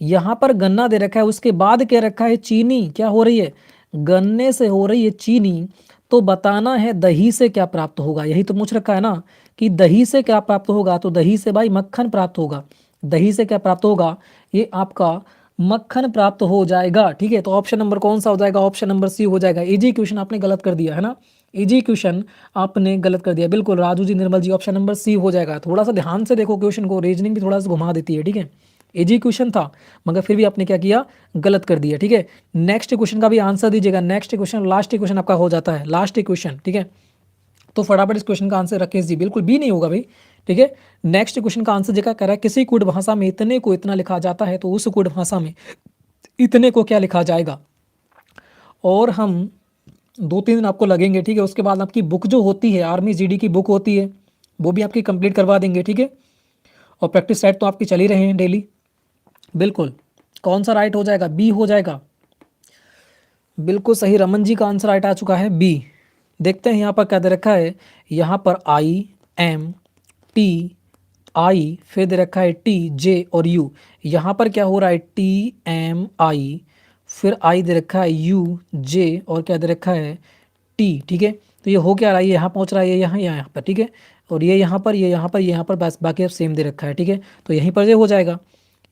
यहाँ पर गन्ना दे रखा है, उसके बाद क्या रखा है? चीनी। क्या हो रही है? गन्ने से हो रही है चीनी, तो बताना है दही से क्या प्राप्त होगा। यही तो पूछ रखा है ना, कि दही से क्या प्राप्त होगा। तो दही से भाई मक्खन प्राप्त होगा, दही से क्या प्राप्त होगा? ये आपका मक्खन प्राप्त हो जाएगा, ठीक है। तो ऑप्शन नंबर कौन सा हो जाएगा? ऑप्शन नंबर सी हो जाएगा। इजी क्वेश्चन आपने गलत कर दिया है ना, इजी क्वेश्चन आपने गलत कर दिया, बिल्कुल राजू जी, निर्मल जी, ऑप्शन नंबर सी हो जाएगा। थोड़ा सा ध्यान से देखो क्वेश्चन को, रीजनिंग भी थोड़ा सा घुमा देती है, ठीक है। इजी क्वेश्चन था मगर फिर भी आपने क्या किया? गलत कर दिया, ठीक है। नेक्स्ट क्वेश्चन का भी आंसर दीजिएगा। नेक्स्ट क्वेश्चन लास्ट क्वेश्चन आपका हो जाता है, लास्ट क्वेश्चन, ठीक है। तो फटाफट इस क्वेश्चन का आंसर राकेश जी, बिल्कुल बी नहीं होगा भाई, ठीक है। नेक्स्ट क्वेश्चन का आंसर जगह कह रहा है किसी कूट भाषा में इतने को इतना लिखा जाता है, तो उस कूट भाषा में इतने को क्या लिखा जाएगा। और हम 2-3 दिन आपको लगेंगे, ठीक है। उसके बाद आपकी बुक जो होती है, आर्मी जीडी की बुक होती है, वो भी आपकी कंप्लीट करवा देंगे, ठीक है। और प्रैक्टिस सेट तो आपकी चल ही रहे हैं डेली, बिल्कुल। कौन सा राइट हो जाएगा, बी हो जाएगा, बिल्कुल सही। रमन जी का आंसर राइट आ चुका है बी। देखते हैं यहाँ पर क्या दे रखा है, यहाँ पर आई एम टी आई, फिर दे रखा है टी जे और यू। यहाँ पर क्या हो रहा है, टी एम आई, फिर आई दे रखा है यू जे, और क्या दे रखा है टी, ठीक है। तो ये हो क्या रहा है, ये यहाँ पहुँच रहा है, ये यहाँ पर, ठीक है। और ये यहाँ पर, ये यहाँ पर, ये यहाँ पर, बस बाकी अब सेम दे रखा है, ठीक है। तो यहीं पर ये हो जाएगा।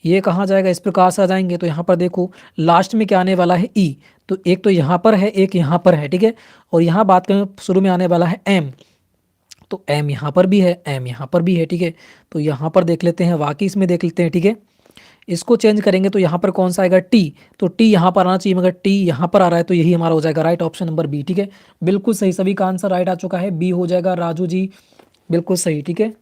ये कहाँ जाएगा, इस प्रकार से आ जाएंगे। तो यहाँ पर देखो लास्ट में क्या आने वाला है, ई। तो एक तो यहाँ पर है, एक यहाँ पर है, ठीक है। और यहाँ बात करें शुरू में आने वाला है एम, तो एम यहाँ पर भी है, एम यहाँ पर भी है, ठीक है। तो यहाँ पर देख लेते हैं, वाकई इसमें देख लेते हैं, ठीक है। इसको चेंज करेंगे तो यहाँ पर कौन सा आएगा, टी। तो टी यहाँ पर आना चाहिए, मगर टी यहाँ पर आ रहा है, तो यही हमारा हो जाएगा राइट ऑप्शन नंबर बी, ठीक है। बिल्कुल सही, सभी का आंसर राइट आ चुका है, बी हो जाएगा। राजू जी बिल्कुल सही, ठीक है।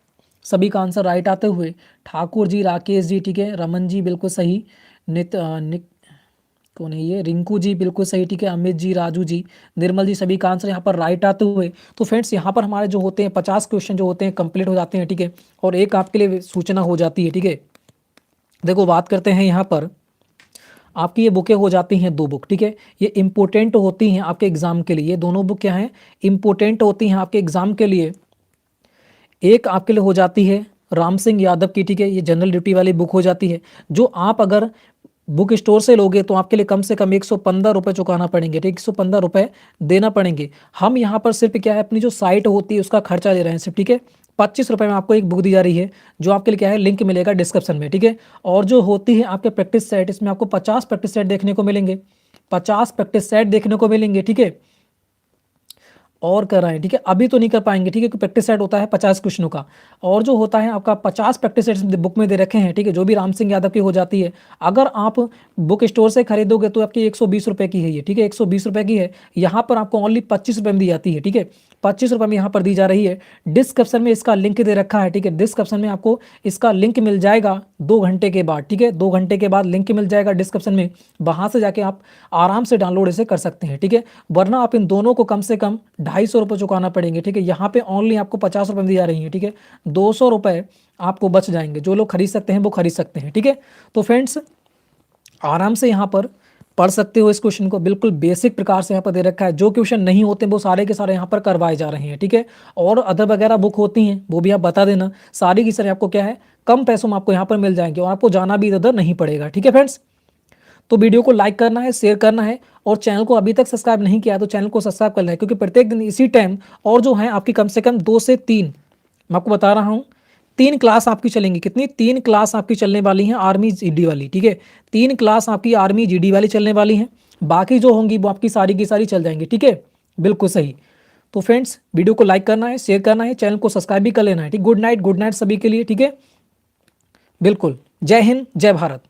सभी का आंसर राइट आते हुए ठाकुर जी, राकेश जी, ठीक है, रमन जी बिल्कुल सही, निक कौन है ये, रिंकू जी बिल्कुल सही, ठीक है, अमित जी, राजू जी, निर्मल जी, सभी का आंसर यहाँ पर राइट आते हुए। तो फ्रेंड्स यहाँ पर हमारे जो होते हैं 50 क्वेश्चन जो होते हैं कंप्लीट हो जाते हैं, ठीक है। और एक आपके लिए सूचना हो जाती है, ठीक है। देखो बात करते हैं यहाँ पर, आपकी ये बुकें हो जाती हैं 2 बुक, ठीक है। ये इंपॉर्टेंट होती हैं आपके एग्जाम के लिए, ये दोनों बुक क्या हैं, इंपॉर्टेंट होती हैं आपके एग्जाम के लिए। एक आपके लिए हो जाती है राम सिंह यादव की, ठीक है, ये जनरल ड्यूटी वाली बुक हो जाती है, जो आप अगर बुक स्टोर से लोगे तो आपके लिए कम से कम 115 रुपये चुकाना पड़ेंगे, ठीक, 115 रुपये देना पड़ेंगे। हम यहाँ पर सिर्फ क्या है, अपनी जो साइट होती है उसका खर्चा ले रहे हैं सिर्फ, ठीक है। 25 रुपये में आपको एक बुक दी जा रही है, जो आपके लिए क्या है, लिंक मिलेगा डिस्क्रिप्शन में, ठीक है। और जो होती है आपके प्रैक्टिस सेट, इसमें आपको 50 प्रैक्टिस सेट देखने को मिलेंगे, 50 प्रैक्टिस सेट देखने को मिलेंगे, ठीक है। और कर रहे हैं, ठीक है, अभी तो नहीं कर पाएंगे, ठीक है, क्योंकि प्रैक्टिस सेट होता है 50 क्वेश्चनों का। और जो होता है आपका 50 प्रैक्टिस सेट बुक में दे रखे हैं, ठीक है, जो भी राम सिंह यादव की हो जाती है। अगर आप बुक स्टोर से खरीदोगे तो आपकी 120 रुपये की है ये, ठीक है, 120 रुपये की है। यहाँ पर आपको ओनली 25 रुपये में दी जाती है, ठीक है, 25 रुपये में यहाँ पर दी जा रही है। डिस्क्रिप्शन में इसका लिंक दे रखा है, ठीक है, डिस्क्रिप्शन में आपको इसका लिंक मिल जाएगा 2 घंटे के बाद, ठीक है, 2 घंटे के बाद लिंक मिल जाएगा डिस्क्रिप्शन में, वहाँ से जाके आप आराम से डाउनलोड इसे कर सकते हैं, ठीक है। वरना आप इन दोनों को कम से कम 250 रुपये चुकाना पड़ेंगे, ठीक है। यहाँ पे ओनली आपको 50 रुपये में दी जा रही है, ठीक है, 200 रुपये आपको बच जाएंगे। जो लोग खरीद सकते हैं वो खरीद सकते हैं, ठीक है। तो फ्रेंड्स आराम से यहाँ पर पढ़ सकते हो इस क्वेश्चन को, बिल्कुल बेसिक प्रकार से यहाँ पर दे रखा है। जो क्वेश्चन नहीं होते वो सारे के सारे यहाँ पर करवाए जा रहे हैं, ठीक है। और अदर वगैरह बुक होती हैं वो भी आप बता देना, सारी की सारी आपको क्या है, कम पैसों में आपको यहाँ पर मिल जाएंगे, और आपको जाना भी इधर उधर नहीं पड़ेगा, ठीक है फ्रेंड्स। तो वीडियो को लाइक करना है, शेयर करना है, और चैनल को अभी तक सब्सक्राइब नहीं किया तो चैनल को सब्सक्राइब करना है, क्योंकि प्रत्येक दिन इसी टाइम और जो है आपकी कम से कम 2 से 3, मैं आपको बता रहा हूँ, 3 क्लास आपकी चलेंगी। कितनी, 3 क्लास आपकी चलने वाली हैं आर्मी जीडी वाली, ठीक है, 3 क्लास आपकी आर्मी जीडी वाली चलने वाली हैं। बाकी जो होंगी वो आपकी सारी की सारी चल जाएंगी, ठीक है, बिल्कुल सही। तो फ्रेंड्स वीडियो को लाइक करना है, शेयर करना है, चैनल को सब्सक्राइब भी कर लेना है, ठीक। गुड नाइट, गुड नाइट सभी के लिए, ठीक है, बिल्कुल। जय हिंद, जय भारत।